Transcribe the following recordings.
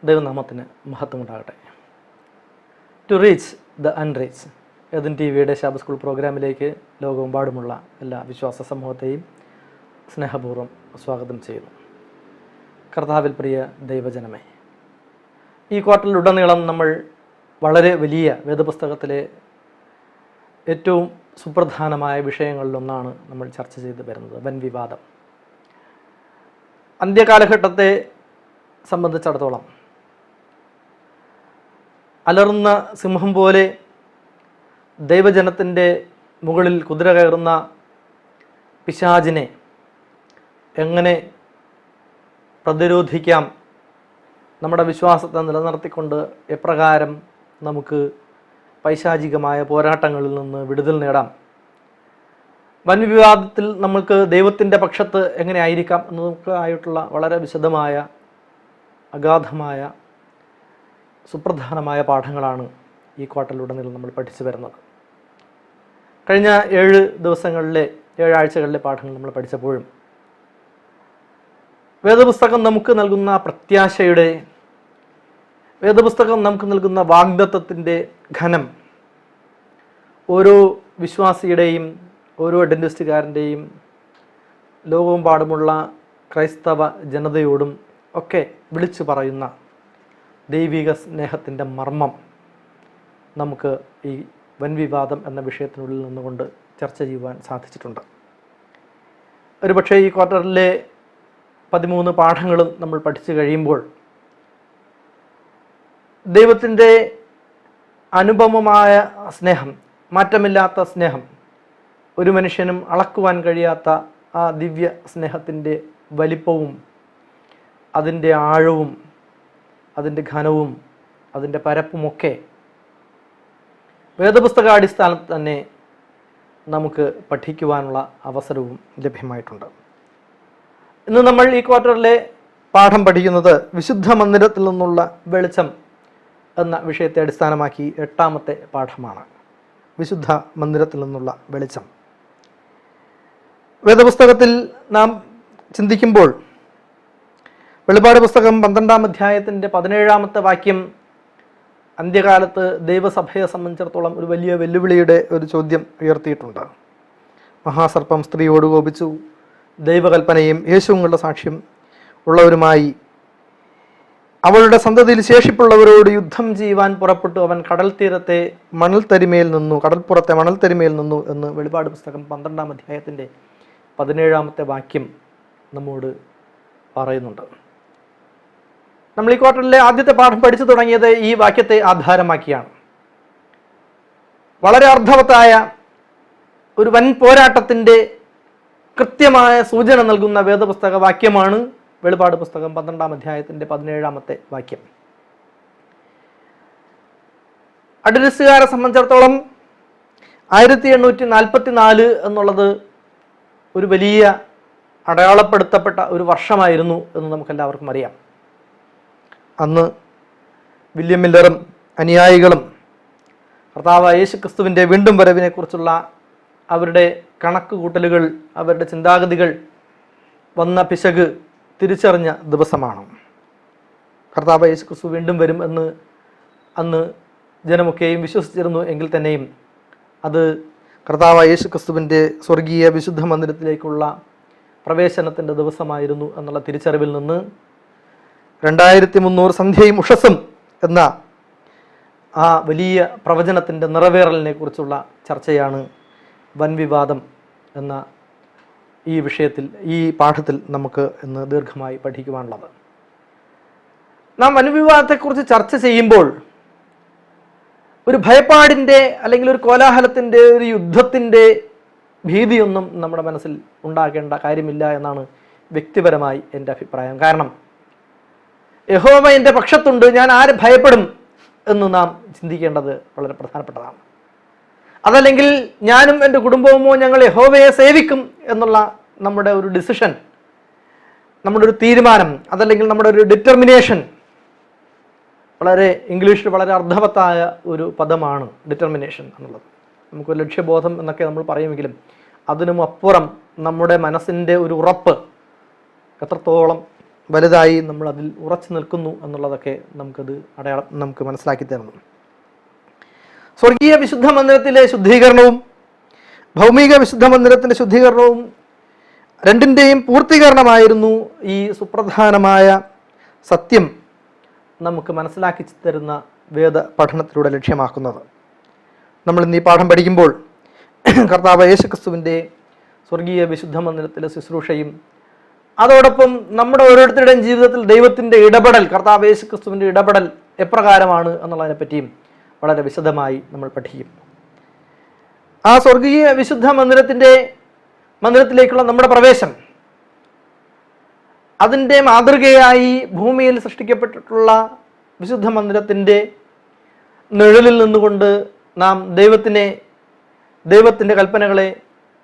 ദൈവനാമത്തിന് മഹത്വമുണ്ടാകട്ടെ. To reach the unreach ഏതിൻ TV ശാബത്ത് സ്കൂൾ പ്രോഗ്രാമിലേക്ക് ലോകമെമ്പാടുമുള്ള എല്ലാ വിശ്വാസ സമൂഹത്തെയും സ്നേഹപൂർവ്വം സ്വാഗതം ചെയ്യുന്നു. കർത്താവിൽ പ്രിയ ദൈവജനമേ, ഈ ക്വാർട്ടറിലുടനീളം നമ്മൾ വളരെ വലിയ വേദപുസ്തകത്തിലെ ഏറ്റവും സുപ്രധാനമായ വിഷയങ്ങളിലൊന്നാണ് നമ്മൾ ചർച്ച ചെയ്ത് വരുന്നത്, വൻവിവാദം. അന്ത്യകാലഘട്ടത്തെ സംബന്ധിച്ചിടത്തോളം അലറുന്ന സിംഹം പോലെ ദൈവജനത്തിൻ്റെ മുകളിൽ കുതിര കയറുന്ന പിശാചിനെ എങ്ങനെ പ്രതിരോധിക്കാം, നമ്മുടെ വിശ്വാസത്തെ നിലനിർത്തിക്കൊണ്ട് എപ്രകാരം നമുക്ക് പൈശാചികമായ പോരാട്ടങ്ങളിൽ നിന്ന് വിടുതൽ നേടാം, വൻവിവാദത്തിൽ നമുക്ക് ദൈവത്തിൻ്റെ പക്ഷത്ത് എങ്ങനെ ആയിരിക്കാം എന്നതൊക്കെയായിട്ടുള്ള വളരെ വിശദമായ അഗാധമായ സുപ്രധാനമായ പാഠങ്ങളാണ് ഈ ക്വാർട്ടറിലുടനീളം നമ്മൾ പഠിച്ചു വരുന്നത്. കഴിഞ്ഞ 7 ആഴ്ചകളിലെ പാഠങ്ങൾ നമ്മൾ പഠിച്ചപ്പോഴും വേദപുസ്തകം നമുക്ക് നൽകുന്ന പ്രത്യാശയുടെ, വേദപുസ്തകം നമുക്ക് നൽകുന്ന വാഗ്ദത്തത്തിൻ്റെ ഘനം ഓരോ വിശ്വാസിയുടെയും ഓരോ അഡ്വന്റിസ്റ്റുകാരൻ്റെയും ലോകമെമ്പാടുമുള്ള ക്രൈസ്തവ ജനതയോടും ഒക്കെ വിളിച്ചു പറയുന്ന ദൈവിക സ്നേഹത്തിൻ്റെ മർമ്മം നമുക്ക് ഈ വൻവിവാദം എന്ന വിഷയത്തിനുള്ളിൽ നിന്നുകൊണ്ട് ചർച്ച ചെയ്യുവാൻ സാധിച്ചിട്ടുണ്ട്. ഒരുപക്ഷെ ഈ ക്വാർട്ടറിലെ 13 പാഠങ്ങളും നമ്മൾ പഠിച്ചു കഴിയുമ്പോൾ ദൈവത്തിൻ്റെ അനുപമമായ സ്നേഹം, മാറ്റമില്ലാത്ത സ്നേഹം, ഒരു മനുഷ്യനും അളക്കുവാൻ കഴിയാത്ത ആ ദിവ്യ സ്നേഹത്തിൻ്റെ വലിപ്പവും അതിൻ്റെ ആഴവും അതിൻ്റെ ഘനവും അതിൻ്റെ പരപ്പുമൊക്കെ വേദപുസ്തകാടിസ്ഥാനത്തിൽ തന്നെ നമുക്ക് പഠിക്കുവാനുള്ള അവസരവും ലഭ്യമായിട്ടുണ്ട്. ഇന്ന് നമ്മൾ ഈ ക്വാർട്ടറിലെ പാഠം പഠിക്കുന്നത് വിശുദ്ധ മന്ദിരത്തിൽ നിന്നുള്ള വെളിച്ചം എന്ന വിഷയത്തെ അടിസ്ഥാനമാക്കി 8ാമത്തെ പാഠമാണ്. വിശുദ്ധ മന്ദിരത്തിൽ നിന്നുള്ള വെളിച്ചം. വേദപുസ്തകത്തിൽ നാം ചിന്തിക്കുമ്പോൾ വെളിപാട് പുസ്തകം 12-ാം അധ്യായത്തിൻ്റെ 17-ാമത്തെ വാക്യം അന്ത്യകാലത്ത് ദൈവസഭയെ സംബന്ധിച്ചിടത്തോളം ഒരു വലിയ വെല്ലുവിളിയുടെ ഒരു ചോദ്യം ഉയർത്തിയിട്ടുണ്ട്. മഹാസർപ്പം സ്ത്രീയോട് കോപിച്ചു, ദൈവകൽപ്പനയും യേശുവുങ്ങളുടെ സാക്ഷ്യം ഉള്ളവരുമായി അവളുടെ സന്തതിയിൽ ശേഷിപ്പുള്ളവരോട് യുദ്ധം ചെയ്യുവാൻ പുറപ്പെട്ടു. അവൻ കടൽപ്പുറത്തെ മണൽത്തരിമേൽ നിന്നു എന്ന് വെളിപാട് പുസ്തകം 12-ാം അധ്യായത്തിൻ്റെ 17-ാമത്തെ വാക്യം നമ്മോട് പറയുന്നുണ്ട്. നമ്മൾ ഈ ക്വാർട്ടറിലെ ആദ്യത്തെ പാഠം പഠിച്ചു തുടങ്ങിയത് ഈ വാക്യത്തെ ആധാരമാക്കിയാണ്. വളരെ അർത്ഥവത്തായ ഒരു വൻ പോരാട്ടത്തിൻ്റെ കൃത്യമായ സൂചന നൽകുന്ന വേദപുസ്തക വാക്യമാണ് വെളിപാട് പുസ്തകം 12-ാം അധ്യായത്തിൻ്റെ 17-ാമത്തെ വാക്യം. അഡ്വന്റിസ്റ്റുകാരെ സംബന്ധിച്ചിടത്തോളം 1844 എന്നുള്ളത് ഒരു വലിയ അടയാളപ്പെടുത്തപ്പെട്ട ഒരു വർഷമായിരുന്നു എന്ന് നമുക്കെല്ലാവർക്കും അറിയാം. അന്ന് വില്യം മില്ലറും അനുയായികളും കർത്താവ് യേശുക്രിസ്തുവിൻ്റെ വീണ്ടും വരവിനെക്കുറിച്ചുള്ള അവരുടെ കണക്ക് കൂട്ടലുകൾ, അവരുടെ ചിന്താഗതികൾ വന്ന പിശക് തിരിച്ചറിഞ്ഞ ദിവസമാണ്. കർത്താവ് യേശുക്രിസ്തു വീണ്ടും വരും എന്ന് അന്ന് ജനമൊക്കെയും വിശ്വസിച്ചിരുന്നു എങ്കിൽ തന്നെയും അത് കർത്താവ് യേശുക്രിസ്തുവിൻ്റെ സ്വർഗീയ വിശുദ്ധ മന്ദിരത്തിലേക്കുള്ള പ്രവേശനത്തിൻ്റെ ദിവസമായിരുന്നു എന്നുള്ള തിരിച്ചറിവിൽ നിന്ന് 2300 സന്ധ്യയും ഉഷസ്സും എന്ന ആ വലിയ പ്രവചനത്തിൻ്റെ നിറവേറലിനെ കുറിച്ചുള്ള ചർച്ചയാണ് വൻവിവാദം എന്ന ഈ വിഷയത്തിൽ, ഈ പാഠത്തിൽ നമുക്ക് ഇന്ന് ദീർഘമായി പഠിക്കുവാനുള്ളത്. നാം വൻവിവാദത്തെക്കുറിച്ച് ചർച്ച ചെയ്യുമ്പോൾ ഒരു ഭയപ്പാടിൻ്റെ അല്ലെങ്കിൽ ഒരു കോലാഹലത്തിൻ്റെ, ഒരു യുദ്ധത്തിൻ്റെ ഭീതിയൊന്നും നമ്മുടെ മനസ്സിൽ ഉണ്ടാകേണ്ട കാര്യമില്ല എന്നാണ് വ്യക്തിപരമായി എൻ്റെ അഭിപ്രായം. കാരണം യഹോവ എൻ്റെ പക്ഷത്തുണ്ട്, ഞാൻ ആരെ ഭയപ്പെടും എന്ന് നാം ചിന്തിക്കേണ്ടത് വളരെ പ്രധാനപ്പെട്ടതാണ്. അതല്ലെങ്കിൽ ഞാനും എൻ്റെ കുടുംബവുമോ ഞങ്ങൾ യഹോവയെ സേവിക്കും എന്നുള്ള നമ്മുടെ ഒരു ഡിസിഷൻ, നമ്മുടെ ഒരു തീരുമാനം, അതല്ലെങ്കിൽ നമ്മുടെ ഒരു ഡിറ്റർമിനേഷൻ, വളരെ ഇംഗ്ലീഷിൽ വളരെ അർത്ഥവത്തായ ഒരു പദമാണ് ഡിറ്റർമിനേഷൻ എന്നുള്ളത്. നമുക്ക് ലക്ഷ്യബോധം എന്നൊക്കെ നമ്മൾ പറയുമെങ്കിലും അതിനും അപ്പുറം നമ്മുടെ മനസ്സിൻ്റെ ഒരു ഉറപ്പ് എത്രത്തോളം വലുതായി നമ്മൾ അതിൽ ഉറച്ചു നിൽക്കുന്നു എന്നുള്ളതൊക്കെ നമുക്ക് മനസ്സിലാക്കി തരുന്നു. സ്വർഗീയ വിശുദ്ധ മന്ദിരത്തിലെ ശുദ്ധീകരണവും ഭൗമിക വിശുദ്ധ മന്ദിരത്തിൻ്റെ ശുദ്ധീകരണവും രണ്ടിൻ്റെയും പൂർത്തീകരണമായിരുന്നു ഈ സുപ്രധാനമായ സത്യം നമുക്ക് മനസ്സിലാക്കി തരുന്ന വേദ പഠനത്തിലൂടെ ലക്ഷ്യമാക്കുന്നത്. നമ്മൾ ഇന്ന് ഈ പാഠം പഠിക്കുമ്പോൾ കർത്താവ് യേശുക്രിസ്തുവിൻ്റെ സ്വർഗീയ വിശുദ്ധ മന്ദിരത്തിലെ ശുശ്രൂഷയും അതോടൊപ്പം നമ്മുടെ ഓരോരുത്തരുടെയും ജീവിതത്തിൽ ദൈവത്തിൻ്റെ ഇടപെടൽ, കർത്താവ് യേശുക്രിസ്തുവിൻ്റെ ഇടപെടൽ എപ്രകാരമാണ് എന്നുള്ളതിനെ പറ്റിയും വളരെ വിശദമായി നമ്മൾ പഠിക്കും. ആ സ്വർഗീയ വിശുദ്ധ മന്ദിരത്തിലേക്കുള്ള നമ്മുടെ പ്രവേശം, അതിൻ്റെ മാതൃകയായി ഭൂമിയിൽ സൃഷ്ടിക്കപ്പെട്ടിട്ടുള്ള വിശുദ്ധ മന്ദിരത്തിൻ്റെ നിഴലിൽ നിന്നുകൊണ്ട് നാം ദൈവത്തിൻ്റെ കൽപ്പനകളെ,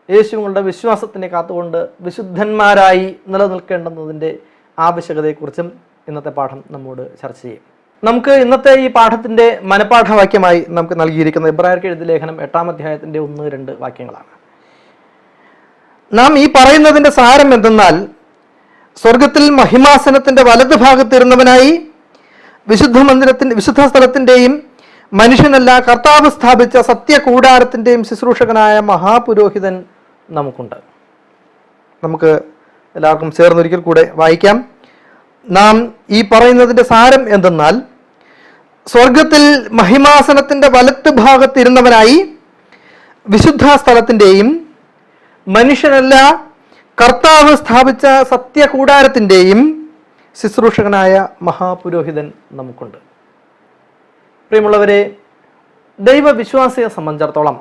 യേശുവിൻ്റെ വിശ്വാസത്തിനെ കാത്തുകൊണ്ട് വിശുദ്ധന്മാരായി നിലനിൽക്കേണ്ടുന്നതിൻ്റെ ആവശ്യകതയെക്കുറിച്ചും ഇന്നത്തെ പാഠം നമ്മോട് ചർച്ച ചെയ്യും. നമുക്ക് ഇന്നത്തെ ഈ പാഠത്തിൻ്റെ മനപാഠവാക്യമായി നമുക്ക് നൽകിയിരിക്കുന്ന എബ്രായർക്ക് എഴുതിയ ലേഖനം 8-ാം അധ്യായത്തിൻ്റെ 1-2 വാക്യങ്ങളാണ്. നാം ഈ പറയുന്നതിൻ്റെ സാരം എന്തെന്നാൽ, സ്വർഗത്തിൽ മഹിമാസനത്തിൻ്റെ വലത് ഭാഗത്തിരുന്നവനായി വിശുദ്ധ സ്ഥലത്തിൻ്റെയും മനുഷ്യനല്ല കർത്താവ് സ്ഥാപിച്ച സത്യകൂടാരത്തിൻ്റെയും ശുശ്രൂഷകനായ മഹാപുരോഹിതൻ നമുക്കുണ്ട്. നമുക്ക് എല്ലാവർക്കും ചേർന്നൊരിക്കൽ കൂടെ വായിക്കാം. നാം ഈ പറയുന്നതിൻ്റെ സാരം എന്തെന്നാൽ, സ്വർഗത്തിൽ മഹിമാസനത്തിൻ്റെ വലത്ത് ഭാഗത്തിരുന്നവനായി വിശുദ്ധ സ്ഥലത്തിൻ്റെയും മനുഷ്യനല്ല കർത്താവ് സ്ഥാപിച്ച സത്യകൂടാരത്തിൻ്റെയും ശുശ്രൂഷകനായ മഹാപുരോഹിതൻ നമുക്കുണ്ട്. പ്രിയമുള്ളവരെ, ദൈവവിശ്വാസിയെ സംബന്ധിച്ചിടത്തോളം,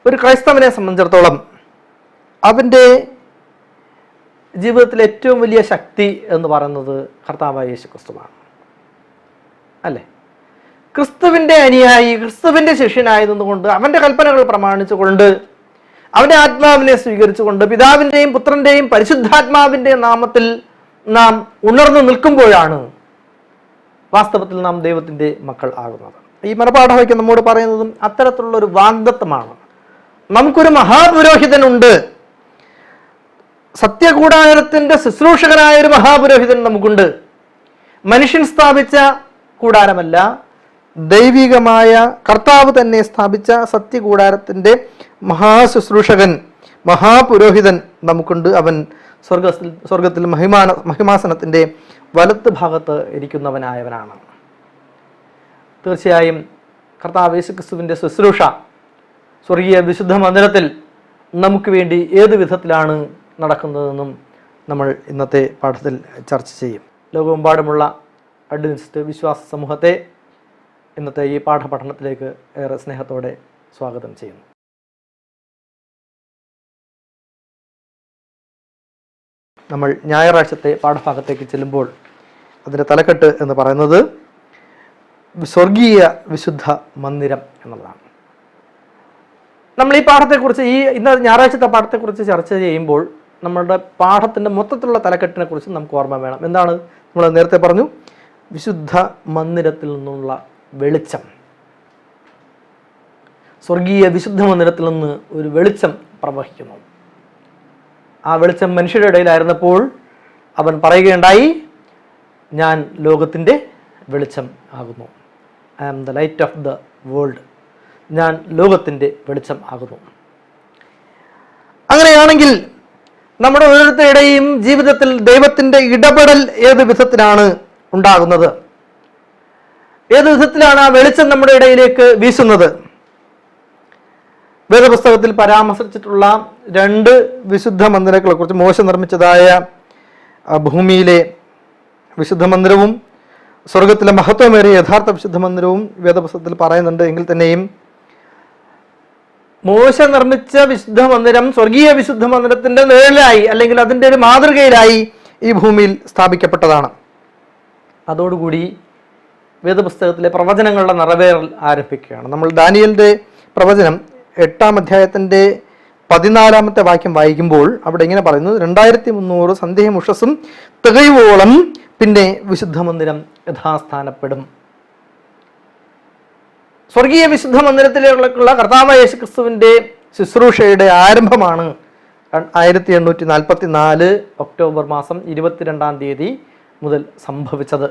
ഒരു ക്രൈസ്തവനെ സംബന്ധിച്ചിടത്തോളം അവൻ്റെ ജീവിതത്തിലെ ഏറ്റവും വലിയ ശക്തി എന്ന് പറയുന്നത് കർത്താവായ യേശു ക്രിസ്തുവാണ്, അല്ലേ? ക്രിസ്തുവിൻ്റെ അനുയായി, ക്രിസ്തുവിൻ്റെ ശിഷ്യനായി നിന്നുകൊണ്ട് അവൻ്റെ കൽപ്പനകൾ പ്രമാണിച്ചുകൊണ്ട് അവൻ്റെ ആത്മാവിനെ സ്വീകരിച്ചുകൊണ്ട് പിതാവിൻ്റെയും പുത്രൻ്റെയും പരിശുദ്ധാത്മാവിൻ്റെയും നാമത്തിൽ നാം ഉണർന്നു നിൽക്കുമ്പോഴാണ് വാസ്തവത്തിൽ നാം ദൈവത്തിൻ്റെ മക്കൾ ആകുന്നത്. ഈ മനപാഠവാക്യം നമ്മോട് പറയുന്നതും അത്തരത്തിലുള്ള ഒരു വാഗ്ദത്തമാണ്. നമുക്കൊരു മഹാപുരോഹിതനുണ്ട്, സത്യകൂടാരത്തിൻ്റെ ശുശ്രൂഷകനായ ഒരു മഹാപുരോഹിതൻ നമുക്കുണ്ട്. മനുഷ്യൻ സ്ഥാപിച്ച കൂടാരമല്ല, ദൈവികമായ കർത്താവ് തന്നെ സ്ഥാപിച്ച സത്യകൂടാരത്തിൻ്റെ മഹാശുശ്രൂഷകൻ, മഹാപുരോഹിതൻ നമുക്കുണ്ട്. അവൻ സ്വർഗത്തിൽ മഹിമാസനത്തിൻ്റെ വലത്ത് ഭാഗത്ത് ഇരിക്കുന്നവനായവനാണ്. തീർച്ചയായും കർത്താവ് യേശുക്രിസ്തുവിൻ്റെ ശുശ്രൂഷ സ്വർഗീയ വിശുദ്ധ മന്ദിരത്തിൽ നമുക്ക് വേണ്ടി ഏത് വിധത്തിലാണ് നടക്കുന്നതെന്നും നമ്മൾ ഇന്നത്തെ പാഠത്തിൽ ചർച്ച ചെയ്യും. ലോകമെമ്പാടുമുള്ള അഡ്വെന്റിസ്റ്റ് വിശ്വാസ സമൂഹത്തെ ഇന്നത്തെ ഈ പാഠപഠനത്തിലേക്ക് ഏറെ സ്നേഹത്തോടെ സ്വാഗതം ചെയ്യുന്നു. നമ്മൾ ഞായറാഴ്ചത്തെ പാഠഭാഗത്തേക്ക് ചെല്ലുമ്പോൾ അതിൻ്റെ തലക്കെട്ട് എന്ന് പറയുന്നത് സ്വർഗീയ വിശുദ്ധ മന്ദിരം എന്നുള്ളതാണ്. നമ്മൾ ഈ പാഠത്തെക്കുറിച്ച്, ഇന്ന് ഞായറാഴ്ചത്തെ പാഠത്തെക്കുറിച്ച് ചർച്ച ചെയ്യുമ്പോൾ നമ്മളുടെ പാഠത്തിൻ്റെ മൊത്തത്തിലുള്ള തലക്കെട്ടിനെ കുറിച്ച് നമുക്ക് ഓർമ്മ വേണം. എന്താണ്? നമ്മൾ നേരത്തെ പറഞ്ഞു, വിശുദ്ധ മന്ദിരത്തിൽ നിന്നുള്ള വെളിച്ചം. സ്വർഗീയ വിശുദ്ധ മന്ദിരത്തിൽ നിന്ന് ഒരു വെളിച്ചം പ്രവഹിക്കുന്നു. ആ വെളിച്ചം മനുഷ്യരുടെ ഇടയിലായിരുന്നപ്പോൾ അവൻ പറയുകയുണ്ടായി, ഞാൻ ലോകത്തിൻ്റെ വെളിച്ചം ആകുന്നു. I am the light of the world. ഞാൻ ലോകത്തിൻ്റെ വെളിച്ചം ആകുന്നു. അങ്ങനെയാണെങ്കിൽ നമ്മുടെ ഓരോരുത്തരുടെയും ജീവിതത്തിൽ ദൈവത്തിൻ്റെ ഇടപെടൽ ഏത് വിധത്തിലാണ് ഉണ്ടാകുന്നത്? ഏത് വിധത്തിലാണ് ആ വെളിച്ചം നമ്മുടെ ഇടയിലേക്ക് വീശുന്നത്? വേദപുസ്തകത്തിൽ പരാമർശിച്ചിട്ടുള്ള 2 വിശുദ്ധ മന്ദിരങ്ങളെ കുറിച്ച്, മോശ നിർമ്മിച്ചതായ ഭൂമിയിലെ വിശുദ്ധ മന്ദിരവും സ്വർഗത്തിലെ മഹത്വമേറിയ യഥാർത്ഥ വിശുദ്ധ മന്ദിരവും വേദപുസ്തകത്തിൽ പറയുന്നുണ്ട്. എങ്കിൽ തന്നെയും മോശ നിർമ്മിച്ച വിശുദ്ധ മന്ദിരം സ്വർഗീയ വിശുദ്ധ മന്ദിരത്തിൻ്റെ നിഴലായി, അല്ലെങ്കിൽ അതിൻ്റെ ഒരു മാതൃകയിലായി ഈ ഭൂമിയിൽ സ്ഥാപിക്കപ്പെട്ടതാണ്. അതോടുകൂടി വേദപുസ്തകത്തിലെ പ്രവചനങ്ങളുടെ നിറവേറൽ ആരംഭിക്കുകയാണ്. നമ്മൾ ദാനിയേലിൻ്റെ പ്രവചനം 8-ാം അധ്യായത്തിൻ്റെ 14-ാമത്തെ വാക്യം വായിക്കുമ്പോൾ അവിടെ ഇങ്ങനെ പറയുന്നു, 2300 സന്ധ്യയും ഉഷസ്സും തികയുവോളം പിന്നെ വിശുദ്ധ മന്ദിരം യഥാസ്ഥാനപ്പെടും. സ്വർഗീയ വിശുദ്ധ മന്ദിരത്തിലേക്കുള്ള കർത്താവായ യേശുക്രിസ്തുവിൻ്റെ ശുശ്രൂഷയുടെ ആരംഭമാണ് 1844 ഒക്ടോബർ മാസം 22-ാം തീയതി മുതൽ സംഭവിച്ചത്.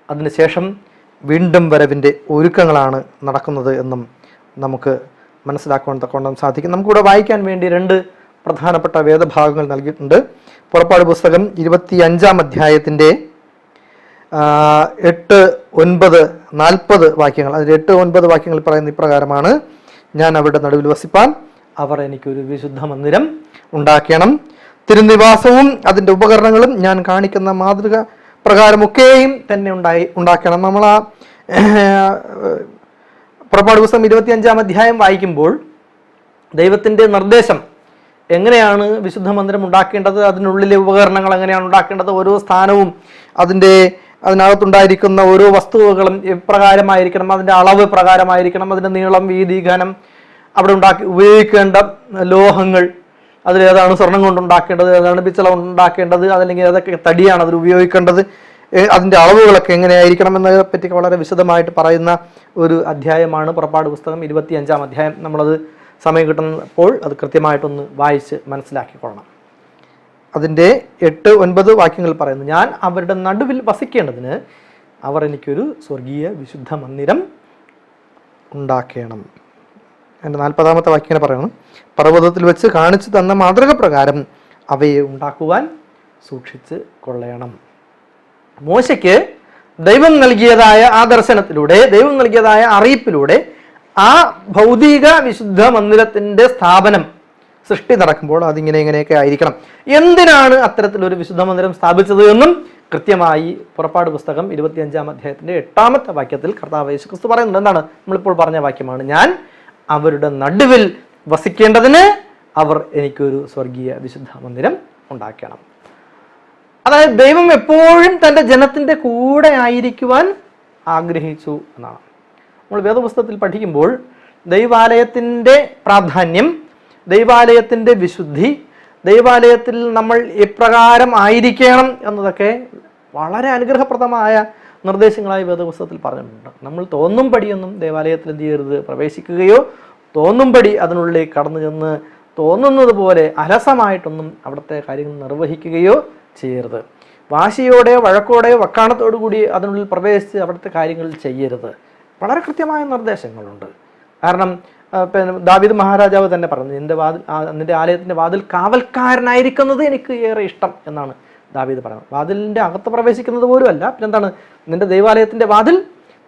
അതിനുശേഷം വീണ്ടും വരവിൻ്റെ ഒരുക്കങ്ങളാണ് നടക്കുന്നത് എന്നും നമുക്ക് മനസ്സിലാക്കുവാൻ തക്കവണ്ണം സാധിക്കും. നമുക്കിവിടെ വായിക്കാൻ വേണ്ടി 2 പ്രധാനപ്പെട്ട വേദഭാഗങ്ങൾ നൽകിയിട്ടുണ്ട്. പുറപ്പാട് പുസ്തകം 25-ാം അധ്യായത്തിൻ്റെ 8, 9, 40 വാക്യങ്ങൾ. അതിൽ 8, 9 വാക്യങ്ങൾ പറയുന്ന ഇപ്രകാരമാണ്: ഞാൻ അവരുടെ നടുവിൽ വസിപ്പാൻ അവർ എനിക്കൊരു വിശുദ്ധ മന്ദിരം ഉണ്ടാക്കണം. തിരുനിവാസവും അതിൻ്റെ ഉപകരണങ്ങളും ഞാൻ കാണിക്കുന്ന മാതൃക പ്രകാരമൊക്കെയും തന്നെ ഉണ്ടാക്കണം. നമ്മൾ ആ പുറപ്പാട് പുസ്തകം 25-ാം അധ്യായം വായിക്കുമ്പോൾ ദൈവത്തിൻ്റെ നിർദ്ദേശം എങ്ങനെയാണ് വിശുദ്ധ മന്ദിരം ഉണ്ടാക്കേണ്ടത്, അതിനുള്ളിലെ ഉപകരണങ്ങൾ എങ്ങനെയാണ് ഉണ്ടാക്കേണ്ടത്, ഓരോ സ്ഥാനവും അതിനകത്തുണ്ടായിരിക്കുന്ന ഓരോ വസ്തുവകളും എപ്രകാരമായിരിക്കണം, അതിൻ്റെ അളവ് പ്രകാരമായിരിക്കണം, അതിൻ്റെ നീളം, വീതി, ഘനം, അവിടെ ഉപയോഗിക്കേണ്ട ലോഹങ്ങൾ, അതിലേതാണ് സ്വർണം കൊണ്ടുണ്ടാക്കേണ്ടത്, ഏതാണ് പിച്ചള കൊണ്ടുണ്ടാക്കേണ്ടത്, അതല്ലെങ്കിൽ ഏതൊക്കെ തടിയാണ് അതിൽ ഉപയോഗിക്കേണ്ടത്, അതിൻ്റെ അളവുകളൊക്കെ എങ്ങനെയായിരിക്കണം എന്നതിനെ പറ്റി വളരെ വിശദമായിട്ട് പറയുന്ന ഒരു അധ്യായമാണ് പുറപ്പാട് പുസ്തകം 25-ാം അധ്യായം. നമ്മളത് സമയം കിട്ടുന്നപ്പോൾ അത് കൃത്യമായിട്ടൊന്ന് വായിച്ച് മനസ്സിലാക്കിക്കൊള്ളണം. അതിൻ്റെ 8, 9 വാക്യങ്ങൾ പറയുന്നു: ഞാൻ അവരുടെ നടുവിൽ വസിക്കേണ്ടതിന് അവർ എനിക്കൊരു സ്വർഗീയ വിശുദ്ധ മന്ദിരം ഉണ്ടാക്കണം. എൻ്റെ 40-ാമത്തെ വാക്യം പറയണം: പർവ്വതത്തിൽ വെച്ച് കാണിച്ചു തന്ന മാതൃക പ്രകാരം അവയെ ഉണ്ടാക്കുവാൻ സൂക്ഷിച്ച് കൊള്ളണം. മോശയ്ക്ക് ദൈവം നൽകിയതായ ആ ദർശനത്തിലൂടെ, ദൈവം നൽകിയതായ അറിയിപ്പിലൂടെ ആ ഭൗതിക വിശുദ്ധ മന്ദിരത്തിൻ്റെ സ്ഥാപനം, സൃഷ്ടി നടക്കുമ്പോൾ ഇങ്ങനെയൊക്കെ ആയിരിക്കണം. എന്തിനാണ് അത്തരത്തിലൊരു വിശുദ്ധ മന്ദിരം സ്ഥാപിച്ചത് എന്നും കൃത്യമായി പുറപ്പാട് പുസ്തകം 25-ാം അധ്യായത്തിൻ്റെ 8-ാമത്തെ വാക്യത്തിൽ കർത്താവ് യേശു ക്രിസ്തു പറയുന്നുണ്ട്. എന്താണ്? നമ്മളിപ്പോൾ പറഞ്ഞ വാക്യമാണ്: ഞാൻ അവരുടെ നടുവിൽ വസിക്കേണ്ടതിന് അവർ എനിക്കൊരു സ്വർഗീയ വിശുദ്ധ മന്ദിരം ഉണ്ടാക്കണം. അതായത് ദൈവം എപ്പോഴും തൻ്റെ ജനത്തിൻ്റെ കൂടെ ആയിരിക്കുവാൻ ആഗ്രഹിച്ചു എന്നാണ്. നമ്മൾ വേദപുസ്തകത്തിൽ പഠിക്കുമ്പോൾ ദൈവാലയത്തിൻ്റെ പ്രാധാന്യം, ദൈവാലയത്തിൻ്റെ വിശുദ്ധി, ദൈവാലയത്തിൽ നമ്മൾ എപ്രകാരം ആയിരിക്കണം എന്നതൊക്കെ വളരെ അനുഗ്രഹപ്രദമായ നിർദ്ദേശങ്ങളായി വേദപുസ്തകത്തിൽ പറഞ്ഞിട്ടുണ്ട്. നമ്മൾ തോന്നുംപടിയൊന്നും ദേവാലയത്തിൽ എന്ത് ചെയ്യരുത്, പ്രവേശിക്കുകയോ തോന്നുംപടി അതിനുള്ളിലേക്ക് കടന്നു ചെന്ന് തോന്നുന്നത് പോലെ അലസമായിട്ടൊന്നും അവിടുത്തെ കാര്യങ്ങൾ നിർവഹിക്കുകയോ ചെയ്യരുത്. വാശിയോടെയോ വഴക്കോടെയോ വക്കാണത്തോടു കൂടി അതിനുള്ളിൽ പ്രവേശിച്ച് അവിടുത്തെ കാര്യങ്ങൾ ചെയ്യരുത്. വളരെ കൃത്യമായ നിർദ്ദേശങ്ങളുണ്ട്. കാരണം ദാവീദ് മഹാരാജാവ് തന്നെ പറഞ്ഞു: നിന്റെ ആലയത്തിൻ്റെ വാതിൽ കാവൽക്കാരനായിരിക്കുന്നത് എനിക്ക് ഏറെ ഇഷ്ടം എന്നാണ് ദാവീദ് പറയുന്നത്. വാതിലിൻ്റെ അകത്ത് പ്രവേശിക്കുന്നത് പോലും അല്ല, പിന്നെന്താണ്, നിന്റെ ദൈവാലയത്തിൻ്റെ വാതിൽ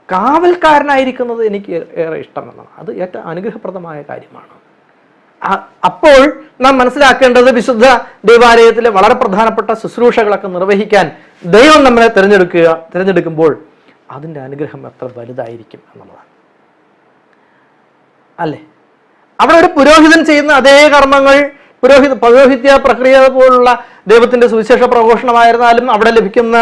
കാവൽക്കാരനായിരിക്കുന്നത് എനിക്ക് ഏറെ ഇഷ്ടം എന്നാണ്. അത് ഏറ്റവും അനുഗ്രഹപ്രദമായ കാര്യമാണ്. അപ്പോൾ നാം മനസ്സിലാക്കേണ്ടത്, വിശുദ്ധ ദൈവാലയത്തിലെ വളരെ പ്രധാനപ്പെട്ട ശുശ്രൂഷകളൊക്കെ നിർവഹിക്കാൻ ദൈവം നമ്മളെ തിരഞ്ഞെടുക്കുമ്പോൾ അതിൻ്റെ അനുഗ്രഹം എത്ര വലുതായിരിക്കും എന്നുള്ളതാണ്. അല്ലേ? അവിടെ ഒരു പുരോഹിതൻ ചെയ്യുന്ന അതേ കർമ്മങ്ങൾ, പൗരോഹിത്യ പ്രക്രിയ പോലുള്ള ദൈവത്തിൻ്റെ സുവിശേഷ പ്രഘോഷണമായിരുന്നാലും, അവിടെ ലഭിക്കുന്ന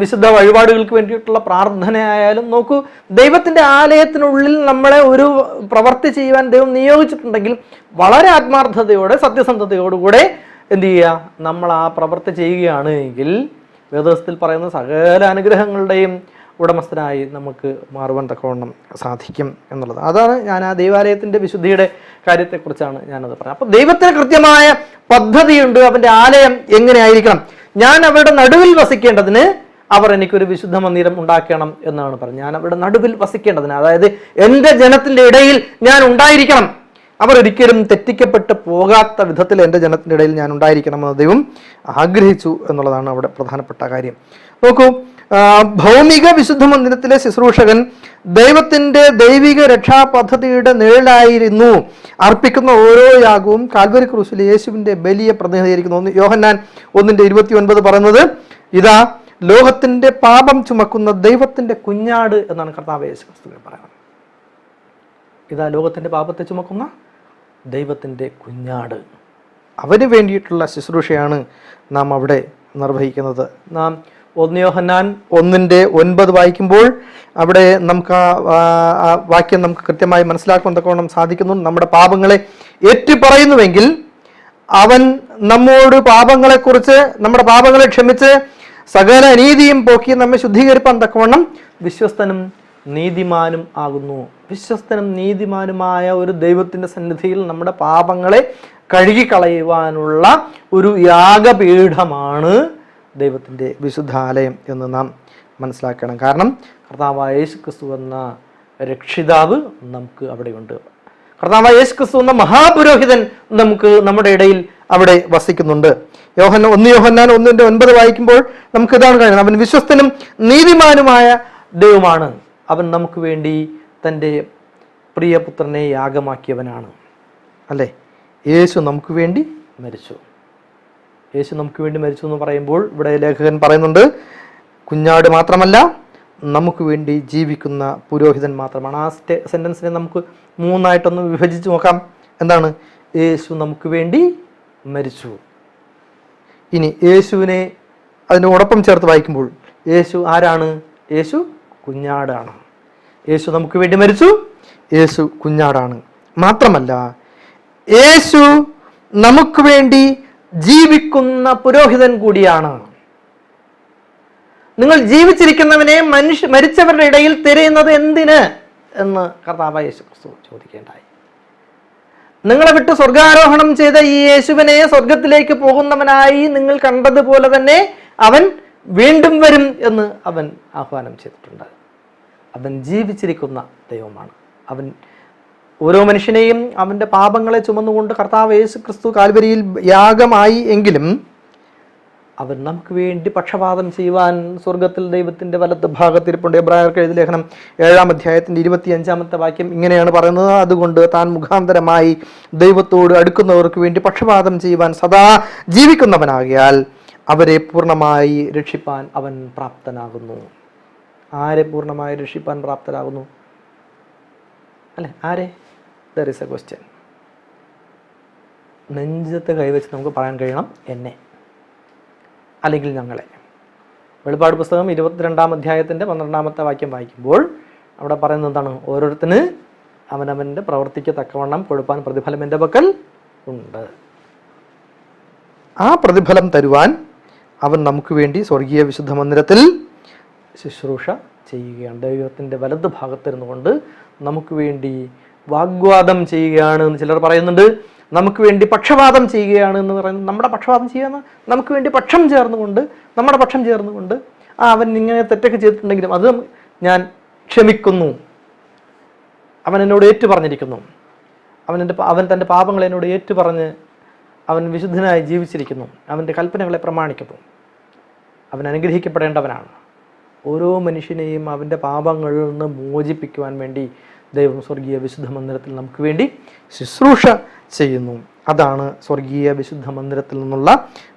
വിശുദ്ധ വഴിപാടുകൾക്ക് വേണ്ടിയിട്ടുള്ള പ്രാർത്ഥനയായാലും, നോക്കൂ, ദൈവത്തിൻ്റെ ആലയത്തിനുള്ളിൽ നമ്മളെ ഒരു പ്രവൃത്തി ചെയ്യുവാൻ ദൈവം നിയോഗിച്ചിട്ടുണ്ടെങ്കിൽ വളരെ ആത്മാർത്ഥതയോടെ, സത്യസന്ധതയോടുകൂടെ എന്ത് ചെയ്യുക, നമ്മൾ ആ പ്രവൃത്തി ചെയ്യുകയാണ് എങ്കിൽ വേദപുസ്തകത്തിൽ പറയുന്ന സകല അനുഗ്രഹങ്ങളുടെയും ഉടമസ്ഥനായി നമുക്ക് മാറുവാൻ തക്കവണ്ണം സാധിക്കും എന്നുള്ളത്. അതാണ് ഞാൻ ആ ദൈവാലയത്തിൻ്റെ വിശുദ്ധിയുടെ കാര്യത്തെക്കുറിച്ചാണ് ഞാനത് പറഞ്ഞത്. അപ്പോൾ ദൈവത്തിന് കൃത്യമായ പദ്ധതിയുണ്ട്. അവൻ്റെ ആലയം എങ്ങനെയായിരിക്കണം. ഞാൻ അവരുടെ നടുവിൽ വസിക്കേണ്ടതിന് അവർ എനിക്കൊരു വിശുദ്ധ മന്ദിരം ഉണ്ടാക്കണം എന്നാണ് പറഞ്ഞത്. ഞാൻ അവരുടെ നടുവിൽ വസിക്കേണ്ടതിന്, അതായത് എൻ്റെ ജനത്തിൻ്റെ ഇടയിൽ ഞാൻ ഉണ്ടായിരിക്കണം. അവർ ഒരിക്കലും തെറ്റിക്കപ്പെട്ട് പോകാത്ത വിധത്തിൽ എൻ്റെ ജനത്തിൻ്റെ ഇടയിൽ ഞാൻ ഉണ്ടായിരിക്കണമെന്ന് ദൈവം ആഗ്രഹിച്ചു എന്നുള്ളതാണ് അവിടെ പ്രധാനപ്പെട്ട കാര്യം. നോക്കൂ, ഭൗമിക വിശുദ്ധ മന്ദിരത്തിലെ ശുശ്രൂഷകൻ ദൈവത്തിൻ്റെ ദൈവിക രക്ഷാപദ്ധതിയുടെ നിഴലായിരുന്നു. അർപ്പിക്കുന്ന ഓരോ യാഗവും കാൽവരി ക്രൂശിലെ യേശുവിൻ്റെ ബലിയെ പ്രതിനിധീകരിക്കുന്നു. യോഹന്നാൻ 1:29 പറയുന്നത്, ഇതാ ലോകത്തിൻ്റെ പാപം ചുമക്കുന്ന ദൈവത്തിൻ്റെ കുഞ്ഞാട് എന്നാണ് കർത്താവ് യേശു ക്രിസ്തുവിനെ പറയുന്നത്. ഇതാ ലോകത്തിൻ്റെ പാപത്തെ ചുമക്കുന്ന ദൈവത്തിൻ്റെ കുഞ്ഞാട്. അവന് വേണ്ടിയിട്ടുള്ള ശുശ്രൂഷയാണ് നാം അവിടെ നിർവഹിക്കുന്നത്. നാം 1 യോഹന്നാൻ 1:9 വായിക്കുമ്പോൾ അവിടെ നമുക്ക് ആ വാക്യം നമുക്ക് കൃത്യമായി മനസ്സിലാക്കാൻ തക്കവണ്ണം സാധിക്കുന്നു. നമ്മുടെ പാപങ്ങളെ ഏറ്റുപറയുന്നുവെങ്കിൽ അവൻ നമ്മോട് പാപങ്ങളെക്കുറിച്ച്, നമ്മുടെ പാപങ്ങളെ ക്ഷമിച്ച് സകല അനീതിയും പോക്കി നമ്മെ ശുദ്ധീകരിപ്പാൻ തക്കവണ്ണം വിശ്വസ്തനും നീതിമാനും ആകുന്നു. വിശ്വസ്തനും നീതിമാനുമായ ഒരു ദൈവത്തിൻ്റെ സന്നിധിയിൽ നമ്മുടെ പാപങ്ങളെ കഴുകിക്കളയുവാനുള്ള ഒരു യാഗപീഠമാണ് ദൈവത്തിൻ്റെ വിശുദ്ധാലയം എന്ന് നാം മനസ്സിലാക്കണം. കാരണം കർത്താവായ യേശു ക്രിസ്തു എന്ന രക്ഷിതാവ് നമുക്ക് അവിടെയുണ്ട്. കർത്താവായ യേശു ക്രിസ്തു എന്ന മഹാപുരോഹിതൻ നമുക്ക് നമ്മുടെ ഇടയിൽ അവിടെ വസിക്കുന്നുണ്ട്. 1 യോഹന്നാൻ 1:9 വായിക്കുമ്പോൾ നമുക്ക് ഇതാണ് കാണുന്നത്. അവൻ വിശ്വസ്തനും നീതിമാനുമായ ദൈവമാണ്. അവൻ നമുക്ക് വേണ്ടി തൻ്റെ പ്രിയപുത്രനെ യാഗമാക്കിയവനാണ്. അല്ലേ? യേശു നമുക്ക് വേണ്ടി മരിച്ചു. യേശു നമുക്ക് വേണ്ടി മരിച്ചു എന്ന് പറയുമ്പോൾ ഇവിടെ ലേഖകൻ പറയുന്നുണ്ട്, കുഞ്ഞാട് മാത്രമല്ല, നമുക്ക് വേണ്ടി ജീവിക്കുന്ന പുരോഹിതൻ മാത്രമാണ്. ആ സെൻറ്റൻസിനെ നമുക്ക് 3ആയിട്ടൊന്ന് വിഭജിച്ച് നോക്കാം. എന്താണ്? യേശു നമുക്ക് വേണ്ടി മരിച്ചു. ഇനി യേശുവിനെ അതിനോടൊപ്പം ചേർത്ത് വായിക്കുമ്പോൾ യേശു ആരാണ്? യേശു കുഞ്ഞാടാണ്. യേശു നമുക്ക് വേണ്ടി മരിച്ചു, യേശു കുഞ്ഞാടാണ്. മാത്രമല്ല, യേശു നമുക്ക് വേണ്ടി ജീവിക്കുന്ന പുരോഹിതൻ കൂടിയാണ്. നിങ്ങൾ ജീവിച്ചിരിക്കുന്നവനെ മരിച്ചവരുടെ ഇടയിൽ തിരയുന്നത് എന്തിന് എന്ന് കർത്താവായ യേശു ക്രിസ്തു ചോദിക്കേണ്ടായി. നിങ്ങളെ വിട്ട് സ്വർഗാരോഹണം ചെയ്ത ഈ യേശുവിനെ സ്വർഗത്തിലേക്ക് പോകുന്നവനായി നിങ്ങൾ കണ്ടതുപോലെ തന്നെ അവൻ വീണ്ടും വരും എന്ന് അവൻ ആഹ്വാനം ചെയ്തിട്ടുണ്ട്. അവൻ ജീവിച്ചിരിക്കുന്ന ദൈവമാണ്. അവൻ ഓരോ മനുഷ്യനെയും അവൻ്റെ പാപങ്ങളെ ചുമന്നുകൊണ്ട് കർത്താവ് യേശു ക്രിസ്തു കാൽവരിയിൽ യാഗമായി എങ്കിലും അവൻ നമുക്ക് വേണ്ടി പക്ഷപാതം ചെയ്യുവാൻ സ്വർഗത്തിൽ ദൈവത്തിൻ്റെ വലത്ത് ഭാഗത്തിരിപ്പുണ്ട്. എബ്രായർക്ക് എഴുതിയ ലേഖനം 7-ാം അധ്യായത്തിൻ്റെ 25-ാമത്തെ വാക്യം ഇങ്ങനെയാണ് പറയുന്നത്, അതുകൊണ്ട് താൻ മുഖാന്തരമായി ദൈവത്തോട് അടുക്കുന്നവർക്ക് വേണ്ടി പക്ഷപാതം ചെയ്യുവാൻ സദാ ജീവിക്കുന്നവനാകിയാൽ അവരെ പൂർണ്ണമായി രക്ഷിപ്പാൻ അവൻ പ്രാപ്തനാകുന്നു. ആരെ പൂർണ്ണമായി രക്ഷിപ്പാൻ പ്രാപ്തനാകുന്നു? അല്ലെ, ആരെ? There is a question. നെഞ്ചത്തെ കൈവച്ച് നമുക്ക് പറയാൻ കഴിയണം, എന്നെ അല്ലെങ്കിൽ ഞങ്ങളെ. വെളിപ്പാട് പുസ്തകം 22-ാം അധ്യായത്തിൻ്റെ 12-ാമത്തെ വാക്യം വായിക്കുമ്പോൾ അവിടെ പറയുന്നത് എന്താണ്? ഓരോരുത്തന് അവനവൻ്റെ പ്രവൃത്തിക്ക് തക്കവണ്ണം കൊടുപ്പാൻ പ്രതിഫലം എൻ്റെ പക്കൽ ഉണ്ട്. ആ പ്രതിഫലം തരുവാൻ അവൻ നമുക്ക് വേണ്ടി സ്വർഗീയ വിശുദ്ധ മന്ദിരത്തിൽ ശുശ്രൂഷ ചെയ്യുകയാണ്. ദൈവത്തിൻ്റെ വലത് ഭാഗത്തിരുന്നു കൊണ്ട് നമുക്ക് വേണ്ടി വാഗ്വാദം ചെയ്യുകയാണ് എന്ന് ചിലർ പറയുന്നുണ്ട്. നമുക്ക് വേണ്ടി പക്ഷപാതം ചെയ്യുകയാണ് എന്ന് പറയുന്നത്. നമ്മുടെ പക്ഷപാതം ചെയ്യാന്ന് നമുക്ക് വേണ്ടി പക്ഷം ചേർന്നുകൊണ്ട്, നമ്മുടെ പക്ഷം ചേർന്നുകൊണ്ട് അവൻ ഇങ്ങനെ തെറ്റൊക്കെ ചെയ്തിട്ടുണ്ടെങ്കിലും അത് ഞാൻ ക്ഷമിക്കുന്നു, അവൻ എന്നോട് ഏറ്റു പറഞ്ഞിരിക്കുന്നു, അവൻ തൻ്റെ പാപങ്ങൾ എന്നോട് ഏറ്റു പറഞ്ഞ് അവൻ വിശുദ്ധനായി ജീവിച്ചിരിക്കുന്നു, അവൻ്റെ കൽപ്പനകളെ പ്രമാണിക്കുന്നു, അവൻ അനുഗ്രഹിക്കപ്പെടേണ്ടവനാണ്. ഓരോ മനുഷ്യനെയും അവൻ്റെ പാപങ്ങളിൽ നിന്ന് മോചിപ്പിക്കുവാൻ വേണ്ടി ദൈവം സ്വർഗീയ വിശുദ്ധ മന്ദിരത്തിൽ നമുക്ക് വേണ്ടി ശുശ്രൂഷ ചെയ്യുന്നു. അതാണ് സ്വർഗീയ വിശുദ്ധ മന്ദിരത്തിൽ നിന്നുള്ള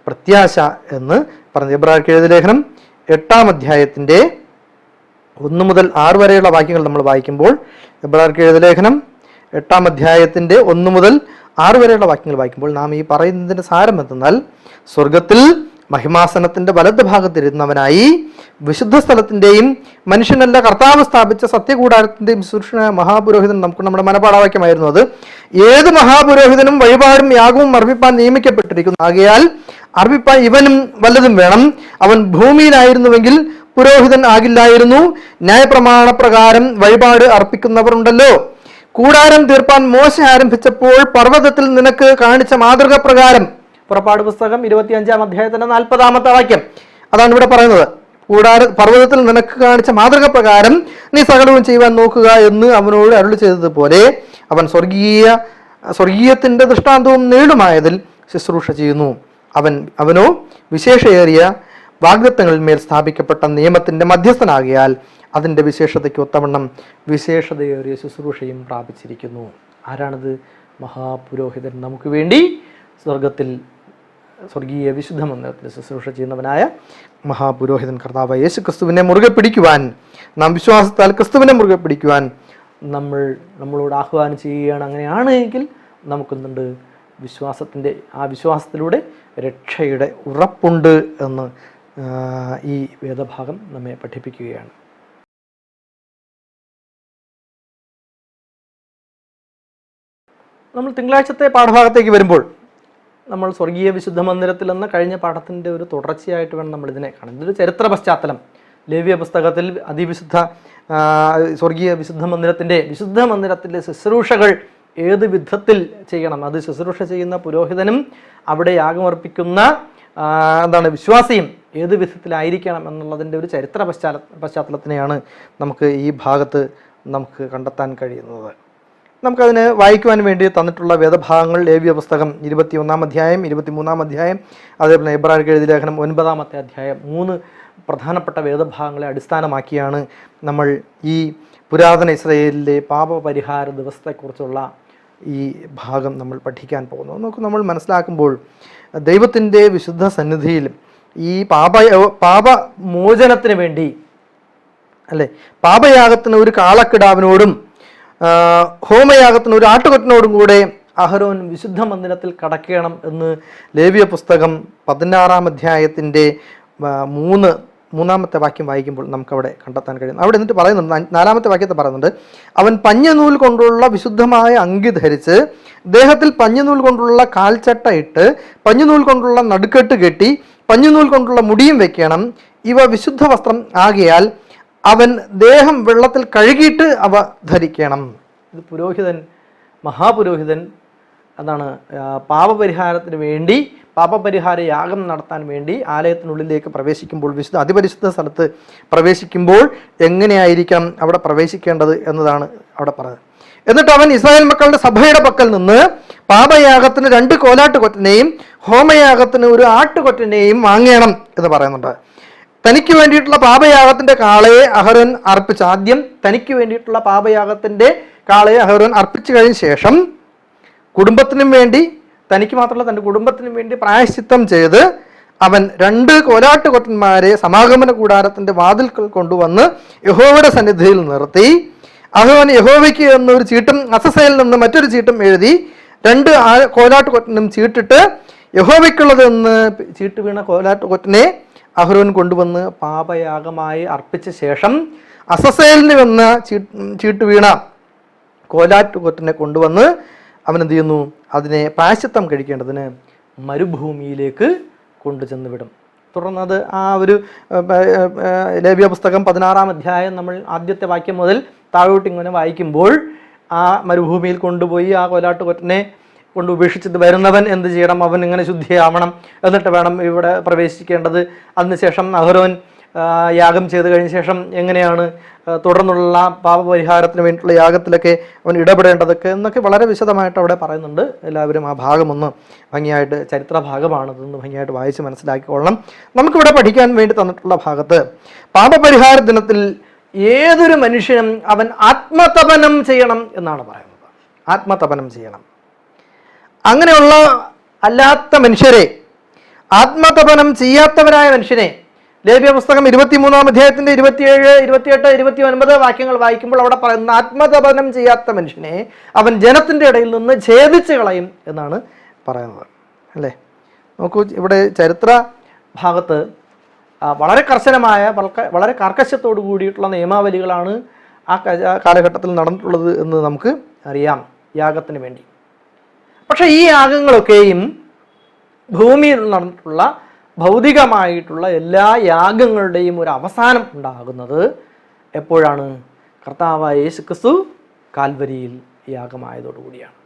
പ്രത്യാശ എന്ന് പറഞ്ഞത്. എബ്രായർക്ക് എഴുതിയ ലേഖനം 8-ാം അധ്യായത്തിൻ്റെ 1 മുതൽ 6 വരെയുള്ള വാക്യങ്ങൾ നമ്മൾ വായിക്കുമ്പോൾ, എബ്രായർക്ക് എഴുതിയ ലേഖനം 8-ാം അധ്യായത്തിൻ്റെ 1 മുതൽ 6 വരെയുള്ള വാക്യങ്ങൾ വായിക്കുമ്പോൾ നാം ഈ പറയുന്നതിൻ്റെ സാരം എന്തെന്നാൽ, സ്വർഗത്തിൽ മഹിമാസനത്തിൻ്റെ വലത് ഭാഗത്തിരുന്നവനായി വിശുദ്ധ സ്ഥലത്തിൻ്റെയും മനുഷ്യനല്ല കർത്താവ് സ്ഥാപിച്ച സത്യകൂടാരത്തിൻ്റെയും ശുശ്രൂഷനായ മഹാപുരോഹിതൻ നമുക്ക് നമ്മുടെ മനപാഠവാക്യമായിരുന്നു. അത് ഏത് മഹാപുരോഹിതനും വഴിപാടും യാഗവും അർപ്പിപ്പാൻ നിയമിക്കപ്പെട്ടിരിക്കുന്നു. ആകയാൽ അർപ്പിപ്പാൻ ഇവനും വല്ലതും വേണം. അവൻ ഭൂമിയിലായിരുന്നുവെങ്കിൽ പുരോഹിതൻ ആകില്ലായിരുന്നു. ന്യായപ്രമാണപ്രകാരം വഴിപാട് അർപ്പിക്കുന്നവർ ഉണ്ടല്ലോ. കൂടാരം തീർപ്പാൻ മോശ ആരംഭിച്ചപ്പോൾ പർവ്വതത്തിൽ നിനക്ക് കാണിച്ച മാതൃക പ്രകാരം, പുറപ്പാട് പുസ്തകം 25-ാം അധ്യായത്തിന്റെ 40-ാമത്തെ വാക്യം അതാണ് ഇവിടെ പറയുന്നത്. പർവ്വതത്തിൽ നിനക്ക് കാണിച്ച മാതൃക പ്രകാരം നീ സകലവും ചെയ്യുവാൻ നോക്കുക എന്ന് അവനോട് അരുളി ചെയ്തതുപോലെ അവൻ സ്വർഗീയത്തിന്റെ ദൃഷ്ടാന്തവും നേടുമായതിൽ ശുശ്രൂഷ ചെയ്യുന്നു. അവനോ വിശേഷയേറിയ വാഗ്ദത്തങ്ങളിന്മേൽ സ്ഥാപിക്കപ്പെട്ട നിയമത്തിന്റെ മധ്യസ്ഥനാകിയാൽ അതിൻ്റെ വിശേഷതയ്ക്ക് ഒത്തവണ്ണം വിശേഷതയേറിയ ശുശ്രൂഷയും പ്രാപിച്ചിരിക്കുന്നു. ആരാണിത്? മഹാപുരോഹിതൻ, നമുക്ക് വേണ്ടി സ്വർഗീയ വിശുദ്ധ മന്ദിരത്തിൽ ശുശ്രൂഷ ചെയ്യുന്നവനായ മഹാപുരോഹിതൻ കർത്താവ് യേശു ക്രിസ്തുവിനെ മുറുകെ പിടിക്കുവാൻ, നാം വിശ്വാസത്താൽ ക്രിസ്തുവിനെ മുറുകെ പിടിക്കുവാൻ നമ്മളോട് ആഹ്വാനം ചെയ്യുകയാണ്. അങ്ങനെയാണ് എങ്കിൽ നമുക്കെന്തുണ്ട്? വിശ്വാസത്തിലൂടെ രക്ഷയുടെ ഉറപ്പുണ്ട് എന്ന് ഈ വേദഭാഗം നമ്മെ പഠിപ്പിക്കുകയാണ്. നമ്മൾ തിങ്കളാഴ്ചത്തെ പാഠഭാഗത്തേക്ക് വരുമ്പോൾ നമ്മൾ സ്വർഗീയ വിശുദ്ധ മന്ദിരത്തിൽ എന്ന കഴിഞ്ഞ പാഠത്തിൻ്റെ ഒരു തുടർച്ചയായിട്ട് വേണം നമ്മൾ ഇതിനെ കാണാൻ. ഇതൊരു ചരിത്ര പശ്ചാത്തലം. ലേവ്യ പുസ്തകത്തിൽ സ്വർഗീയ വിശുദ്ധ മന്ദിരത്തിൻ്റെ ശുശ്രൂഷകൾ ഏത് വിധത്തിൽ ചെയ്യണം, അത് ശുശ്രൂഷ ചെയ്യുന്ന പുരോഹിതനും അവിടെ യാഗമർപ്പിക്കുന്ന വിശ്വാസിയും ഏത് വിധത്തിലായിരിക്കണം എന്നുള്ളതിൻ്റെ ഒരു ചരിത്ര പശ്ചാത്തലത്തിനെയാണ് നമുക്ക് ഈ ഭാഗത്ത് നമുക്ക് കണ്ടെത്താൻ കഴിയുന്നത്. നമുക്കതിന് വായിക്കുവാൻ വേണ്ടി തന്നിട്ടുള്ള വേദഭാഗങ്ങൾ ലേവ്യ പുസ്തകം 21-ാം അധ്യായം, 23-ാം അധ്യായം, അതേപോലെ എബ്രായർക്ക് എഴുതിയ ലേഖനം 9-ാമത്തെ അധ്യായം, 3 പ്രധാനപ്പെട്ട വേദഭാഗങ്ങളെ അടിസ്ഥാനമാക്കിയാണ് നമ്മൾ ഈ പുരാതന ഇസ്രായേലിലെ പാപപരിഹാര ദിവസത്തെക്കുറിച്ചുള്ള ഈ ഭാഗം നമ്മൾ പഠിക്കാൻ പോകുന്നത്. നമുക്ക് നമ്മൾ മനസ്സിലാക്കുമ്പോൾ ദൈവത്തിൻ്റെ വിശുദ്ധ സന്നിധിയിൽ ഈ പാപമോചനത്തിന് വേണ്ടി അല്ലേ, പാപയാഗത്തിന് ഒരു കാളക്കിടാവിനോടും ഹോമയാഗത്തിന് ഒരു ആട്ടുകൊറ്റനോടും കൂടെ അഹരോൻ വിശുദ്ധ മന്ദിരത്തിൽ കടക്കണം എന്ന് ലേവ്യ പുസ്തകം 16-ാം അധ്യായത്തിൻ്റെ 3-ാമത്തെ വാക്യം വായിക്കുമ്പോൾ നമുക്കവിടെ കണ്ടെത്താൻ കഴിയും. അവിടെ എന്നിട്ട് പറയുന്നുണ്ട്, 4-ാമത്തെ വാക്യത്തെ പറയുന്നുണ്ട്, അവൻ പഞ്ഞനൂൽ കൊണ്ടുള്ള വിശുദ്ധമായ അങ്കി ധരിച്ച് ദേഹത്തിൽ പഞ്ഞനൂൽ കൊണ്ടുള്ള കാൽച്ചട്ട ഇട്ട് പഞ്ഞനൂൽ കൊണ്ടുള്ള നടുക്കെട്ട് കെട്ടി പഞ്ഞനൂൽ കൊണ്ടുള്ള മുടിയും വെക്കണം. ഇവ വിശുദ്ധ വസ്ത്രം ആകിയാൽ അവൻ ദേഹം വെള്ളത്തിൽ കഴുകിയിട്ട് അവ ധരിക്കണം. ഇത് പുരോഹിതൻ, മഹാപുരോഹിതൻ പാപപരിഹാരത്തിന് വേണ്ടി, പാപപരിഹാര യാഗം നടത്താൻ വേണ്ടി ആലയത്തിനുള്ളിലേക്ക് പ്രവേശിക്കുമ്പോൾ, അതിപരിശുദ്ധ സ്ഥലത്ത് പ്രവേശിക്കുമ്പോൾ എങ്ങനെയായിരിക്കണം അവിടെ പ്രവേശിക്കേണ്ടത് എന്നതാണ് അവിടെ പറയുന്നത്. എന്നിട്ട് അവൻ ഇസ്രായേൽ മക്കളുടെ സഭയുടെ പക്കൽ നിന്ന് പാപയാഗത്തിന് 2 കോലാട്ടുകൊറ്റനെയും ഹോമയാഗത്തിന് ഒരു ആട്ടുകൊറ്റനെയും വാങ്ങണം എന്ന് പറയുന്നുണ്ട്. തനിക്ക് വേണ്ടിയിട്ടുള്ള പാപയാഗത്തിൻ്റെ കാളയെ അഹരോൻ അർപ്പിച്ച്, ആദ്യം തനിക്ക് വേണ്ടിയിട്ടുള്ള പാപയാഗത്തിൻ്റെ കാളയെ അഹരോൻ അർപ്പിച്ചു കഴിഞ്ഞ ശേഷം കുടുംബത്തിനും വേണ്ടി, തനിക്ക് മാത്രമല്ല തൻ്റെ കുടുംബത്തിനും വേണ്ടി പ്രായശ്ചിത്തം ചെയ്ത് അവൻ 2 കോലാട്ടുകൊറ്റന്മാരെ സമാഗമന കൂടാരത്തിൻ്റെ വാതിൽക്കൽ കൊണ്ടുവന്ന് യഹോവയുടെ സന്നിധിയിൽ നിർത്തി. അഹരോൻ യഹോവയ്ക്ക് എന്നൊരു ചീട്ടും അസസയിൽ നിന്ന് മറ്റൊരു ചീട്ടും എഴുതി 2 കോലാട്ടുകൊറ്റനും ചീട്ടിട്ട് യഹോവയ്ക്കുള്ളതെന്ന് ചീട്ട് വീണ കോലാട്ടുകൊറ്റനെ അഹരോൻ കൊണ്ടുവന്ന് പാപയാഗമായി അർപ്പിച്ച ശേഷം അസസേലിന് വന്ന ചീട്ട് വീണ കോലാട്ടുകൊറ്റനെ കൊണ്ടുവന്ന് അവൻ എന്ത് ചെയ്യുന്നു, അതിനെ പ്രായശ്ചിത്തം കഴിക്കേണ്ടതിന് മരുഭൂമിയിലേക്ക് കൊണ്ടുചെന്ന് വിടും. തുടർന്ന് അത് ആ ഒരു ലേവ്യ പുസ്തകം 16-ാം അധ്യായം നമ്മൾ ആദ്യത്തെ വാക്യം മുതൽ താഴോട്ട് ഇങ്ങനെ വായിക്കുമ്പോൾ ആ മരുഭൂമിയിൽ കൊണ്ടുപോയി ആ കോലാട്ടുകൊറ്റനെ കൊണ്ട് ഉപേക്ഷിച്ചത് വരുന്നവൻ എന്ത് ചെയ്യണം, അവൻ ഇങ്ങനെ ശുദ്ധിയാവണം, എന്നിട്ട് വേണം ഇവിടെ പ്രവേശിക്കേണ്ടത്. അതിനുശേഷം അഹരോൻ യാഗം ചെയ്ത് കഴിഞ്ഞ ശേഷം എങ്ങനെയാണ് തുടർന്നുള്ള പാപപരിഹാരത്തിന് വേണ്ടിയിട്ടുള്ള യാഗത്തിലൊക്കെ അവൻ ഇടപെടേണ്ടതൊക്കെ എന്നൊക്കെ വളരെ വിശദമായിട്ട് അവിടെ പറയുന്നുണ്ട്. എല്ലാവരും ആ ഭാഗമൊന്ന് ഭംഗിയായിട്ട്, ചരിത്ര ഭാഗമാണ്, ഇതൊന്ന് ഭംഗിയായിട്ട് വായിച്ച് മനസ്സിലാക്കിക്കൊള്ളണം. നമുക്കിവിടെ പഠിക്കാൻ വേണ്ടി തന്നിട്ടുള്ള ഭാഗത്ത് പാപപരിഹാര ദിനത്തിൽ ഏതൊരു മനുഷ്യനും അവൻ ആത്മതപനം ചെയ്യണം എന്നാണ് പറയുന്നത്. ആത്മതപനം ചെയ്യണം. അങ്ങനെയുള്ള അല്ലാത്ത മനുഷ്യരെ, ആത്മതപനം ചെയ്യാത്തവരായ മനുഷ്യനെ ലേവ്യ പുസ്തകം 23-ാം അധ്യായത്തിൻ്റെ 27, 28, 29 വാക്യങ്ങൾ വായിക്കുമ്പോൾ അവിടെ പറയുന്ന ആത്മതപനം ചെയ്യാത്ത മനുഷ്യനെ അവൻ ജനത്തിൻ്റെ ഇടയിൽ നിന്ന് ഛേദിച്ച് കളയും എന്നാണ് പറയുന്നത്. അല്ലേ, നോക്കൂ, ഇവിടെ ചരിത്ര ഭാഗത്ത് വളരെ കർശനമായ, വളരെ കർക്കശത്തോടു കൂടിയിട്ടുള്ള നിയമാവലികളാണ് ആ കാലഘട്ടത്തിൽ നടന്നിട്ടുള്ളത് എന്ന് നമുക്ക് അറിയാം യാഗത്തിന് വേണ്ടി. പക്ഷേ ഈ യാഗങ്ങളൊക്കെയും ഭൂമിയിൽ നടന്നിട്ടുള്ള ഭൗതികമായിട്ടുള്ള എല്ലാ യാഗങ്ങളുടെയും ഒരു അവസാനം ഉണ്ടാകുന്നത് എപ്പോഴാണ്? കർത്താവായ യേശുക്രിസ്തു കാൽവരിയിൽ യാഗമായതോടുകൂടിയാണ്.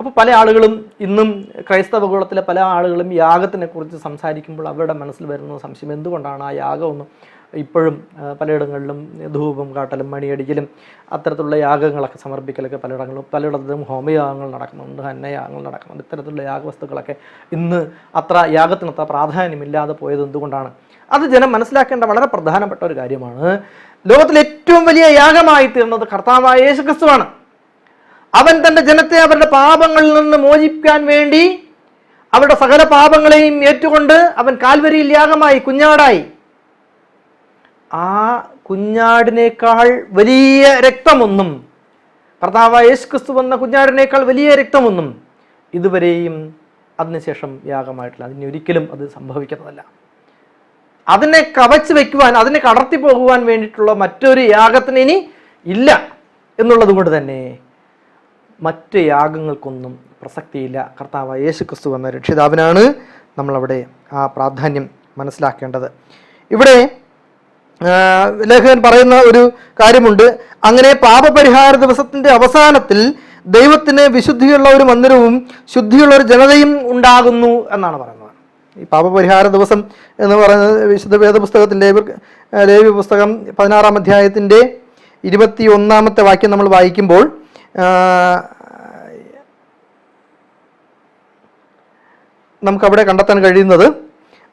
അപ്പോൾ പല ആളുകളും ഇന്നും ക്രൈസ്തവ കുലത്തിലെ പല ആളുകളും യാഗത്തിനെ കുറിച്ച് സംസാരിക്കുമ്പോൾ അവരുടെ മനസ്സിൽ വരുന്ന സംശയം, എന്തുകൊണ്ടാണ് ആ യാഗമൊന്നും ഇപ്പോഴും പലയിടങ്ങളിലും ധൂപം കാട്ടലും മണിയടിക്കലും അത്തരത്തിലുള്ള യാഗങ്ങളൊക്കെ സമർപ്പിക്കലൊക്കെ പലയിടത്തും ഹോമയാഗങ്ങൾ നടക്കുന്നുണ്ട്, ഹന്നയാഗങ്ങൾ നടക്കുന്നുണ്ട്. ഇത്തരത്തിലുള്ള യാഗവസ്തുക്കളൊക്കെ ഇന്ന് യാഗത്തിന് അത്ര പ്രാധാന്യമില്ലാതെ പോയത് എന്തുകൊണ്ടാണ്? അത് ജനം മനസ്സിലാക്കേണ്ട വളരെ പ്രധാനപ്പെട്ട ഒരു കാര്യമാണ്. ലോകത്തിലെ ഏറ്റവും വലിയ യാഗമായി തീർന്നത് കർത്താവായ യേശുക്രിസ്തുവാണ്. അവൻ തൻ്റെ ജനത്തെ അവരുടെ പാപങ്ങളിൽ നിന്ന് മോചിപ്പിക്കാൻ വേണ്ടി അവരുടെ സകല പാപങ്ങളെയും ഏറ്റുകൊണ്ട് അവൻ കാൽവരിയിൽ യാഗമായി, കുഞ്ഞാടായി. ആ കുഞ്ഞാടിനേക്കാൾ വലിയ രക്തമൊന്നും, കർത്താവായ യേശുക്രിസ്തു വന്ന കുഞ്ഞാടിനേക്കാൾ വലിയ രക്തമൊന്നും ഇതുവരെയും അതിനുശേഷം യാഗമായിട്ടില്ല. അതിനൊരിക്കലും അത് സംഭവിക്കുന്നതല്ല. അതിനെ കവച്ച് വയ്ക്കുവാൻ, അതിനെ കടർത്തി പോകുവാൻ വേണ്ടിയിട്ടുള്ള മറ്റൊരു യാഗത്തിന് ഇനി ഇല്ല എന്നുള്ളത് കൊണ്ട് തന്നെ മറ്റ് യാഗങ്ങൾക്കൊന്നും പ്രസക്തിയില്ല. കർത്താവായ യേശുക്രിസ്തു എന്ന രക്ഷിതാവിനാണ് നമ്മളവിടെ ആ പ്രാധാന്യം മനസ്സിലാക്കേണ്ടത്. ഇവിടെ ലേഖകൻ പറയുന്ന ഒരു കാര്യമുണ്ട്. അങ്ങനെ പാപപരിഹാര ദിവസത്തിന്റെ അവസാനത്തിൽ ദൈവത്തിന് വിശുദ്ധിയുള്ള ഒരു മന്ദിരവും ശുദ്ധിയുള്ള ഒരു ജനതയും ഉണ്ടാകുന്നു എന്നാണ് പറയുന്നത്. ഈ പാപപരിഹാര ദിവസം എന്ന് പറയുന്നത് വിശുദ്ധ വേദപുസ്തകത്തിൻ്റെ ലേവ്യ പുസ്തകം 16-ാം അധ്യായത്തിൻ്റെ 21-ാമത്തെ വാക്യം നമ്മൾ വായിക്കുമ്പോൾ നമുക്കവിടെ കണ്ടെത്താൻ കഴിയുന്നത്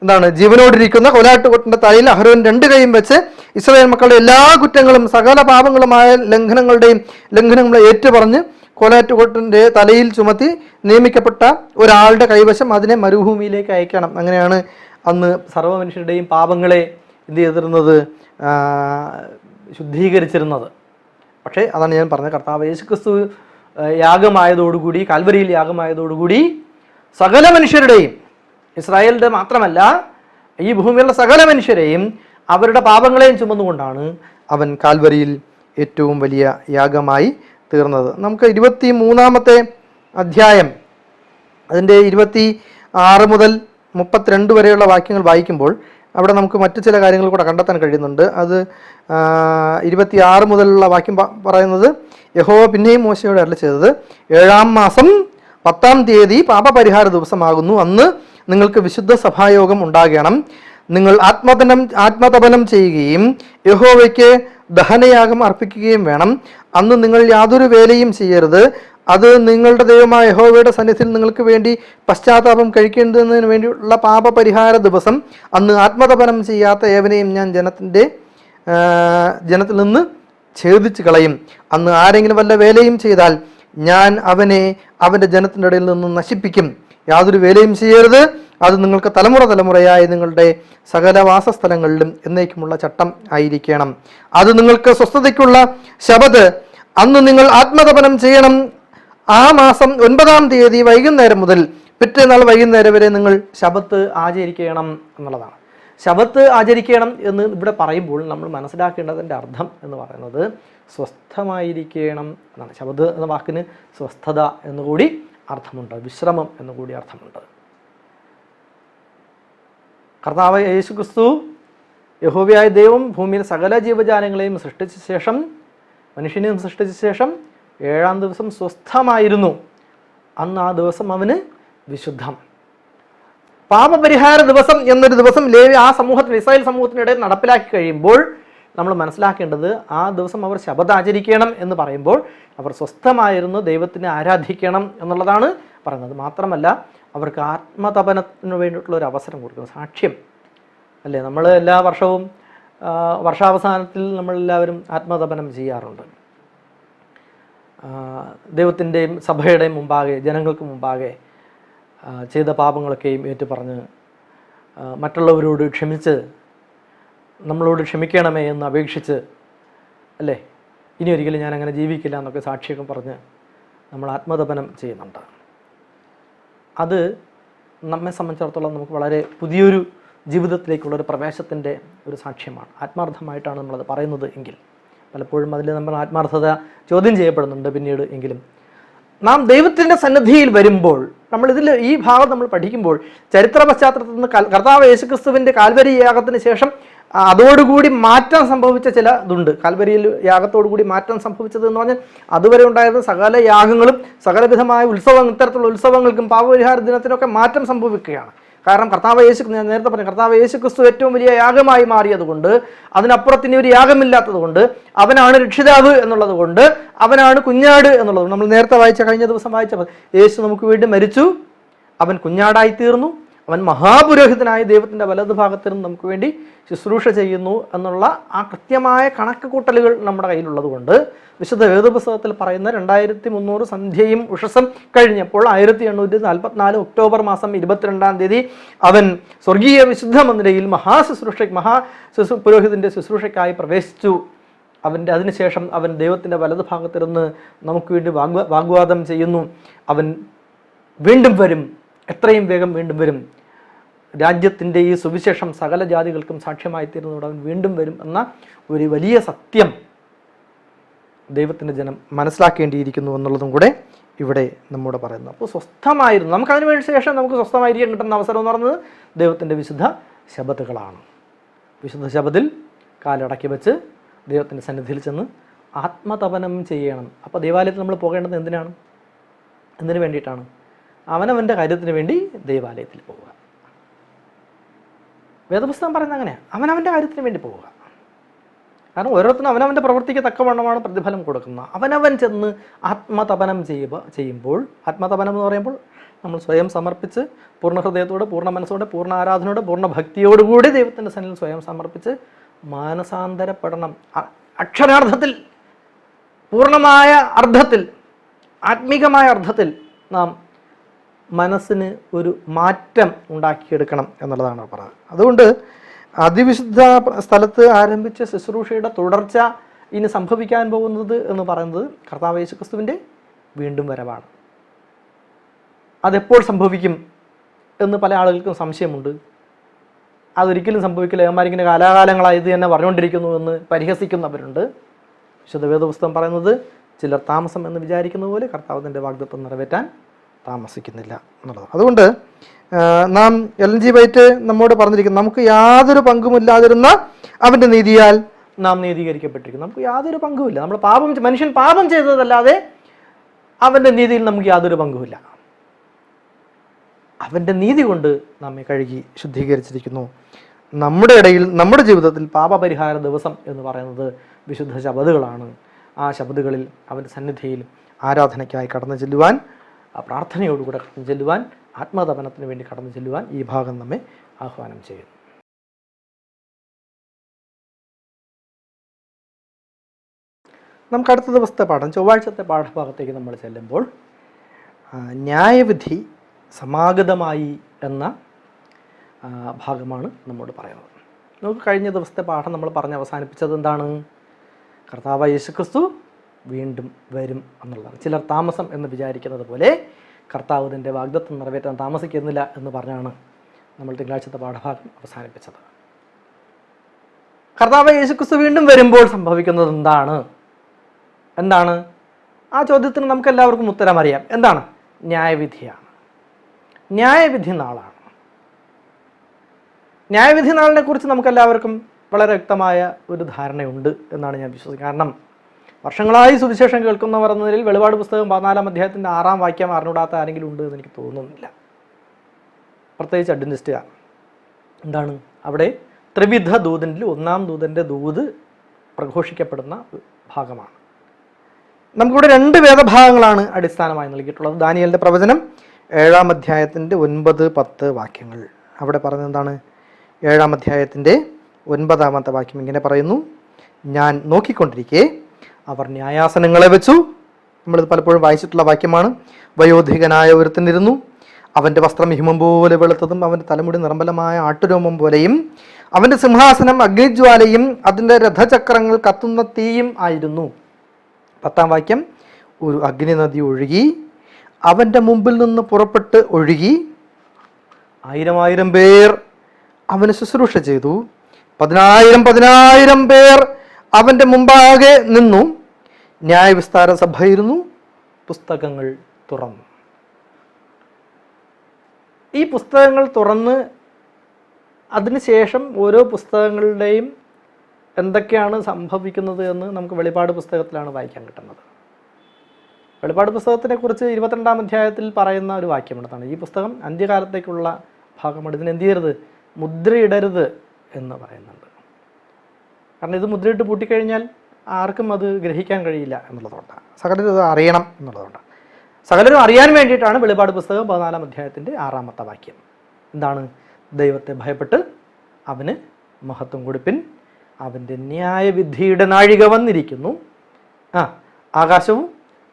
എന്താണ്? ജീവനോടിരിക്കുന്ന കോലാട്ടുകൊട്ടിൻ്റെ തലയിൽ അഹരോൻ 2 കൈയും വെച്ച് ഇസ്രായേൽ മക്കളുടെ എല്ലാ കുറ്റങ്ങളും സകല പാപങ്ങളുമായ ലംഘനങ്ങളെ ഏറ്റുപറഞ്ഞ് കോലാറ്റുകൊട്ടിൻ്റെ തലയിൽ ചുമത്തി നിയമിക്കപ്പെട്ട ഒരാളുടെ കൈവശം അതിനെ മരുഭൂമിയിലേക്ക് അയക്കണം. അങ്ങനെയാണ് അന്ന് സർവ്വ മനുഷ്യരുടെയും പാപങ്ങളെ എന്ത് ചെയ്തിരുന്നത്? ശുദ്ധീകരിച്ചിരുന്നത്. പക്ഷേ അതാണ് ഞാൻ പറഞ്ഞത്, കർത്താവ് യേശുക്രിസ്തു യാഗമായതോടുകൂടി, കാൽവരിയിൽ യാഗമായതോടുകൂടി സകല മനുഷ്യരുടെയും, ഇസ്രായേലിൻ്റെ മാത്രമല്ല ഈ ഭൂമിയിലുള്ള സകല മനുഷ്യരെയും അവരുടെ പാപങ്ങളെയും ചുമന്നുകൊണ്ടാണ് അവൻ കാൽവരിയിൽ ഏറ്റവും വലിയ യാഗമായി തീർന്നത്. നമുക്ക് 23-ാമത്തെ അധ്യായം അതിൻ്റെ 26 മുതൽ 32 വരെയുള്ള വാക്യങ്ങൾ വായിക്കുമ്പോൾ അവിടെ നമുക്ക് മറ്റു ചില കാര്യങ്ങൾ കൂടെ കണ്ടെത്താൻ കഴിയുന്നുണ്ട്. അത് 26 മുതലുള്ള വാക്യം പറയുന്നത്, യഹോവ പിന്നെയും മോശയോട് അരുളി ചെയ്തത്, 7-ാം മാസം 10-ാം തീയതി പാപപരിഹാര ദിവസമാകുന്നു. അന്ന് നിങ്ങൾക്ക് വിശുദ്ധ സഭായോഗം ഉണ്ടാകണം. നിങ്ങൾ ആത്മതപനം ചെയ്യുകയും യഹോവയ്ക്ക് ദഹനയാഗം അർപ്പിക്കുകയും വേണം. അന്ന് നിങ്ങൾ യാതൊരു വേലയും ചെയ്യരുത്. അത് നിങ്ങളുടെ ദൈവമായ യഹോവയുടെ സന്നിധിയിൽ നിങ്ങൾക്ക് വേണ്ടി പശ്ചാത്താപം കഴിക്കേണ്ടതിന് വേണ്ടിയുള്ള പാപപരിഹാര ദിവസം. അന്ന് ആത്മതപനം ചെയ്യാത്ത ഏവനെയും ഞാൻ ജനത്തിൽ നിന്ന് ഛേദിച്ച് കളയും. അന്ന് ആരെങ്കിലും വല്ല വേലയും ചെയ്താൽ ഞാൻ അവനെ അവൻ്റെ ജനത്തിൻ്റെ ഇടയിൽ നിന്ന് നശിപ്പിക്കും. യാതൊരു വേലയും ചെയ്യരുത്. അത് നിങ്ങൾക്ക് തലമുറയായി നിങ്ങളുടെ സകല വാസസ്ഥലങ്ങളിലും എന്നേക്കുമുള്ള ചട്ടം ആയിരിക്കണം. അത് നിങ്ങൾക്ക് സ്വസ്ഥതയ്ക്കുള്ള ശബത്ത്. അന്ന് നിങ്ങൾ ആത്മതപനം ചെയ്യണം. ആ മാസം 9-ാം തീയതി വൈകുന്നേരം മുതൽ പിറ്റേന്നാൾ വൈകുന്നേരം വരെ നിങ്ങൾ ശബത്ത് ആചരിക്കണം എന്നുള്ളതാണ്. ശബത്ത് ആചരിക്കണം എന്ന് ഇവിടെ പറയുമ്പോൾ നമ്മൾ മനസ്സിലാക്കേണ്ടതിൻ്റെ അർത്ഥം എന്ന് പറയുന്നത് സ്വസ്ഥമായിരിക്കണം എന്നാണ്. ശബത്ത് എന്ന വാക്കിന് സ്വസ്ഥത എന്നുകൂടി അർത്ഥമുണ്ട്, വിശ്രമം എന്നുകൂടി അർത്ഥമുണ്ട്. കർത്താവ് യേശുക്രിസ്തു യഹോവയായ ദൈവം ഭൂമിയിൽ സകല ജീവജാലങ്ങളെയും സൃഷ്ടിച്ച ശേഷം, മനുഷ്യനെയും സൃഷ്ടിച്ച ശേഷം 7-ാം ദിവസം സ്വസ്ഥമായിരുന്നു. അന്ന് ആ ദിവസം അവന് വിശുദ്ധം. പാപപരിഹാര ദിവസം എന്നൊരു ദിവസം ആ സമൂഹത്തിന്, ഇസ്രായേൽ സമൂഹത്തിനിടയിൽ നടപ്പിലാക്കി കഴിയുമ്പോൾ നമ്മൾ മനസ്സിലാക്കേണ്ടത്, ആ ദിവസം അവർ ശബത്ത് ആചരിക്കണം എന്ന് പറയുമ്പോൾ അവർ സ്വസ്ഥമായിരുന്നു ദൈവത്തിനെ ആരാധിക്കണം എന്നുള്ളതാണ് പറയുന്നത്. മാത്രമല്ല അവർക്ക് ആത്മതപനത്തിന് വേണ്ടിയിട്ടുള്ള ഒരു അവസരം കൊടുക്കുന്നു. സാക്ഷ്യം അല്ലേ, നമ്മൾ എല്ലാ വർഷവും വർഷാവസാനത്തിൽ നമ്മളെല്ലാവരും ആത്മതപനം ചെയ്യാറുണ്ട്. ദൈവത്തിൻ്റെയും സഭയുടെയും മുമ്പാകെ, ജനങ്ങൾക്ക് മുമ്പാകെ ചെയ്ത പാപങ്ങളൊക്കെയും ഏറ്റുപറഞ്ഞ് മറ്റുള്ളവരോട് ക്ഷമിച്ച് നമ്മളോട് ക്ഷമിക്കണമേ എന്ന് അപേക്ഷിച്ച്, അല്ലേ, ഇനി ഒരിക്കലും ഞാൻ അങ്ങനെ ജീവിക്കില്ല എന്നൊക്കെ സാക്ഷിയൊക്കെ പറഞ്ഞ് നമ്മൾ ആത്മതപനം ചെയ്യുന്നുണ്ട്. അത് നമ്മെ സംബന്ധിച്ചിടത്തോളം നമുക്ക് വളരെ പുതിയൊരു ജീവിതത്തിലേക്കുള്ളൊരു പ്രവേശത്തിൻ്റെ ഒരു സാക്ഷ്യമാണ്. ആത്മാർത്ഥമായിട്ടാണ് നമ്മളത് പറയുന്നത് എങ്കിൽ, പലപ്പോഴും അതിൽ നമ്മൾ ആത്മാർത്ഥത ചോദ്യം ചെയ്യപ്പെടുന്നുണ്ട് പിന്നീട്. എങ്കിലും നാം ദൈവത്തിൻ്റെ സന്നിധിയിൽ വരുമ്പോൾ, ഈ ഭാഗം നമ്മൾ പഠിക്കുമ്പോൾ ചരിത്ര പശ്ചാത്തലത്തിൽ നിന്ന് കർത്താവ് യേശുക്രിസ്തുവിൻ്റെ കാൽവരി യാഗത്തിന് ശേഷം അതോടുകൂടി മാറ്റം സംഭവിച്ച ചില ഇതുണ്ട്. കാൽവരിയിൽ യാഗത്തോടുകൂടി മാറ്റം സംഭവിച്ചത് എന്ന് പറഞ്ഞാൽ അതുവരെ ഉണ്ടായിരുന്ന സകല യാഗങ്ങളും സകലവിധമായ ഇത്തരത്തിലുള്ള ഉത്സവങ്ങൾക്കും പാപപരിഹാര ദിനത്തിനൊക്കെ മാറ്റം സംഭവിക്കുകയാണ്. കാരണം ഞാൻ നേരത്തെ പറഞ്ഞു, കർത്താവ് യേശുക്രിസ്തു ഏറ്റവും വലിയ യാഗമായി മാറിയതുകൊണ്ട്, അതിനപ്പുറത്ത് ഇനി ഒരു യാഗമില്ലാത്തത് കൊണ്ട്, അവനാണ് രക്ഷിതാവ് എന്നുള്ളത് കൊണ്ട്, അവനാണ് കുഞ്ഞാട് എന്നുള്ളത്. നമ്മൾ നേരത്തെ കഴിഞ്ഞ ദിവസം വായിച്ച യേശു നമുക്ക് വേണ്ടി മരിച്ചു, അവൻ കുഞ്ഞാടായി തീർന്നു, അവൻ മഹാപുരോഹിതനായ ദൈവത്തിൻ്റെ വലതുഭാഗത്തിനും നമുക്ക് വേണ്ടി ശുശ്രൂഷ ചെയ്യുന്നു എന്നുള്ള ആ കൃത്യമായ കണക്ക് കൂട്ടലുകൾ നമ്മുടെ കയ്യിലുള്ളത് കൊണ്ട്, വിശുദ്ധ വേദപുസ്തകത്തിൽ പറയുന്ന 2300 സന്ധ്യയും ഉഷസ്സും കഴിഞ്ഞപ്പോൾ 1844 ഒക്ടോബർ മാസം 22-ാം തീയതി അവൻ സ്വർഗീയ വിശുദ്ധ മന്ദിരയിൽ പുരോഹിതൻ്റെ ശുശ്രൂഷയ്ക്കായി പ്രവേശിച്ചു. അതിനുശേഷം അവൻ ദൈവത്തിൻ്റെ വലതുഭാഗത്തിരുന്ന് നമുക്ക് വേണ്ടി വാഗ്വാദം ചെയ്യുന്നു. അവൻ വീണ്ടും വരും, എത്രയും വേഗം വീണ്ടും വരും. രാജ്യത്തിൻ്റെ ഈ സുവിശേഷം സകല ജാതികൾക്കും സാക്ഷ്യമായി തീരുന്നതോടെ അവൻ വീണ്ടും വരും എന്ന ഒരു വലിയ സത്യം ദൈവത്തിൻ്റെ ജനം മനസ്സിലാക്കേണ്ടിയിരിക്കുന്നു എന്നുള്ളതും കൂടെ ഇവിടെ നമ്മോട് പറയുന്നു. അപ്പോൾ സ്വസ്ഥമായിരുന്നു, നമുക്കതിന് വേണ്ടി ശേഷം നമുക്ക് സ്വസ്ഥമായിരിക്കാൻ കിട്ടുന്ന അവസരം എന്ന് പറയുന്നത് ദൈവത്തിൻ്റെ വിശുദ്ധ ശബത്തുകളാണ്. വിശുദ്ധ ശബത്തിൽ കാലടക്കി വെച്ച് ദൈവത്തിൻ്റെ സന്നിധിയിൽ ചെന്ന് ആത്മതപനം ചെയ്യണം. അപ്പോൾ ദേവാലയത്തിൽ നമ്മൾ പോകേണ്ടത് എന്തിനു വേണ്ടിയിട്ടാണ്? അവനവൻ്റെ കാര്യത്തിന് വേണ്ടി ദേവാലയത്തിൽ പോവുക. വേദപുസ്തകം പറയുന്നത് അങ്ങനെയാണ്, അവനവൻ്റെ കാര്യത്തിന് വേണ്ടി പോവുക. കാരണം ഓരോരുത്തരും അവനവൻ്റെ പ്രവൃത്തിക്ക് തക്കവണ്ണമാണ് പ്രതിഫലം കൊടുക്കുന്നത്. അവനവൻ ചെന്ന് ആത്മതപനം ചെയ്യുമ്പോൾ, ആത്മതപനം എന്ന് പറയുമ്പോൾ നമ്മൾ സ്വയം സമർപ്പിച്ച് പൂർണ്ണ ഹൃദയത്തോടെ, പൂർണ്ണ മനസ്സോടെ, പൂർണ്ണ ആരാധനയോടെ, പൂർണ്ണ ഭക്തിയോടുകൂടി ദൈവത്തിൻ്റെ സന്നിധിയിൽ സ്വയം സമർപ്പിച്ച് മാനസാന്തരപ്പെടണം. അക്ഷരാർത്ഥത്തിൽ, പൂർണ്ണമായ അർത്ഥത്തിൽ, ആത്മീകമായ അർത്ഥത്തിൽ നാം മനസ്സിന് ഒരു മാറ്റം ഉണ്ടാക്കിയെടുക്കണം എന്നുള്ളതാണ് പറയുന്നത്. അതുകൊണ്ട് അതിവിശുദ്ധ സ്ഥലത്ത് ആരംഭിച്ച ശുശ്രൂഷയുടെ തുടർച്ച ഇനി സംഭവിക്കാൻ പോകുന്നത് എന്ന് പറയുന്നത് കർത്താവ് യേശുക്രിസ്തുവിൻ്റെ വീണ്ടും വരവാണ്. അതെപ്പോൾ സംഭവിക്കും എന്ന് പല ആളുകൾക്കും സംശയമുണ്ട്. അതൊരിക്കലും സംഭവിക്കില്ല, ഏമാരിങ്ങനെ കാലാകാലങ്ങളായി ഇത് തന്നെ പറഞ്ഞുകൊണ്ടിരിക്കുന്നു എന്ന് പരിഹസിക്കുന്നവരുണ്ട്. വിശുദ്ധ വേദപുസ്തകം പറയുന്നത് ചിലർ താമസം എന്ന് വിചാരിക്കുന്ന പോലെ കർത്താവ് തൻ്റെ വാഗ്ദത്തം നിറവേറ്റാൻ താമസിക്കുന്നില്ല എന്നുള്ളത്. അതുകൊണ്ട് നാം എൽ ജി വൈറ്റ് നമ്മോട് പറഞ്ഞിരിക്കുന്നു, നമുക്ക് യാതൊരു പങ്കുമില്ലാതിരുന്ന അവൻ്റെ നീതിയാൽ നാം നീതീകരിക്കപ്പെട്ടിരിക്കുന്നു. നമുക്ക് യാതൊരു പങ്കുമില്ല. മനുഷ്യൻ പാപം ചെയ്തതല്ലാതെ അവൻ്റെ നീതിയിൽ നമുക്ക് യാതൊരു പങ്കുമില്ല. അവൻ്റെ നീതി കൊണ്ട് നമ്മെ കഴുകി ശുദ്ധീകരിച്ചിരിക്കുന്നു. നമ്മുടെ ഇടയിൽ, നമ്മുടെ ജീവിതത്തിൽ പാപപരിഹാര ദിവസം എന്ന് പറയുന്നത് വിശുദ്ധ ശബദുകളാണ്. ആ ശബദുകളിൽ അവൻ്റെ സന്നിധിയിൽ ആരാധനയ്ക്കായി കടന്നു ചെല്ലുവാൻ, ആ പ്രാർത്ഥനയോടുകൂടെ കടന്നു ചെല്ലുവാൻ, ആത്മതപനത്തിന് വേണ്ടി കടന്നു ചെല്ലുവാൻ ഈ ഭാഗം നമ്മെ ആഹ്വാനം ചെയ്യുന്നു. നമുക്ക് അടുത്ത ദിവസത്തെ പാഠം, ചൊവ്വാഴ്ചത്തെ പാഠഭാഗത്തേക്ക് നമ്മൾ ചെല്ലുമ്പോൾ ന്യായവിധി സമാഗതമായി എന്ന ഭാഗമാണ് നമ്മോട് പറയുന്നത്. നമുക്ക് കഴിഞ്ഞ ദിവസത്തെ പാഠം നമ്മൾ പറഞ്ഞ് അവസാനിപ്പിച്ചത് എന്താണ്? കർത്താവ് യേശുക്രിസ്തു വീണ്ടും വരും എന്നുള്ളതാണ്. ചിലർ താമസം എന്ന് വിചാരിക്കുന്നത് പോലെ കർത്താവ് തൻ്റെ വാഗ്ദത്തം നിറവേറ്റാൻ താമസിക്കുന്നില്ല എന്ന് പറഞ്ഞാണ് നമ്മൾ തിങ്കളാഴ്ചത്തെ പാഠഭാഗം അവസാനിപ്പിച്ചത്. കർത്താവ് യേശുക്രിസ്തു വീണ്ടും വരുമ്പോൾ സംഭവിക്കുന്നത് എന്താണ്? ആ ചോദ്യത്തിന് നമുക്ക് എല്ലാവർക്കും ഉത്തരം അറിയാം. എന്താണ്? ന്യായവിധിയാണ്. ന്യായവിധി നാളാണ്. ന്യായവിധി നാളിനെ കുറിച്ച് നമുക്കെല്ലാവർക്കും വളരെ വ്യക്തമായ ഒരു ധാരണയുണ്ട് എന്നാണ് ഞാൻ വിശ്വസിക്കുന്നത്. കാരണം വർഷങ്ങളായി സുവിശേഷം കേൾക്കുന്നവർ എന്ന നിലയിൽ വെളിപാട് പുസ്തകം 14-ാം അധ്യായത്തിൻ്റെ 6-ാം വാക്യം അറിഞ്ഞൂടാത്ത ആരെങ്കിലും ഉണ്ട് എന്ന് എനിക്ക് തോന്നുന്നില്ല, പ്രത്യേകിച്ച് അഡ്വന്റിസ്റ്റുകാർ. എന്താണ് അവിടെ? ത്രിവിധ ദൂതനിൽ 1-ാം ദൂതൻ്റെ ദൂത് പ്രഘോഷിക്കപ്പെടുന്ന ഭാഗമാണ്. നമുക്കിവിടെ 2 വേദഭാഗങ്ങളാണ് അടിസ്ഥാനമായി നൽകിയിട്ടുള്ളത്. ദാനിയേലിൻ്റെ പ്രവചനം 7-ാം അധ്യായത്തിൻ്റെ 9-10 വാക്യങ്ങൾ. അവിടെ പറയുന്നത് എന്താണ്? 7-ാം അധ്യായത്തിൻ്റെ 9-ാമത്തെ വാക്യം ഇങ്ങനെ പറയുന്നു: ഞാൻ നോക്കിക്കൊണ്ടിരിക്കെ അവർ ന്യായാസനങ്ങളെ വെച്ചു. നമ്മളിത് പലപ്പോഴും വായിച്ചിട്ടുള്ള വാക്യമാണ്. വയോധികനായ ഒരുത്തനിരുന്നു. അവൻ്റെ വസ്ത്രം ഹിമം പോലെ വെളുത്തതും അവൻ്റെ തലമുടി നിർമ്മലമായ ആട്ടുരോമം പോലെയും അവൻ്റെ സിംഹാസനം അഗ്നിജ്വാലയും അതിൻ്റെ രഥചക്രങ്ങൾ കത്തുന്ന തീയും ആയിരുന്നു. 10-ാം വാക്യം: ഒരു അഗ്നി നദി ഒഴുകി അവൻ്റെ മുമ്പിൽ നിന്ന് പുറപ്പെട്ട് ഒഴുകി 1000 പേർ അവന് ശുശ്രൂഷ ചെയ്തു. 10,000 പേർ അവൻ്റെ മുമ്പാകെ നിന്നു. ന്യായവിസ്താര സഭയിരുന്നു. പുസ്തകങ്ങൾ തുറന്നു. ഈ പുസ്തകങ്ങൾ തുറന്ന് അതിനുശേഷം ഓരോ പുസ്തകങ്ങളുടെയും എന്തൊക്കെയാണ് സംഭവിക്കുന്നത് എന്ന് നമുക്ക് വെളിപാട് പുസ്തകത്തിലാണ് വായിക്കാൻ കിട്ടുന്നത്. വെളിപാട് പുസ്തകത്തിനെ കുറിച്ച് 22-ാം അധ്യായത്തിൽ പറയുന്ന ഒരു വാക്യമുള്ളതാണ്: ഈ പുസ്തകം അന്ത്യകാലത്തേക്കുള്ള ഭാഗമാണ്, ഇതിന് എന്ത് ചെയ്യരുത്? മുദ്രയിടരുത് എന്ന് പറയുന്നുണ്ട്. കാരണം ഇത് മുദ്രയിട്ട് പൂട്ടിക്കഴിഞ്ഞാൽ ആർക്കും അത് ഗ്രഹിക്കാൻ കഴിയില്ല എന്നുള്ളതുകൊണ്ടാണ്. സകലരും അത് അറിയണം എന്നുള്ളതുകൊണ്ടാണ്. സകലരും അറിയാൻ വേണ്ടിയിട്ടാണ് വെളിപാട് പുസ്തകം 14-ാം അധ്യായത്തിൻ്റെ 6-ാമത്തെ വാക്യം. എന്താണ്? ദൈവത്തെ ഭയപ്പെട്ട് അവന് മഹത്വം കൊടുപ്പിൻ, അവൻ്റെ ന്യായവിധിയുടെ നാഴിക വന്നിരിക്കുന്നു. ആകാശവും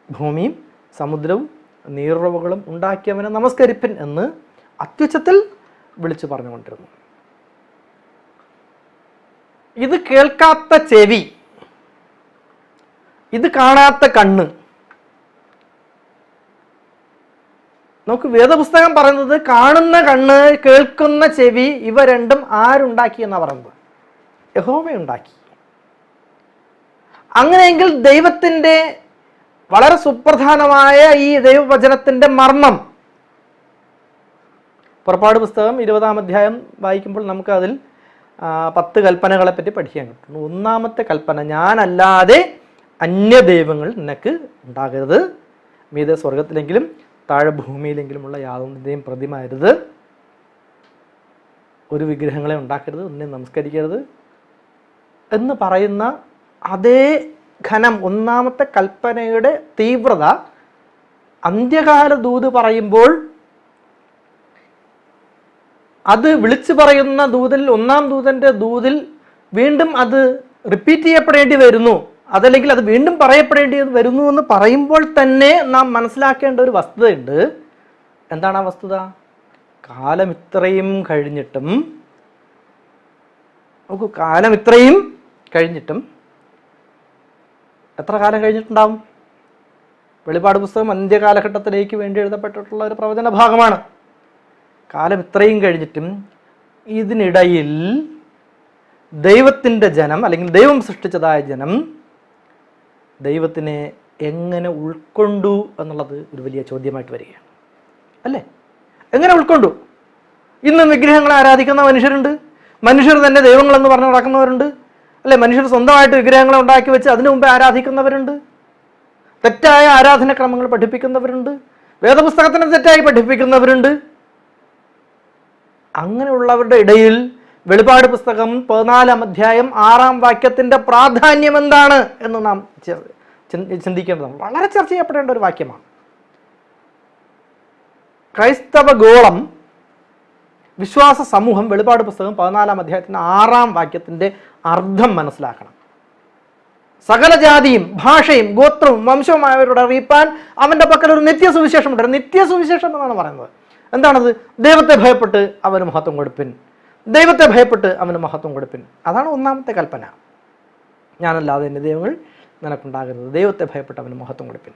ഭൂമിയും സമുദ്രവും നീറുറവുകളും ഉണ്ടാക്കിയവനെ നമസ്കരിപ്പിൻ എന്ന് അത്യുച്ചത്തിൽ വിളിച്ചു പറഞ്ഞുകൊണ്ടിരുന്നു. ഇത് കേൾക്കാത്ത ചെവി, ഇത് കാണാത്ത കണ്ണ്. നമുക്ക് വേദപുസ്തകം പറയുന്നത് കാണുന്ന കണ്ണ്, കേൾക്കുന്ന ചെവി, ഇവ രണ്ടും ആരുണ്ടാക്കി എന്നാണ് പറയുന്നത്? യഹോവ ഉണ്ടാക്കി. അങ്ങനെയെങ്കിൽ ദൈവത്തിൻ്റെ വളരെ സുപ്രധാനമായ ഈ ദൈവവചനത്തിൻ്റെ മർമ്മം, പുറപ്പാട് പുസ്തകം 20-ാം അധ്യായം വായിക്കുമ്പോൾ നമുക്ക് അതിൽ 10 കൽപ്പനകളെ പറ്റി പഠിക്കാൻ കിട്ടുന്നു. ഒന്നാമത്തെ കൽപ്പന, ഞാനല്ലാതെ അന്യദൈവങ്ങൾ നിനക്ക് ഉണ്ടാകരുത്. മീതെ സ്വർഗത്തിലെങ്കിലും താഴെ ഭൂമിയിലെങ്കിലുമുള്ള യാതൊന്നിൻ്റെയും പ്രതിമ അരുത്. ഒരു വിഗ്രഹങ്ങളെ ഉണ്ടാക്കരുത്, ഒന്നിനെ നമസ്കരിക്കരുത് എന്ന് പറയുന്ന അതേ ഘനം, ഒന്നാമത്തെ കൽപ്പനയുടെ തീവ്രത അന്ത്യകാല ദൂത് പറയുമ്പോൾ അത് വിളിച്ചു പറയുന്ന ദൂതിൽ, ഒന്നാം ദൂതൻ്റെ ദൂതിൽ വീണ്ടും അത് റിപ്പീറ്റ് ചെയ്യപ്പെടേണ്ടി വരുന്നു, അതല്ലെങ്കിൽ അത് വീണ്ടും പറയപ്പെടേണ്ടി വരുന്നു എന്ന് പറയുമ്പോൾ തന്നെ നാം മനസ്സിലാക്കേണ്ട ഒരു വസ്തുതയുണ്ട്. എന്താണ് ആ വസ്തുത? കാലം ഇത്രയും കഴിഞ്ഞിട്ടും, നോക്കൂ, കാലം ഇത്രയും കഴിഞ്ഞിട്ടും എത്ര കാലം കഴിഞ്ഞിട്ടുണ്ടാവും? വെളിപാട് പുസ്തകം അന്ത്യകാലഘട്ടത്തിലേക്ക് വേണ്ടി എഴുതപ്പെട്ടിട്ടുള്ള ഒരു പ്രവചന ഭാഗമാണ്. കാലം ഇത്രയും കഴിഞ്ഞിട്ടും ഇതിനിടയിൽ ദൈവത്തിൻ്റെ ജനം, അല്ലെങ്കിൽ ദൈവം സൃഷ്ടിച്ചതായ ജനം ദൈവത്തിനെ എങ്ങനെ ഉൾക്കൊണ്ടു എന്നുള്ളത് ഒരു വലിയ ചോദ്യമായിട്ട് വരികയാണ്, അല്ലേ? എങ്ങനെ ഉൾക്കൊണ്ടു? ഇന്ന് വിഗ്രഹങ്ങളെ ആരാധിക്കുന്ന മനുഷ്യരുണ്ട്, മനുഷ്യർ തന്നെ ദൈവങ്ങളെന്ന് പറഞ്ഞ് നടക്കുന്നവരുണ്ട്, അല്ലെ? മനുഷ്യർ സ്വന്തമായിട്ട് വിഗ്രഹങ്ങളെ ഉണ്ടാക്കി വെച്ച് അതിനു മുമ്പേ ആരാധിക്കുന്നവരുണ്ട്, തെറ്റായ ആരാധനക്രമങ്ങൾ പഠിപ്പിക്കുന്നവരുണ്ട്, വേദപുസ്തകത്തിനെ തെറ്റായി പഠിപ്പിക്കുന്നവരുണ്ട്. അങ്ങനെയുള്ളവരുടെ ഇടയിൽ വെളിപാട് പുസ്തകം 14-ാം അധ്യായം 6-ാം വാക്യത്തിൻ്റെ പ്രാധാന്യം എന്താണ് എന്ന് നാം ചിന്തിക്കേണ്ടതാണ്. വളരെ ചർച്ച ചെയ്യപ്പെടേണ്ട ഒരു വാക്യമാണ്. ക്രൈസ്തവ ഗോളം, വിശ്വാസ സമൂഹം വെളിപാട് പുസ്തകം 14-ാം അധ്യായത്തിൻ്റെ 6-ാം വാക്യത്തിൻ്റെ അർത്ഥം മനസ്സിലാക്കണം. സകല ജാതിയും ഭാഷയും ഗോത്രവും വംശവുമായവരോട് അറിയിപ്പാൻ അവൻ്റെ പക്കൽ ഒരു നിത്യസുവിശേഷമുണ്ട്. നിത്യസുവിശേഷം എന്നാണ് പറയുന്നത്. എന്താണത്? ദൈവത്തെ ഭയപ്പെട്ട് അവന് മഹത്വം കൊടുപ്പിൻ, ദൈവത്തെ ഭയപ്പെട്ട് അവന് മഹത്വം കൊടുപ്പിൻ. അതാണ് ഒന്നാമത്തെ കൽപ്പന. ഞാനല്ലാതെ എൻ്റെ ദൈവങ്ങൾ നിനക്കുണ്ടാകരുത്, ദൈവത്തെ ഭയപ്പെട്ട് അവന് മഹത്വം കൊടുപ്പിൻ.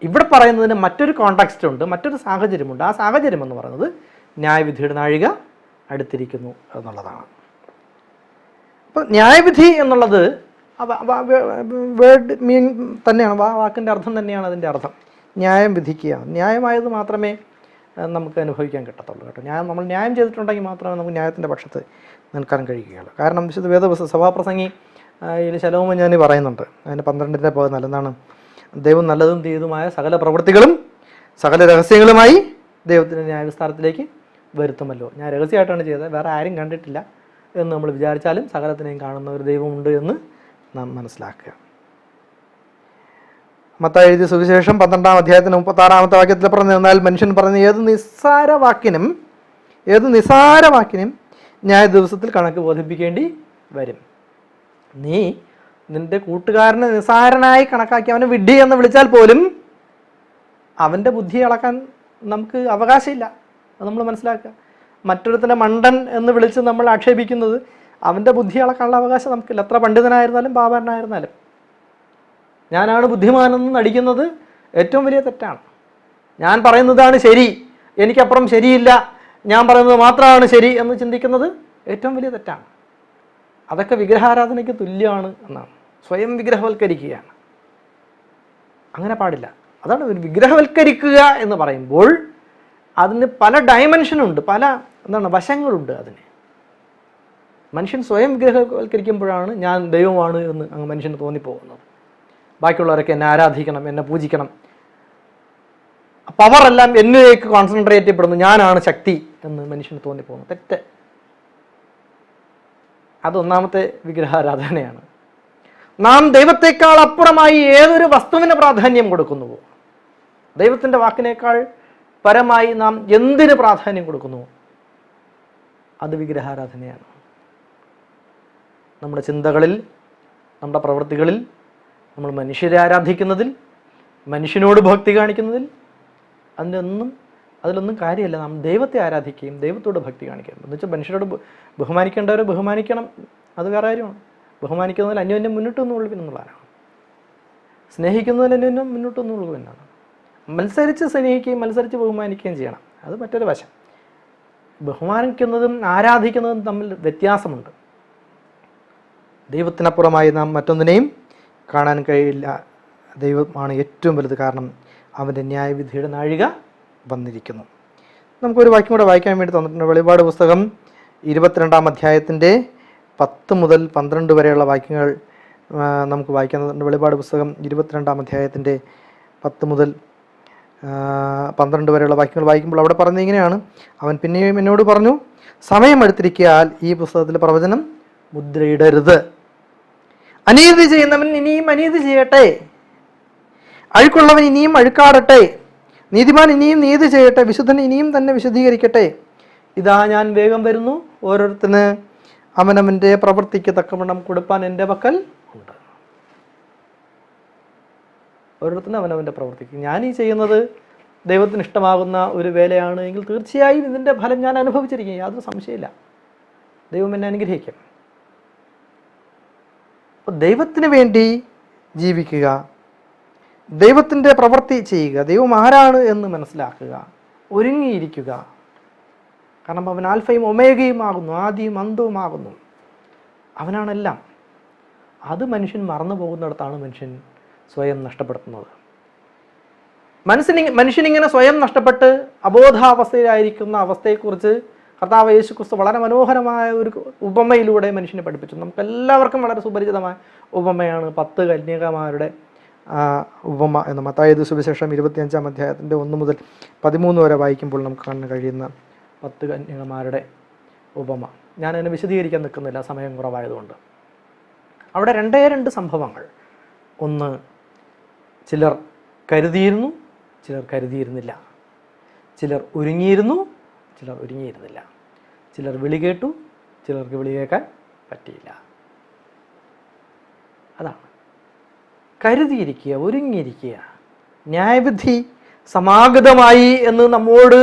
ഇവിടെ പറയുന്നതിന് മറ്റൊരു കോണ്ടെക്സ്റ്റ് ഉണ്ട്, മറ്റൊരു സാഹചര്യമുണ്ട്. ആ സാഹചര്യം എന്ന് പറയുന്നത് ന്യായവിധിയുടെ നാഴിക അടുത്തിരിക്കുന്നു എന്നുള്ളതാണ്. അപ്പോൾ ന്യായവിധി എന്നുള്ളത് വേർഡ് മീൻ തന്നെയാണ്, വാക്കിൻ്റെ അർത്ഥം തന്നെയാണ് അതിൻ്റെ അർത്ഥം. ന്യായം വിധിക്കുക, ന്യായമായത് മാത്രമേ നമുക്ക് അനുഭവിക്കാൻ കിട്ടത്തുള്ളൂ കേട്ടോ. നമ്മൾ ന്യായം ചെയ്തിട്ടുണ്ടെങ്കിൽ മാത്രമേ നമുക്ക് ന്യായത്തിൻ്റെ പക്ഷത്ത് നിൽക്കാൻ കഴിയുകയുള്ളൂ. കാരണം വിശുദ്ധ വേദപുസ്തക സഭാപ്രസംഗി ശലോമോൻ ഞാൻ പറയുന്നുണ്ട്, അതിന് 12-ന്റെ 14 എന്താണ്? ദൈവം നല്ലതും തീയതുമായ സകല പ്രവൃത്തികളും സകല രഹസ്യങ്ങളുമായി ദൈവത്തിൻ്റെ ന്യായവിസ്താരത്തിലേക്ക് വരുത്തുമല്ലോ. ഞാൻ രഹസ്യമായിട്ടാണ് ചെയ്തത്, വേറെ ആരും കണ്ടിട്ടില്ല എന്ന് നമ്മൾ വിചാരിച്ചാലും സകലത്തിനെയും കാണുന്ന ഒരു ദൈവമുണ്ട് എന്ന് നാം മനസ്സിലാക്കുക. മത്തായി എഴുതിയ സുവിശേഷം 12-ാം അധ്യായത്തിന് 36-ാമത്തെ വാക്യത്തിൽ പറഞ്ഞു, എന്നാൽ മനുഷ്യൻ പറയുന്ന ഏത് നിസ്സാര വാക്കിനും ന്യായ ദിവസത്തിൽ കണക്ക് ബോധിപ്പിക്കേണ്ടി വരും. നീ നിന്റെ കൂട്ടുകാരനെ നിസ്സാരനായി കണക്കാക്കി അവനെ വിഡ്ഢി എന്ന് വിളിച്ചാൽ പോലും അവൻ്റെ ബുദ്ധി അളക്കാൻ നമുക്ക് അവകാശമില്ല. അത് നമ്മൾ മനസ്സിലാക്കുക. മറ്റൊരുത്തനെ മണ്ടൻ എന്ന് വിളിച്ച് നമ്മൾ ആക്ഷേപിക്കുന്നത് അവൻ്റെ ബുദ്ധി അളക്കാനുള്ള അവകാശം നമുക്കില്ല. എത്ര പണ്ഡിതനായിരുന്നാലും പാപരനായിരുന്നാലും. ഞാനാണ് ബുദ്ധിമാനെന്ന് നടിക്കുന്നത് ഏറ്റവും വലിയ തെറ്റാണ്. ഞാൻ പറയുന്നതാണ് ശരി, എനിക്കപ്പുറം ശരിയില്ല, ഞാൻ പറയുന്നത് മാത്രമാണ് ശരി എന്ന് ചിന്തിക്കുന്നത് ഏറ്റവും വലിയ തെറ്റാണ്. അതൊക്കെ വിഗ്രഹാരാധനയ്ക്ക് തുല്യമാണ് എന്നാണ്. സ്വയം വിഗ്രഹവൽക്കരിക്കുകയാണ്. അങ്ങനെ പാടില്ല. അതാണ് വിഗ്രഹവൽക്കരിക്കുക എന്ന് പറയുമ്പോൾ അതിന് പല ഡയമെൻഷനുണ്ട്, പല വശങ്ങളുണ്ട്. അതിന് മനുഷ്യൻ സ്വയം വിഗ്രഹവൽക്കരിക്കുമ്പോഴാണ് ഞാൻ ദൈവമാണ് എന്ന് അങ്ങ് മനുഷ്യന് തോന്നിപ്പോകുന്നത്. ബാക്കിയുള്ളവരൊക്കെ എന്നെ ആരാധിക്കണം, എന്നെ പൂജിക്കണം, പവറെല്ലാം എന്നിലേക്ക് കോൺസെൻട്രേറ്റ് ചെയ്യപ്പെടുന്നു, ഞാനാണ് ശക്തി എന്ന് മനുഷ്യന് തോന്നിപ്പോകുന്നു. തെറ്റ്. അതൊന്നാമത്തെ വിഗ്രഹാരാധനയാണ്. നാം ദൈവത്തെക്കാൾ അപ്പുറമായി ഏതൊരു വസ്തുവിന് പ്രാധാന്യം കൊടുക്കുന്നുവോ, ദൈവത്തിൻ്റെ വാക്കിനേക്കാൾ പരമായി നാം എന്തിന് പ്രാധാന്യം കൊടുക്കുന്നുവോ അത് വിഗ്രഹാരാധനയാണ്. നമ്മുടെ ചിന്തകളിൽ, നമ്മുടെ പ്രവൃത്തികളിൽ, നമ്മൾ മനുഷ്യരെ ആരാധിക്കുന്നതിൽ, മനുഷ്യനോട് ഭക്തി കാണിക്കുന്നതിൽ അതിലൊന്നും കാര്യമല്ല. നാം ദൈവത്തെ ആരാധിക്കുകയും ദൈവത്തോട് ഭക്തി കാണിക്കുകയും എന്ന് വെച്ചാൽ മനുഷ്യരോട് ബഹുമാനിക്കേണ്ടവരെ ബഹുമാനിക്കണം, അത് വേറെ കാര്യമാണ്. ബഹുമാനിക്കുന്നതിൽ അന്യോന്യം മുന്നോട്ട് വന്നുള്ളൂ എന്നുള്ളതാണ്. സ്നേഹിക്കുന്നതിൽ അന്യോന്യം മുന്നോട്ട് വന്നുള്ളൂ എന്നാണ്. മത്സരിച്ച് സ്നേഹിക്കുകയും മത്സരിച്ച് ബഹുമാനിക്കുകയും ചെയ്യണം, അത് മറ്റൊരു വശം. ബഹുമാനിക്കുന്നതും ആരാധിക്കുന്നതും തമ്മിൽ വ്യത്യാസമുണ്ട്. ദൈവത്തിനപ്പുറമായി നാം മറ്റൊന്നിനെയും കാണാൻ കഴിയില്ല. ദൈവമാണ് ഏറ്റവും വലുത്. കാരണം അവൻ്റെ ന്യായവിധിയുടെ നാഴിക വന്നിരിക്കുന്നു. നമുക്കൊരു വാക്യം കൂടെ വായിക്കാൻ വേണ്ടി തന്നിട്ടുണ്ട്. വെളിപാട് പുസ്തകം 22-ാം അധ്യായത്തിൻ്റെ 10 മുതൽ 12 വരെയുള്ള വാക്യങ്ങൾ നമുക്ക് വായിക്കാൻ. വെളിപാട് പുസ്തകം 22-ാം അധ്യായത്തിൻ്റെ 10 മുതൽ 12 വരെയുള്ള വാക്യങ്ങൾ വായിക്കുമ്പോൾ അവിടെ പറയുന്നത് ഇങ്ങനെയാണ്: അവൻ പിന്നെയും എന്നോട് പറഞ്ഞു, സമയം അടുത്തിരിക്കയാൽ ഈ പുസ്തകത്തിലെ പ്രവചനം മുദ്രയിടരുത്. അനീതി ചെയ്യുന്നവൻ ഇനിയും അനീതി ചെയ്യട്ടെ, അഴുക്കുള്ളവൻ ഇനിയും അഴുക്കാടട്ടെ, നീതിമാൻ ഇനിയും നീതി ചെയ്യട്ടെ, വിശുദ്ധൻ ഇനിയും തന്നെ വിശുദ്ധീകരിക്കട്ടെ. ഇതാ ഞാൻ വേഗം വരുന്നു, ഓരോരുത്തന് അവനവൻ്റെ പ്രവൃത്തിക്ക് തക്കവണ്ണം കൊടുപ്പാൻ എൻ്റെ പക്കൽ ഉണ്ട്. ഓരോരുത്തരും അവനവൻ്റെ പ്രവൃത്തിക്ക്. ഞാൻ ഈ ചെയ്യുന്നത് ദൈവത്തിന് ഇഷ്ടമാകുന്ന ഒരു വേലയാണ് എങ്കിൽ തീർച്ചയായും ഇതിൻ്റെ ഫലം ഞാൻ അനുഭവിച്ചിരിക്കും, യാതൊരു സംശയമില്ല. ദൈവം എന്നെ അനുഗ്രഹിക്കും. അപ്പോൾ ദൈവത്തിന് വേണ്ടി ജീവിക്കുക, ദൈവത്തിൻ്റെ പ്രവൃത്തി ചെയ്യുക, ദൈവം ആരാണ് എന്ന് മനസ്സിലാക്കുക, ഒരുങ്ങിയിരിക്കുക. കാരണം അവൻ ആൽഫയും ഒമേഗയും ആകുന്നു, ആദിയും അന്തവുമാകുന്നു. അവനാണെല്ലാം. അത് മനുഷ്യൻ മറന്നു പോകുന്നിടത്താണ് മനുഷ്യൻ സ്വയം നഷ്ടപ്പെടുത്തുന്നത്. മനുഷ്യനിങ്ങനെ സ്വയം നഷ്ടപ്പെട്ട് അബോധാവസ്ഥയിലായിരിക്കുന്ന അവസ്ഥയെക്കുറിച്ച് കർത്താവ് യേശു ക്രിസ്തു വളരെ മനോഹരമായ ഒരു ഉപമയിലൂടെ മനുഷ്യനെ പഠിപ്പിച്ചു. നമുക്കെല്ലാവർക്കും വളരെ സുപരിചിതമായ ഉപമയാണ് 10 കന്യകമാരുടെ ഉപമ എന്ന്. മത്തായി സുവിശേഷം 25-ാം അധ്യായത്തിൻ്റെ 1 മുതൽ 13 വരെ വായിക്കുമ്പോൾ നമുക്ക് കാണാൻ കഴിയുന്ന 10 കന്യകമാരുടെ ഉപമ. ഞാനതിനെ വിശദീകരിക്കാൻ നിൽക്കുന്നില്ല, സമയം കുറവായതുകൊണ്ട്. അവിടെ 2 സംഭവങ്ങൾ. ഒന്ന്, ചിലർ കരുതിയിരുന്നു, ചിലർ കരുതിയിരുന്നില്ല. ചിലർ ഒരുങ്ങിയിരുന്നു, ചിലർ ഒരുങ്ങിയിരുന്നില്ല. ചിലർ വിളി കേട്ടു, ചിലർക്ക് വിളി കേൾക്കാൻ പറ്റിയില്ല. അതാണ് കരുതിയിരിക്കുക, ഒരുങ്ങിയിരിക്കുക. ന്യായവിധി സമാഗതമായി എന്ന് നമ്മോട്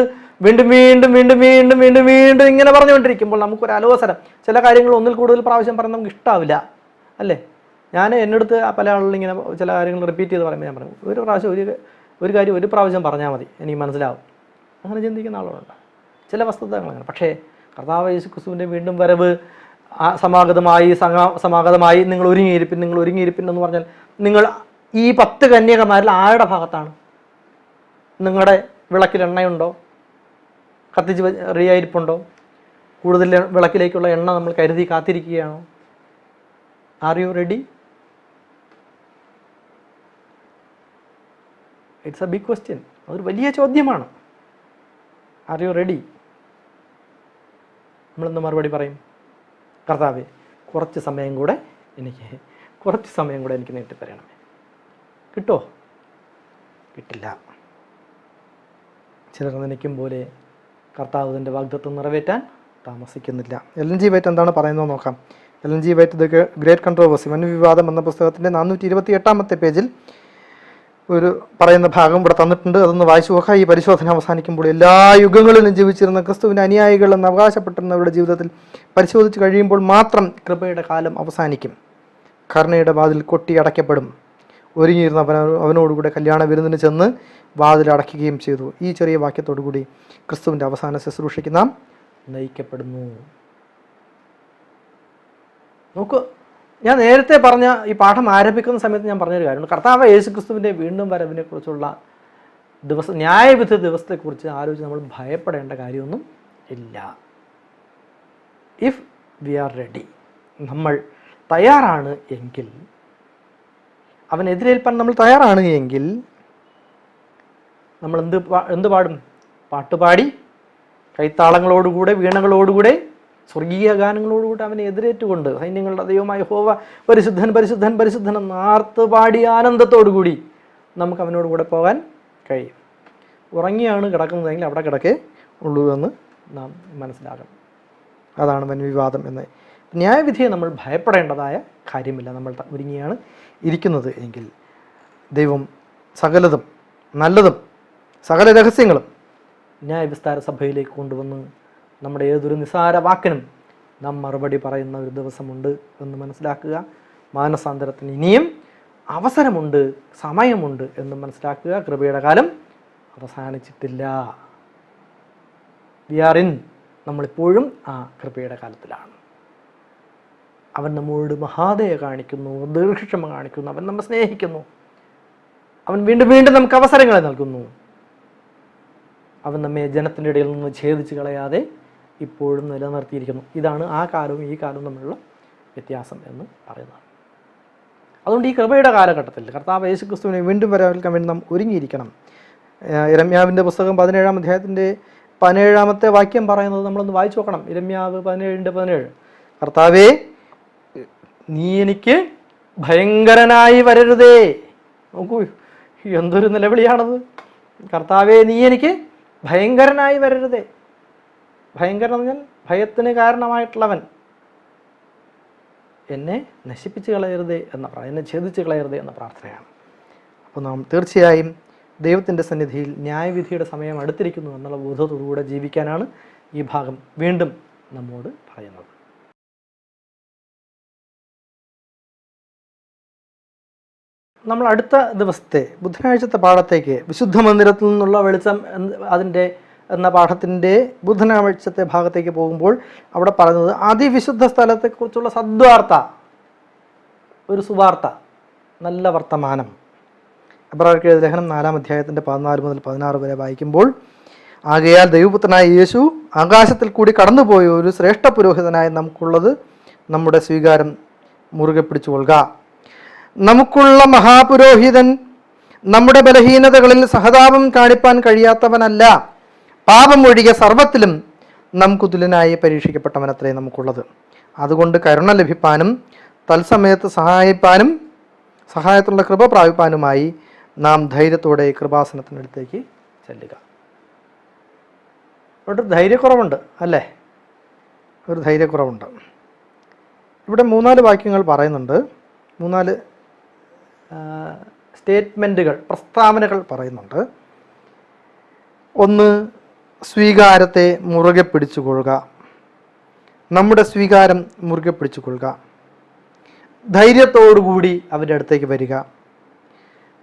വീണ്ടും വീണ്ടും വീണ്ടും വീണ്ടും വീണ്ടും വീണ്ടും ഇങ്ങനെ പറഞ്ഞുകൊണ്ടിരിക്കുമ്പോൾ നമുക്കൊരു അലോസരം. ചില കാര്യങ്ങൾ ഒന്നിൽ കൂടുതൽ പ്രാവശ്യം പറഞ്ഞാൽ നമുക്ക് ഇഷ്ടാവില്ല, അല്ലേ? ഞാൻ എന്നടുത്ത് പല ആളുകളും ഇങ്ങനെ ചില കാര്യങ്ങൾ റിപ്പീറ്റ് ചെയ്ത് പറയുമ്പോൾ ഞാൻ പറയും, ഒരു പ്രാവശ്യം ഒരു കാര്യം ഒരു പ്രാവശ്യം പറഞ്ഞാൽ മതി, എനിക്ക് മനസ്സിലാവും. അങ്ങനെ ചിന്തിക്കുന്ന ആളുകളുണ്ട്. ചില വസ്തുതകൾ അങ്ങനെ. പക്ഷേ കർത്താവ് യേശു ക്രിസ്തുവിൻ്റെ വീണ്ടും വരവ് സമാഗതമായി നിങ്ങൾ ഒരുങ്ങിയിരിപ്പിൻ എന്ന് പറഞ്ഞാൽ നിങ്ങൾ ഈ 10 കന്യകമാരിൽ ആരുടെ ഭാഗത്താണ്? നിങ്ങളുടെ വിളക്കിൽ എണ്ണയുണ്ടോ? കത്തിച്ച് റെഡിയായിരിപ്പുണ്ടോ? കൂടുതൽ വിളക്കിലേക്കുള്ള എണ്ണ നമ്മൾ കരുതി കാത്തിരിക്കുകയാണോ? Are you ready? It's a big question. അതൊരു വലിയ ചോദ്യമാണ്. Are you ready? നമ്മളെന്ത് മറുപടി പറയും? കർത്താവേ, കുറച്ച് സമയം കൂടെ എനിക്ക് നീട്ടിത്തരണമേ. കിട്ടുമോ? കിട്ടില്ല. ചിലർ നനയ്ക്കും പോലെ കർത്താവ് തൻ്റെ വാഗ്ദത്തം നിറവേറ്റാൻ താമസിക്കുന്നില്ല. LNG വൈറ്റ് എന്താണ് പറയുന്നത് നോക്കാം. LNG വൈറ്റ് ദ ഗ്രേറ്റ് കൺട്രോവേഴ്സി, വൻവിവാദം എന്ന പുസ്തകത്തിൻ്റെ 428-ാമത്തെ പേജിൽ ഒരു പറയുന്ന ഭാഗം ഇവിടെ തന്നിട്ടുണ്ട്. അതൊന്ന് വായിച്ചു നോക്കാം. ഈ പരിശോധന അവസാനിക്കുമ്പോൾ എല്ലാ യുഗങ്ങളിലും ജീവിച്ചിരുന്ന ക്രിസ്തുവിൻ്റെ അനുയായികൾ എന്ന് അവകാശപ്പെട്ടിരുന്നവരുടെ ജീവിതത്തിൽ പരിശോധിച്ച് കഴിയുമ്പോൾ മാത്രം കൃപയുടെ കാലം അവസാനിക്കും. കരുണയുടെ വാതിൽ കൊട്ടി അടയ്ക്കപ്പെടും. ഒരുങ്ങിയിരുന്ന അവനോടുകൂടെ കല്യാണ വിരുന്നിന് ചെന്ന് വാതിൽ അടയ്ക്കുകയും ചെയ്തു. ഈ ചെറിയ വാക്യത്തോടുകൂടി ക്രിസ്തുവിൻ്റെ അവസാന ശുശ്രൂഷയ്ക്ക് നാം നയിക്കപ്പെടുന്നു. നോക്കൂ, ഞാൻ നേരത്തെ പറഞ്ഞ ഈ പാഠം ആരംഭിക്കുന്ന സമയത്ത് ഞാൻ പറഞ്ഞൊരു കാര്യമുണ്ട്. കർത്താവ് യേശു ക്രിസ്തുവിൻ്റെ വീണ്ടും വരവിനെ കുറിച്ചുള്ള ന്യായവിധി ദിവസത്തെക്കുറിച്ച് ആലോചിച്ച് നമ്മൾ ഭയപ്പെടേണ്ട കാര്യമൊന്നും ഇല്ല. ഇഫ് വി ആർ റെഡി, നമ്മൾ തയ്യാറാണ് എങ്കിൽ, അവൻ എതിരേൽപ്പാൻ നമ്മൾ തയ്യാറാണ് എങ്കിൽ നമ്മൾ എന്ത് പാടും? പാട്ടുപാടി കൈത്താളങ്ങളോടുകൂടെ വീണകളോടുകൂടെ സ്വർഗീയ ഗാനങ്ങളോടുകൂടി അവനെ എതിരേറ്റുകൊണ്ട് സൈന്യങ്ങളുടെ ദൈവമായ യഹോവ പരിശുദ്ധൻ പരിശുദ്ധൻ പരിശുദ്ധൻ എന്ന് ആർത്തുപാടി ആനന്ദത്തോടുകൂടി നമുക്ക് അവനോട് കൂടെ പോകാൻ കഴിയും. ഉറങ്ങിയാണ് കിടക്കുന്നതെങ്കിൽ അവിടെ കിടക്കേ ഉള്ളൂ എന്ന് നാം മനസ്സിലാക്കണം. അതാണ് വൻവിവാദം എന്ന്. ന്യായവിധിയെ നമ്മൾ ഭയപ്പെടേണ്ടതായ കാര്യമില്ല. നമ്മൾ ഒരുങ്ങിയാണ് ഇരിക്കുന്നത് എങ്കിൽ ദൈവം സകലതും നല്ലതും സകല രഹസ്യങ്ങളും ന്യായവിസ്താര സഭയിലേക്ക് കൊണ്ടുവന്ന് നമ്മുടെ ഏതൊരു നിസാര വാക്കിനും നാം മറുപടി പറയുന്ന ഒരു ദിവസമുണ്ട് എന്ന് മനസ്സിലാക്കുക. മാനസാന്തരത്തിന് ഇനിയും അവസരമുണ്ട്, സമയമുണ്ട് എന്ന് മനസ്സിലാക്കുക. കൃപയുടെ കാലം അവസാനിച്ചിട്ടില്ല. V are in. നമ്മളിപ്പോഴും ആ കൃപയുടെ കാലത്തിലാണ്. അവൻ നമ്മോട് മഹാദയ കാണിക്കുന്നു, ദീർഘക്ഷമ കാണിക്കുന്നു, അവൻ നമ്മെ സ്നേഹിക്കുന്നു, അവൻ വീണ്ടും വീണ്ടും നമുക്ക് അവസരങ്ങളെ നൽകുന്നു. അവൻ നമ്മെ ജനത്തിൻ്റെ ഇടയിൽ നിന്ന് ഛേദിച്ച് കളയാതെ ഇപ്പോഴും നിലനിർത്തിയിരിക്കുന്നു. ഇതാണ് ആ കാലവും ഈ കാലവും തമ്മിലുള്ള വ്യത്യാസം എന്ന് പറയുന്നത്. അതുകൊണ്ട് ഈ കൃപയുടെ കാലഘട്ടത്തിൽ കർത്താവ് യേശു ക്രിസ്തുവിനെ വീണ്ടും വരവേൽക്കാൻ വേണ്ടി നാം ഒരുങ്ങിയിരിക്കണം. യിരെമ്യാവിൻ്റെ പുസ്തകം 17-ാം അധ്യായത്തിൻ്റെ 17-ാമത്തെ വാക്യം പറയുന്നത് നമ്മളൊന്ന് വായിച്ചു നോക്കണം. യിരെമ്യാവ് 17:17. കർത്താവേ, നീ എനിക്ക് ഭയങ്കരനായി വരരുതേ. നോക്കൂ, എന്തൊരു നിലവിളിയാണത്. കർത്താവേ, നീ എനിക്ക് ഭയങ്കരനായി വരരുതേ. ഭയങ്കരൻ എന്ന് പറഞ്ഞാൽ ഭയത്തിന് കാരണമായിട്ടുള്ളവൻ. എന്നെ നശിപ്പിച്ച് കളയരുതേ എന്നെ ഛേദിച്ച് കളയരുതേ എന്ന പ്രാർത്ഥനയാണ്. അപ്പോൾ നാം തീർച്ചയായും ദൈവത്തിൻ്റെ സന്നിധിയിൽ ന്യായവിധിയുടെ സമയം അടുത്തിരിക്കുന്നു എന്നുള്ള ബോധത്തോടുകൂടെ ജീവിക്കാനാണ് ഈ ഭാഗം വീണ്ടും നമ്മോട് പറയുന്നത്. നമ്മൾ അടുത്ത ദിവസത്തെ ബുധനാഴ്ചത്തെ പാഠത്തേക്ക് വിശുദ്ധ മന്ദിരത്തിൽ നിന്നുള്ള വെളിച്ചം എന്ന പാഠത്തിൻ്റെ ബുധനാഴ്ചത്തെ ഭാഗത്തേക്ക് പോകുമ്പോൾ അവിടെ പറയുന്നത് അതിവിശുദ്ധ സ്ഥലത്തെക്കുറിച്ചുള്ള സദ്വാർത്ത, ഒരു സുവാർത്ത, നല്ല വർത്തമാനം. എബ്രായർക്ക് എഴുതിയ ലേഖനം 4-ാം അധ്യായത്തിൻ്റെ 14 മുതൽ 16 വരെ വായിക്കുമ്പോൾ, ആകയാൽ ദൈവപുത്രനായ യേശു ആകാശത്തിൽ കൂടി കടന്നുപോയ ഒരു ശ്രേഷ്ഠ പുരോഹിതനായി നമുക്കുള്ളത് നമ്മുടെ സ്വീകാരം മുറുകെ പിടിച്ചുകൊള്ളുക. നമുക്കുള്ള മഹാപുരോഹിതൻ നമ്മുടെ ബലഹീനതകളിൽ സഹതാപം കാണിപ്പാൻ കഴിയാത്തവനല്ല, പാപം ഒഴികെ സർവ്വത്തിലും നമുക്ക് തുല്യനായി പരീക്ഷിക്കപ്പെട്ടവനത്രേ നമുക്കുള്ളത്. അതുകൊണ്ട് കരുണ ലഭിപ്പാനും തത്സമയത്ത് സഹായത്തിലുള്ള കൃപ പ്രാപിപ്പാനുമായി നാം ധൈര്യത്തോടെ കൃപാസനത്തിനടുത്തേക്ക് ചെല്ലുക. ഇവിടെ ധൈര്യക്കുറവുണ്ട് അല്ലേ? ഒരു ധൈര്യക്കുറവുണ്ട്. ഇവിടെ 3-4 വാക്യങ്ങൾ പറയുന്നുണ്ട്. 3-4 സ്റ്റേറ്റ്മെൻറ്റുകൾ, പ്രസ്താവനകൾ പറയുന്നുണ്ട്. ഒന്ന്, സ്വീകാരത്തെ മുറുകെ പിടിച്ചുകൊള്ളുക. നമ്മുടെ സ്വീകാരം മുറുകെ പിടിച്ചുകൊള്ളുക. ധൈര്യത്തോടുകൂടി അവൻ്റെ അടുത്തേക്ക് വരിക.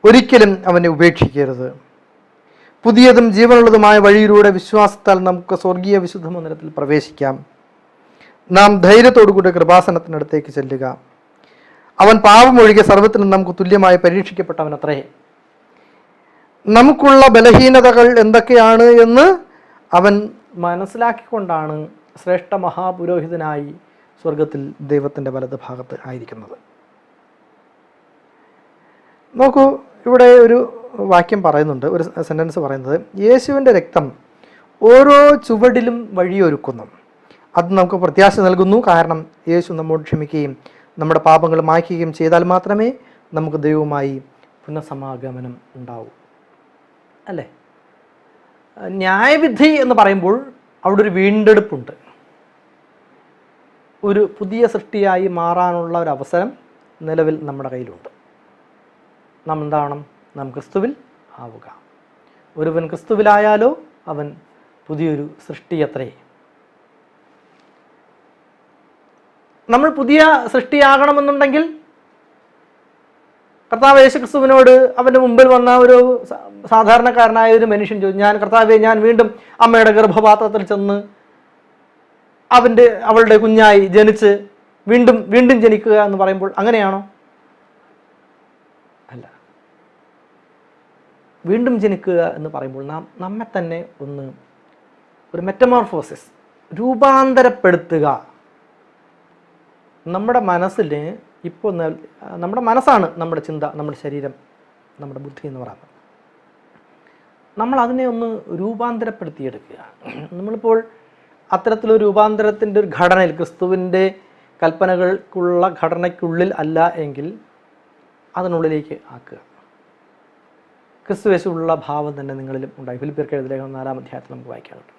ഒരിക്കലും അവനെ ഉപേക്ഷിക്കരുത്. പുതിയതും ജീവനുള്ളതുമായ വഴിയിലൂടെ വിശ്വാസത്താൽ നമുക്ക് സ്വർഗീയ വിശുദ്ധ മന്ദിരത്തിൽ പ്രവേശിക്കാം. നാം ധൈര്യത്തോടുകൂടി കൃപാസനത്തിനടുത്തേക്ക് ചെല്ലുക. അവൻ പാപമൊഴികെ സർവ്വത്തിലും നമുക്ക് തുല്യമായി പരീക്ഷിക്കപ്പെട്ടവനത്രേ. നമുക്കുള്ള ബലഹീനതകൾ എന്തൊക്കെയാണ് എന്ന് അവൻ മനസ്സിലാക്കിക്കൊണ്ടാണ് ശ്രേഷ്ഠ മഹാപുരോഹിതനായി സ്വർഗത്തിൽ ദൈവത്തിൻ്റെ വലത് ഭാഗത്ത് ആയിരിക്കുന്നത്. നോക്കൂ, ഇവിടെ ഒരു വാക്യം പറയുന്നുണ്ട്, ഒരു സെൻറ്റൻസ് പറയുന്നത്, യേശുവിൻ്റെ രക്തം ഓരോ ചുവടിലും വഴിയൊരുക്കുന്നു. അത് നമുക്ക് പ്രത്യാശ നൽകുന്നു. കാരണം യേശു നമ്മോട് ക്ഷമിക്കുകയും നമ്മുടെ പാപങ്ങൾ മായ്ക്കുകയും ചെയ്താൽ മാത്രമേ നമുക്ക് ദൈവവുമായി പുനഃസമാഗമനം ഉണ്ടാവൂ. അല്ലേ? ന്യായവിധി എന്ന് പറയുമ്പോൾ അവിടെ ഒരു വീണ്ടെടുപ്പുണ്ട്. ഒരു പുതിയ സൃഷ്ടിയായി മാറാനുള്ള ഒരു അവസരം നിലവിൽ നമ്മുടെ കയ്യിലുണ്ട്. നാം എന്താവണം? നാം ക്രിസ്തുവിൽ ആവുക. ഒരുവൻ ക്രിസ്തുവിലായാലോ അവൻ പുതിയൊരു സൃഷ്ടിയത്രേ. നമ്മൾ പുതിയ സൃഷ്ടിയാകണമെന്നുണ്ടെങ്കിൽ കർത്താവ് യേശു ക്രിസ്തുവിനോട് അവൻ്റെ മുമ്പിൽ വന്ന ഒരു സാധാരണക്കാരനായ ഒരു മനുഷ്യൻ ചോദിച്ചു, ഞാൻ വീണ്ടും അമ്മയുടെ ഗർഭപാത്രത്തിൽ ചെന്ന് അവളുടെ കുഞ്ഞായി ജനിച്ച് വീണ്ടും ജനിക്കുക എന്ന് പറയുമ്പോൾ അങ്ങനെയാണോ? അല്ല. വീണ്ടും ജനിക്കുക എന്ന് പറയുമ്പോൾ നാം നമ്മെ തന്നെ ഒരു മെറ്റമോർഫോസിസ്, രൂപാന്തരപ്പെടുത്തുക. നമ്മുടെ മനസ്സിൽ ഇപ്പോൾ നമ്മുടെ മനസ്സാണ് നമ്മുടെ ചിന്ത, നമ്മുടെ ശരീരം, നമ്മുടെ ബുദ്ധി എന്ന് പറയുന്നത്. നമ്മൾ അതിനെ ഒന്ന് രൂപാന്തരപ്പെടുത്തിയെടുക്കുക. നമ്മളിപ്പോൾ അത്തരത്തിലൊരു രൂപാന്തരത്തിൻ്റെ ഒരു ഘടനയിൽ, ക്രിസ്തുവിൻ്റെ കൽപ്പനകൾക്കുള്ള ഘടനയ്ക്കുള്ളിൽ അല്ല എങ്കിൽ അതിനുള്ളിലേക്ക് ആക്കുക. ക്രിസ്തുവേശുള്ള ഭാവം തന്നെ നിങ്ങളിലും ഉണ്ടായി. ഫിലിപ്പിയർക്ക് എഴുതിയ ലേഖനം 4-ാം അധ്യായത്തിൽ നമുക്ക് വായിക്കാൻ കിട്ടും.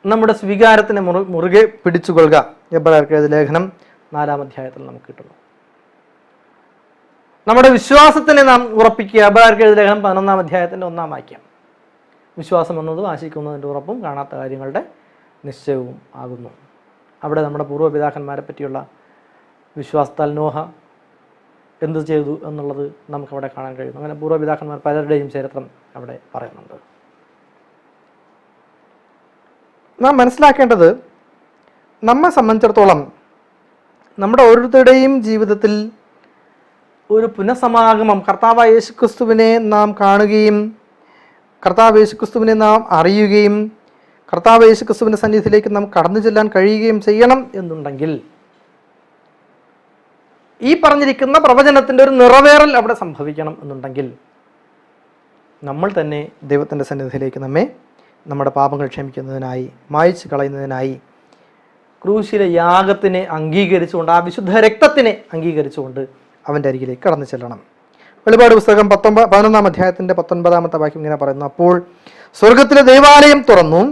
നമ്മുടെ സ്വീകാരത്തിനെ മുറുകെ പിടിച്ചുകൊള്ളുക. എബ്രായർക്ക് എഴുതിയ ലേഖനം 4-ാം അധ്യായത്തിൽ നമുക്ക് കിട്ടുന്നു. നമ്മുടെ വിശ്വാസത്തിനെ നാം ഉറപ്പിക്കുക. എബ്രായർക്ക് എഴുതിയ ലേഖനം 11-ാം അധ്യായത്തിൻ്റെ 1-ാം വാക്യം. വിശ്വാസം എന്നതും ആശിക്കുന്നതിൻ്റെ ഉറപ്പും കാണാത്ത കാര്യങ്ങളുടെ നിശ്ചയവും ആകുന്നു. അവിടെ നമ്മുടെ പൂർവ്വപിതാക്കന്മാരെ പറ്റിയുള്ള വിശ്വാസത്താൽ നോഹ എന്ത് ചെയ്തു എന്നുള്ളത് നമുക്കവിടെ കാണാൻ കഴിയുന്നു. അങ്ങനെ പൂർവ്വപിതാക്കന്മാർ പലരുടെയും ചരിത്രം അവിടെ പറയുന്നുണ്ട്. നാം മനസ്സിലാക്കേണ്ടത്, നമ്മെ സംബന്ധിച്ചിടത്തോളം നമ്മുടെ ഓരോരുത്തരുടെയും ജീവിതത്തിൽ ഒരു പുനഃസമാഗമം, കർത്താവായ യേശുക്രിസ്തുവിനെ നാം കാണുകയും കർത്താവ് യേശുക്രിസ്തുവിനെ നാം അറിയുകയും കർത്താവ് യേശു ക്രിസ്തുവിൻ്റെ സന്നിധിയിലേക്ക് നമുക്ക് കടന്നു ചെല്ലാൻ കഴിയുകയും ചെയ്യണം എന്നുണ്ടെങ്കിൽ ഈ പറഞ്ഞിരിക്കുന്ന പ്രവചനത്തിൻ്റെ ഒരു നിറവേറൽ അവിടെ സംഭവിക്കണം എന്നുണ്ടെങ്കിൽ നമ്മൾ തന്നെ ദൈവത്തിൻ്റെ സന്നിധിയിലേക്ക് നമ്മുടെ പാപങ്ങൾ ക്ഷമിക്കുന്നതിനായി, മായ്ച്ചു കളയുന്നതിനായി ക്രൂശിലെ യാഗത്തിനെ അംഗീകരിച്ചുകൊണ്ട്, ആ വിശുദ്ധ രക്തത്തിനെ അംഗീകരിച്ചുകൊണ്ട് അവൻ്റെ അരികിലേക്ക് കടന്നു ചെല്ലണം. വെളിപാട് പുസ്തകം 11-ാം അധ്യായത്തിൻ്റെ 19-ാമത്തെ വാക്യം ഇങ്ങനെ പറയുന്നു: അപ്പോൾ സ്വർഗത്തിലെ ദൈവാലയം തുറന്നു,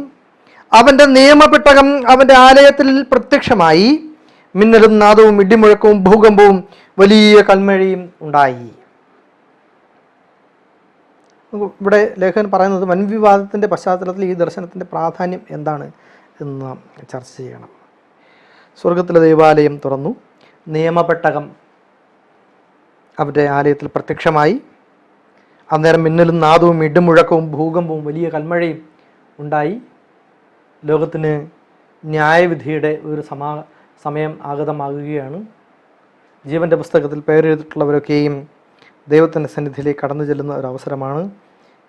അവൻ്റെ നിയമപെട്ടകം അവൻ്റെ ആലയത്തിൽ പ്രത്യക്ഷമായി, മിന്നലും നാദവും ഇടിമുഴക്കവും ഭൂകമ്പവും വലിയ കൽമഴയും ഉണ്ടായി. ഇവിടെ ലേഖകൻ പറയുന്നത് വൻവിവാദത്തിൻ്റെ പശ്ചാത്തലത്തിൽ ഈ ദർശനത്തിൻ്റെ പ്രാധാന്യം എന്താണ് എന്ന് നാം ചർച്ച ചെയ്യണം. സ്വർഗത്തിലെ ദൈവാലയം തുറന്നു, നിയമപെട്ടകം അവരുടെ ആലയത്തിൽ പ്രത്യക്ഷമായി, അന്നേരം മിന്നലും നാദവും ഇടിമുഴക്കവും ഭൂകമ്പവും വലിയ കൽമഴയും ഉണ്ടായി. ലോകത്തിന് ന്യായവിധിയുടെ ഒരു സമയം ആഗതമാകുകയാണ്. ജീവൻ്റെ പുസ്തകത്തിൽ പേരെഴുതിയിട്ടുള്ളവരൊക്കെയും ദൈവത്തിൻ്റെ സന്നിധിയിലേക്ക് കടന്നു ചെല്ലുന്ന ഒരു അവസരമാണ്.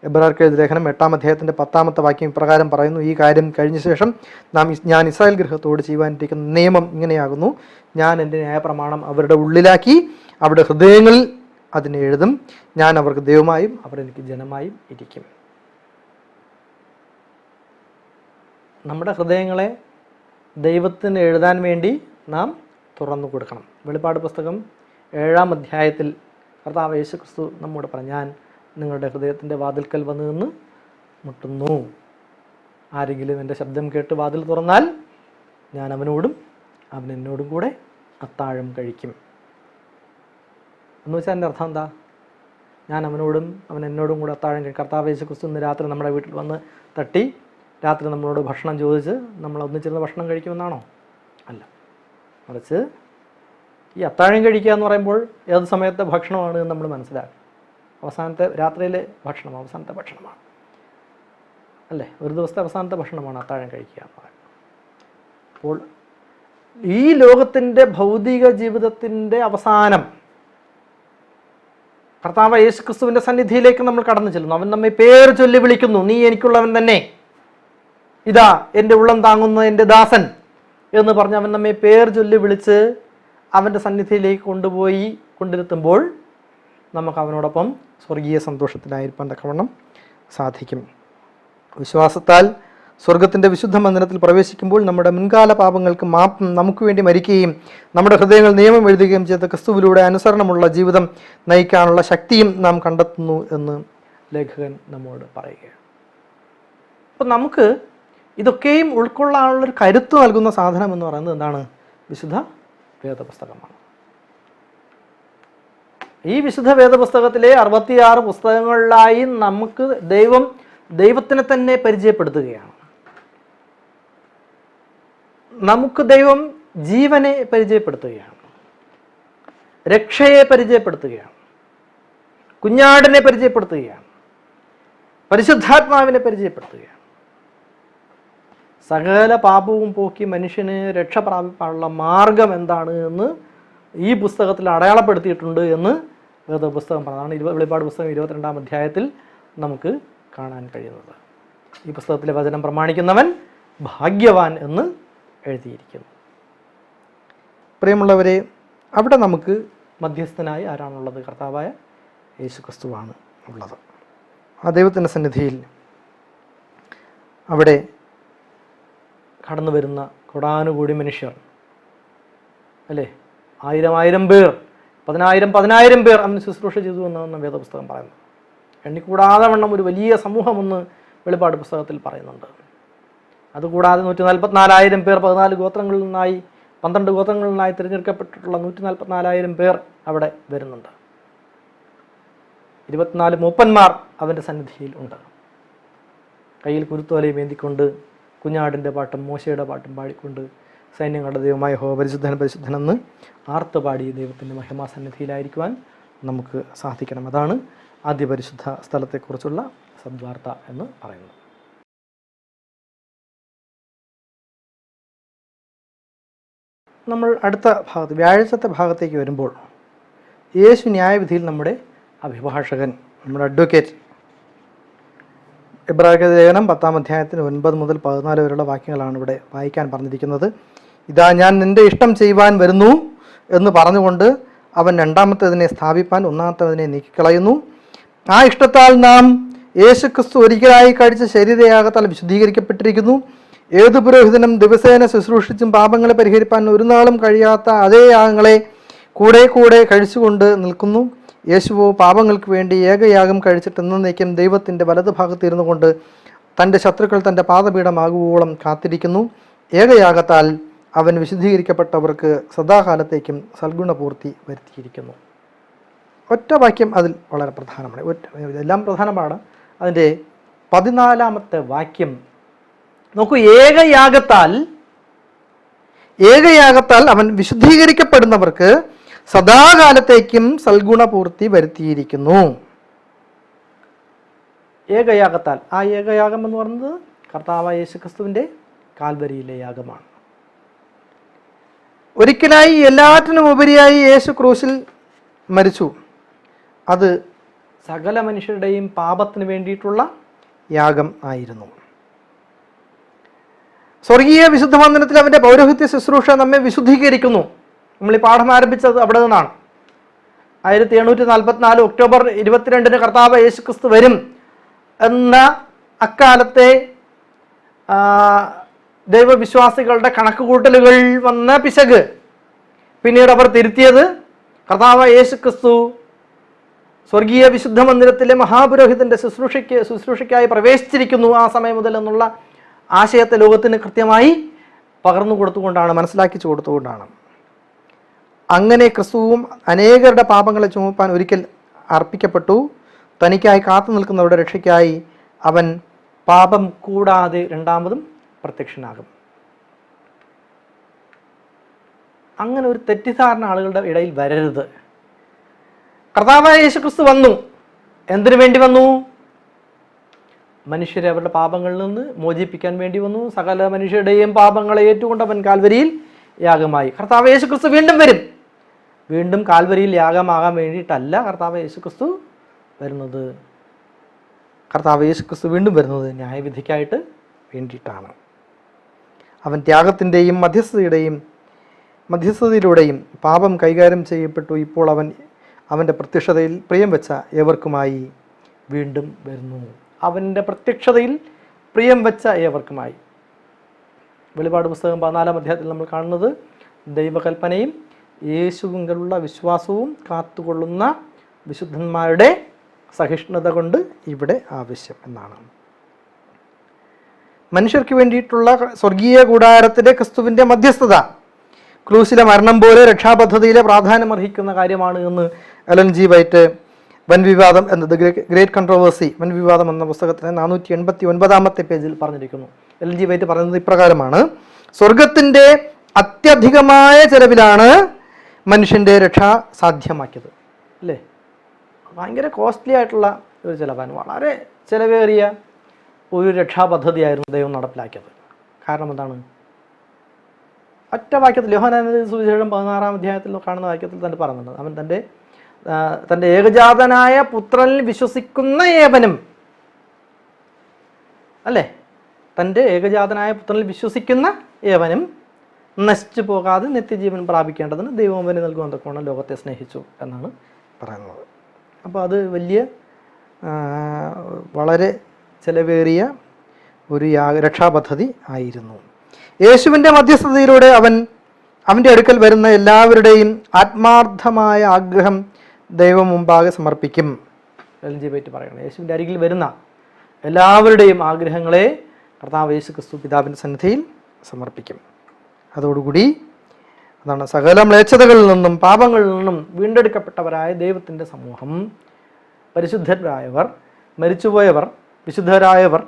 എബ്രായർക്ക് എഴുതിയ ലേഖനം 8-ാം അധ്യായത്തിൻ്റെ 10-ാമത്തെ വാക്യം ഇപ്രകാരം പറയുന്നു: ഈ കാര്യം കഴിഞ്ഞ ശേഷം ഞാൻ ഇസ്രായേൽ ഗൃഹത്തോട് ചെയ്യുവാനിരിക്കുന്ന നിയമം ഇങ്ങനെയാകുന്നു: ഞാൻ എൻ്റെ ന്യായപ്രമാണം അവരുടെ ഉള്ളിലാക്കി അവരുടെ ഹൃദയങ്ങളിൽ അതിനെ എഴുതും. ഞാൻ അവർക്ക് ദൈവമായും അവർ എനിക്ക് ജനമായും ഇരിക്കും. നമ്മുടെ ഹൃദയങ്ങളെ ദൈവത്തിന് എഴുതാൻ വേണ്ടി നാം തുറന്നു കൊടുക്കണം. വെളിപ്പാട് പുസ്തകം 7-ാം അധ്യായത്തിൽ കർത്താവ് യേശു ക്രിസ്തു നമ്മോട് പറഞ്ഞു: ഞാൻ നിങ്ങളുടെ ഹൃദയത്തിൻ്റെ വാതിൽക്കൽ വന്ന് നിന്ന് മുട്ടുന്നു. ആരെങ്കിലും എൻ്റെ ശബ്ദം കേട്ട് വാതിൽ തുറന്നാൽ ഞാൻ അവനോടും അവൻ എന്നോടും കൂടെ അത്താഴം കഴിക്കും. എന്ന് വെച്ചാൽ എൻ്റെ അർത്ഥം എന്താ? ഞാൻ അവനോടും അവൻ എന്നോടും കൂടെ അത്താഴം കഴിക്കും. കർത്താവ് യേശു ക്രിസ്തു ഇന്ന് രാത്രി നമ്മുടെ വീട്ടിൽ വന്ന് തട്ടി രാത്രി നമ്മളോട് ഭക്ഷണം ചോദിച്ച് നമ്മൾ ഒന്നിച്ചിരുന്ന് ഭക്ഷണം കഴിക്കുമെന്നാണോ? അല്ല, മറിച്ച് ഈ അത്താഴം കഴിക്കുക എന്ന് പറയുമ്പോൾ ഏത് സമയത്തെ ഭക്ഷണമാണ് എന്ന് നമ്മൾ മനസ്സിലാക്കും. അവസാനത്തെ രാത്രിയിലെ ഭക്ഷണം അവസാനത്തെ ഭക്ഷണമാണ് അല്ലേ? ഒരു ദിവസത്തെ അവസാനത്തെ ഭക്ഷണമാണ് അത്താഴം കഴിക്കുക എന്ന് പറയുന്നത്. അപ്പോൾ ഈ ലോകത്തിൻ്റെ ഭൗതിക ജീവിതത്തിൻ്റെ അവസാനം കർത്താവ് യേശു ക്രിസ്തുവിൻ്റെ സന്നിധിയിലേക്ക് നമ്മൾ കടന്നു ചെല്ലുന്നു. അവൻ നമ്മെ പേര് ചൊല്ലി വിളിക്കുന്നു: നീ എനിക്കുള്ളവൻ തന്നെ, ഇതാ എൻ്റെ ഉള്ളം താങ്ങുന്ന എൻ്റെ ദാസൻ എന്ന് പറഞ്ഞ് അവൻ നമ്മെ പേര് ചൊല്ലി വിളിച്ച് അവൻ്റെ സന്നിധിയിലേക്ക് കൊണ്ടിരുത്തുമ്പോൾ നമുക്ക് അവനോടൊപ്പം സ്വർഗീയ സന്തോഷത്തിലായിരിക്കാൻ തക്കവണ്ണം സാധിക്കും. വിശ്വാസത്താൽ സ്വർഗത്തിൻ്റെ വിശുദ്ധ മന്ദിരത്തിൽ പ്രവേശിക്കുമ്പോൾ നമ്മുടെ മുൻകാല പാപങ്ങൾക്ക് മാപ്പ് നമുക്ക് വേണ്ടി മരിക്കുകയും നമ്മുടെ ഹൃദയങ്ങൾ നിയമം എഴുതുകയും ചെയ്ത ക്രിസ്തുവിലൂടെ അനുസരണമുള്ള ജീവിതം നയിക്കാനുള്ള ശക്തിയും നാം കണ്ടെത്തുന്നു എന്ന് ലേഖകൻ നമ്മോട് പറയുകയാണ്. അപ്പം നമുക്ക് ഇതൊക്കെയും ഉൾക്കൊള്ളാനുള്ളൊരു കരുത്ത് നൽകുന്ന സാധനം എന്ന് പറയുന്നത് എന്താണ്? വിശുദ്ധ വേദപുസ്തകമാണ്. ഈ വിശുദ്ധ വേദപുസ്തകത്തിലെ 66 പുസ്തകങ്ങളിലായി നമുക്ക് ദൈവത്തിനെ തന്നെ പരിചയപ്പെടുത്തുകയാണ്. നമുക്ക് ദൈവം ജീവനെ പരിചയപ്പെടുത്തുകയാണ്, രക്ഷയെ പരിചയപ്പെടുത്തുകയാണ്, കുഞ്ഞാടിനെ പരിചയപ്പെടുത്തുകയാണ്, പരിശുദ്ധാത്മാവിനെ പരിചയപ്പെടുത്തുകയാണ്. സകല പാപവും പോക്കി മനുഷ്യന് രക്ഷ പ്രാപിക്കാനുള്ള മാർഗം എന്താണ് എന്ന് ഈ പുസ്തകത്തിൽ അടയാളപ്പെടുത്തിയിട്ടുണ്ട് എന്ന് വേദപുസ്തകം പറഞ്ഞതാണ്. വെളിപ്പാട് പുസ്തകം 22-ാം അധ്യായത്തിൽ നമുക്ക് കാണാൻ കഴിയുന്നത്. ഈ പുസ്തകത്തിലെ വചനം പ്രമാണിക്കുന്നവൻ ഭാഗ്യവാൻ എന്ന് എഴുതിയിരിക്കുന്നു. പ്രിയമുള്ളവരെ, അവിടെ നമുക്ക് മധ്യസ്ഥനായി ആരാണുള്ളത്? കർത്താവായ യേശു ക്രിസ്തുവാണ് ഉള്ളത്. ആ ദൈവത്തിൻ്റെ സന്നിധിയിൽ അവിടെ കടന്നു വരുന്ന കോടാനുകൂടി മനുഷ്യർ അല്ലേ, 1000 പേർ, 10,000 പേർ അവന് ശുശ്രൂഷ ചെയ്തു എന്നാണ് വേദപുസ്തകം പറയുന്നത്. എണ്ണിക്കൂടാതെ വണ്ണം ഒരു വലിയ സമൂഹമെന്ന് വെളിപ്പാട് പുസ്തകത്തിൽ പറയുന്നുണ്ട്. അതുകൂടാതെ 144,000 പേർ 14 ഗോത്രങ്ങളിൽ നിന്നായി 12 ഗോത്രങ്ങളിൽ നിന്നായി തിരഞ്ഞെടുക്കപ്പെട്ടിട്ടുള്ള 144,000 പേർ അവിടെ വരുന്നുണ്ട്. 24 മൂപ്പന്മാർ അവൻ്റെ സന്നിധിയിൽ ഉണ്ട്. കയ്യിൽ കുരുത്തോലയും ഏന്തിക്കൊണ്ട് കുഞ്ഞാടിൻ്റെ പാട്ടും മോശയുടെ പാട്ടും പാടിക്കൊണ്ട് സൈന്യങ്ങളുടെ ദൈവമായ യഹോവ പരിശുദ്ധൻ പരിശുദ്ധനെന്ന് ആർത്തുപാടി ദൈവത്തിൻ്റെ മഹിമാസന്നിധിയിലായിരിക്കുവാൻ നമുക്ക് സാധിക്കണം. അതാണ് ആദ്യ പരിശുദ്ധ സ്ഥലത്തെക്കുറിച്ചുള്ള സദ്വാർത്ത എന്ന് പറയുന്നത്. നമ്മൾ അടുത്ത ഭാഗത്ത് വ്യാഴാഴ്ചത്തെ ഭാഗത്തേക്ക് വരുമ്പോൾ യേശു ന്യായവിധിയിൽ നമ്മുടെ അഭിഭാഷകൻ, നമ്മുടെ അഡ്വക്കേറ്റ്, എബ്രായ ലേഖനം 10-ാം അധ്യായത്തിന് 9 മുതൽ 14 വരെയുള്ള വാക്യങ്ങളാണ് ഇവിടെ വായിക്കാൻ പറഞ്ഞിരിക്കുന്നത്. ഇതാ ഞാൻ നിന്റെ ഇഷ്ടം ചെയ്യുവാൻ വരുന്നു എന്ന് പറഞ്ഞുകൊണ്ട് അവൻ രണ്ടാമത്തേതിനെ സ്ഥാപിപ്പാൻ ഒന്നാമത്തേതിനെ നീക്കിക്കളയുന്നു. ആ ഇഷ്ടത്താൽ നാം യേശുക്രിസ്തു ഒരിക്കലായി കഴിച്ച ശരീരയാഗത്താൽ വിശുദ്ധീകരിക്കപ്പെട്ടിരിക്കുന്നു. ഏതു പുരോഹിതനും ദിവസേന ശുശ്രൂഷിച്ചും പാപങ്ങളെ പരിഹരിപ്പാൻ ഒരു നാളും കഴിയാത്ത അതേ യാഗങ്ങളെ കൂടെ കൂടെ കഴിച്ചുകൊണ്ട് നിൽക്കുന്നു. യേശുവോ പാപങ്ങൾക്ക് വേണ്ടി ഏകയാഗം കഴിച്ചിട്ട് എന്നേക്കും ദൈവത്തിൻ്റെ വലതുഭാഗത്തിരുന്നു കൊണ്ട് തൻ്റെ ശത്രുക്കൾ തൻ്റെ പാദപീഠമാകുവോളം കാത്തിരിക്കുന്നു. ഏകയാഗത്താൽ അവൻ വിശുദ്ധീകരിക്കപ്പെട്ടവർക്ക് സദാകാലത്തേക്കും സൽഗുണപൂർത്തി വരുത്തിയിരിക്കുന്നു. ഒറ്റ വാക്യം അതിൽ വളരെ പ്രധാനമാണ്. ഇതെല്ലാം പ്രധാനമാണ്. അതിൻ്റെ 14-ാമത്തെ വാക്യം നോക്കൂ. ഏകയാഗത്താൽ അവൻ വിശുദ്ധീകരിക്കപ്പെടുന്നവർക്ക് സദാകാലത്തേക്കും സൽഗുണപൂർത്തി വരുത്തിയിരിക്കുന്നു. ഏകയാഗത്താൽ, ആ ഏകയാഗം എന്ന് പറയുന്നത് കർത്താവായ യേശുക്രിസ്തുവിൻ്റെ കാൽവരിയിലെ യാഗമാണ്. ഒരിക്കലായി എല്ലാറ്റിനും ഉപരിയായി യേശു ക്രൂശിൽ മരിച്ചു. അത് സകല മനുഷ്യരുടെയും പാപത്തിന് വേണ്ടിയിട്ടുള്ള യാഗം ആയിരുന്നു. സ്വർഗീയ വിശുദ്ധ മന്ദിരത്തിൽ അവൻ്റെ പൗരോഹിത്യ ശുശ്രൂഷ നമ്മെ വിശുദ്ധീകരിക്കുന്നു. നമ്മൾ ഈ പാഠം ആരംഭിച്ചത് അവിടെ നിന്നാണ്. 1844 ഒക്ടോബർ 22 കർത്താവ് യേശുക്രിസ്തു വരും എന്ന അക്കാലത്തെ ദൈവവിശ്വാസികളുടെ കണക്കുകൂട്ടലുകൾ വന്ന പിശക് പിന്നീട് അവർ തിരുത്തിയത് കർത്താവ് യേശുക്രിസ്തു സ്വർഗീയ വിശുദ്ധ മന്ദിരത്തിലെ മഹാപുരോഹിതൻ്റെ ശുശ്രൂഷയ്ക്കായി പ്രവേശിച്ചിരിക്കുന്നു ആ സമയം മുതൽ എന്നുള്ള ആശയത്തെ ലോകത്തിന് കൃത്യമായി പകർന്നു കൊടുത്തുകൊണ്ടാണ്, മനസ്സിലാക്കിച്ചു കൊടുത്തുകൊണ്ടാണ്. അങ്ങനെ ക്രിസ്തുവും അനേകരുടെ പാപങ്ങളെ ചുമപ്പാൻ ഒരിക്കൽ അർപ്പിക്കപ്പെട്ടു. തനിക്കായി കാത്തു നിൽക്കുന്നവരുടെ രക്ഷയ്ക്കായി അവൻ പാപം കൂടാതെ രണ്ടാമതും പ്രത്യക്ഷനാകും. അങ്ങനെ ഒരു തെറ്റിദ്ധാരണ ആളുകളുടെ ഇടയിൽ വരരുത്. കർത്താവായ യേശുക്രിസ്തു വന്നു. എന്തിനു വേണ്ടി വന്നു? മനുഷ്യരെ അവരുടെ പാപങ്ങളിൽ നിന്ന് മോചിപ്പിക്കാൻ വേണ്ടി വന്നു. സകല മനുഷ്യരുടെയും പാപങ്ങളെ ഏറ്റുകൊണ്ട് അവൻ കാൽവരിയിൽ യാഗമായി. കർത്താവ് യേശുക്രിസ്തു വീണ്ടും വരും. വീണ്ടും കാൽവരിയിൽ യാഗമാകാൻ വേണ്ടിയിട്ടല്ല കർത്താവ് യേശുക്രിസ്തു വരുന്നത്. കർത്താവ് യേശുക്രിസ്തു വീണ്ടും വരുന്നത് ന്യായവിധിക്കായിട്ട് വേണ്ടിയിട്ടാണ്. അവൻ ത്യാഗത്തിൻ്റെയും മധ്യസ്ഥതയിലൂടെയും പാപം കൈകാര്യം ചെയ്യപ്പെട്ടു. ഇപ്പോൾ അവൻ്റെ പ്രത്യക്ഷതയിൽ പ്രിയം വെച്ച ഏവർക്കുമായി വീണ്ടും വരുന്നു. അവൻ്റെ പ്രത്യക്ഷതയിൽ പ്രിയം വെച്ച ഏവർക്കുമായി. വെളിപാട് പുസ്തകം 14-ാം അധ്യായത്തിൽ നമ്മൾ കാണുന്നത് ദൈവകൽപ്പനയും യേശുവിലുള്ള വിശ്വാസവും കാത്തുകൊള്ളുന്ന വിശുദ്ധന്മാരുടെ സഹിഷ്ണുത കൊണ്ട് ഇവിടെ ആവശ്യം എന്നാണ്. മനുഷ്യർക്ക് വേണ്ടിയിട്ടുള്ള സ്വർഗീയ കൂടാരത്തിലെ ക്രിസ്തുവിൻ്റെ മധ്യസ്ഥത ക്രൂസിലെ മരണം പോലെ രക്ഷാപദ്ധതിയിലെ പ്രാധാന്യമർഹിക്കുന്ന കാര്യമാണ് എന്ന് എലൻ ജി വൈറ്റ് വൻവിവാദം എന്നത് ഗ്രേറ്റ് കൺട്രോവേഴ്സി വൻവിവാദം എന്ന പുസ്തകത്തിന് 489-ാമത്തെ പേജിൽ പറഞ്ഞിരിക്കുന്നു. എലൻ ജി വൈറ്റ് പറയുന്നത് ഇപ്രകാരമാണ്: സ്വർഗത്തിൻ്റെ അത്യധികമായ ചെലവിലാണ് മനുഷ്യൻ്റെ രക്ഷ സാധ്യമാക്കിയത്. അല്ലേ? ഭയങ്കര കോസ്റ്റ്ലി ആയിട്ടുള്ള ഒരു ചിലവാണ്. വളരെ ചിലവേറിയ ഒരു രക്ഷാപദ്ധതിയായിരുന്നു ദൈവം നടപ്പിലാക്കിയത്. കാരണം എന്താണ്? ഒറ്റ വാക്യത്തിൽ യോഹന്നാന്റെ സുവിശേഷം 16-ാം അധ്യായത്തിൽ കാണുന്ന വാക്യത്തിൽ തന്നെ പറയുന്നുണ്ട്. അവൻ തൻ്റെ ഏകജാതനായ പുത്രനിൽ വിശ്വസിക്കുന്ന ഏവനും, അല്ലേ, തൻ്റെ ഏകജാതനായ പുത്രനിൽ വിശ്വസിക്കുന്ന ഏവനും നശിച്ചു പോകാതെ നിത്യജീവൻ പ്രാപിക്കേണ്ടതിന് ദൈവം അവന് നൽകുമെന്നൊക്കെയാണ് ലോകത്തെ സ്നേഹിച്ചു എന്നാണ് പറയുന്നത്. അപ്പോൾ അത് വലിയ വളരെ ചിലവേറിയ ഒരു രക്ഷാപദ്ധതി ആയിരുന്നു. യേശുവിൻ്റെ മധ്യസ്ഥതയിലൂടെ അവൻ്റെ അടുക്കൽ വരുന്ന എല്ലാവരുടെയും ആത്മാർത്ഥമായ ആഗ്രഹം ദൈവം മുമ്പാകെ സമർപ്പിക്കും. എൽ ജി വൈറ്റ് പറയണം, യേശുവിൻ്റെ അരികിൽ വരുന്ന എല്ലാവരുടെയും ആഗ്രഹങ്ങളെ കർത്താവ് യേശു ക്രിസ്തു പിതാവിൻ്റെ സന്നിധിയിൽ സമർപ്പിക്കും. അതോടുകൂടി അതാണ് സകല മ്ലേച്ഛതകളിൽ നിന്നും പാപങ്ങളിൽ നിന്നും വീണ്ടെടുക്കപ്പെട്ടവരായ ദൈവത്തിൻ്റെ സമൂഹം, പരിശുദ്ധരായവർ, മരിച്ചുപോയവർ, വിശുദ്ധരായവർ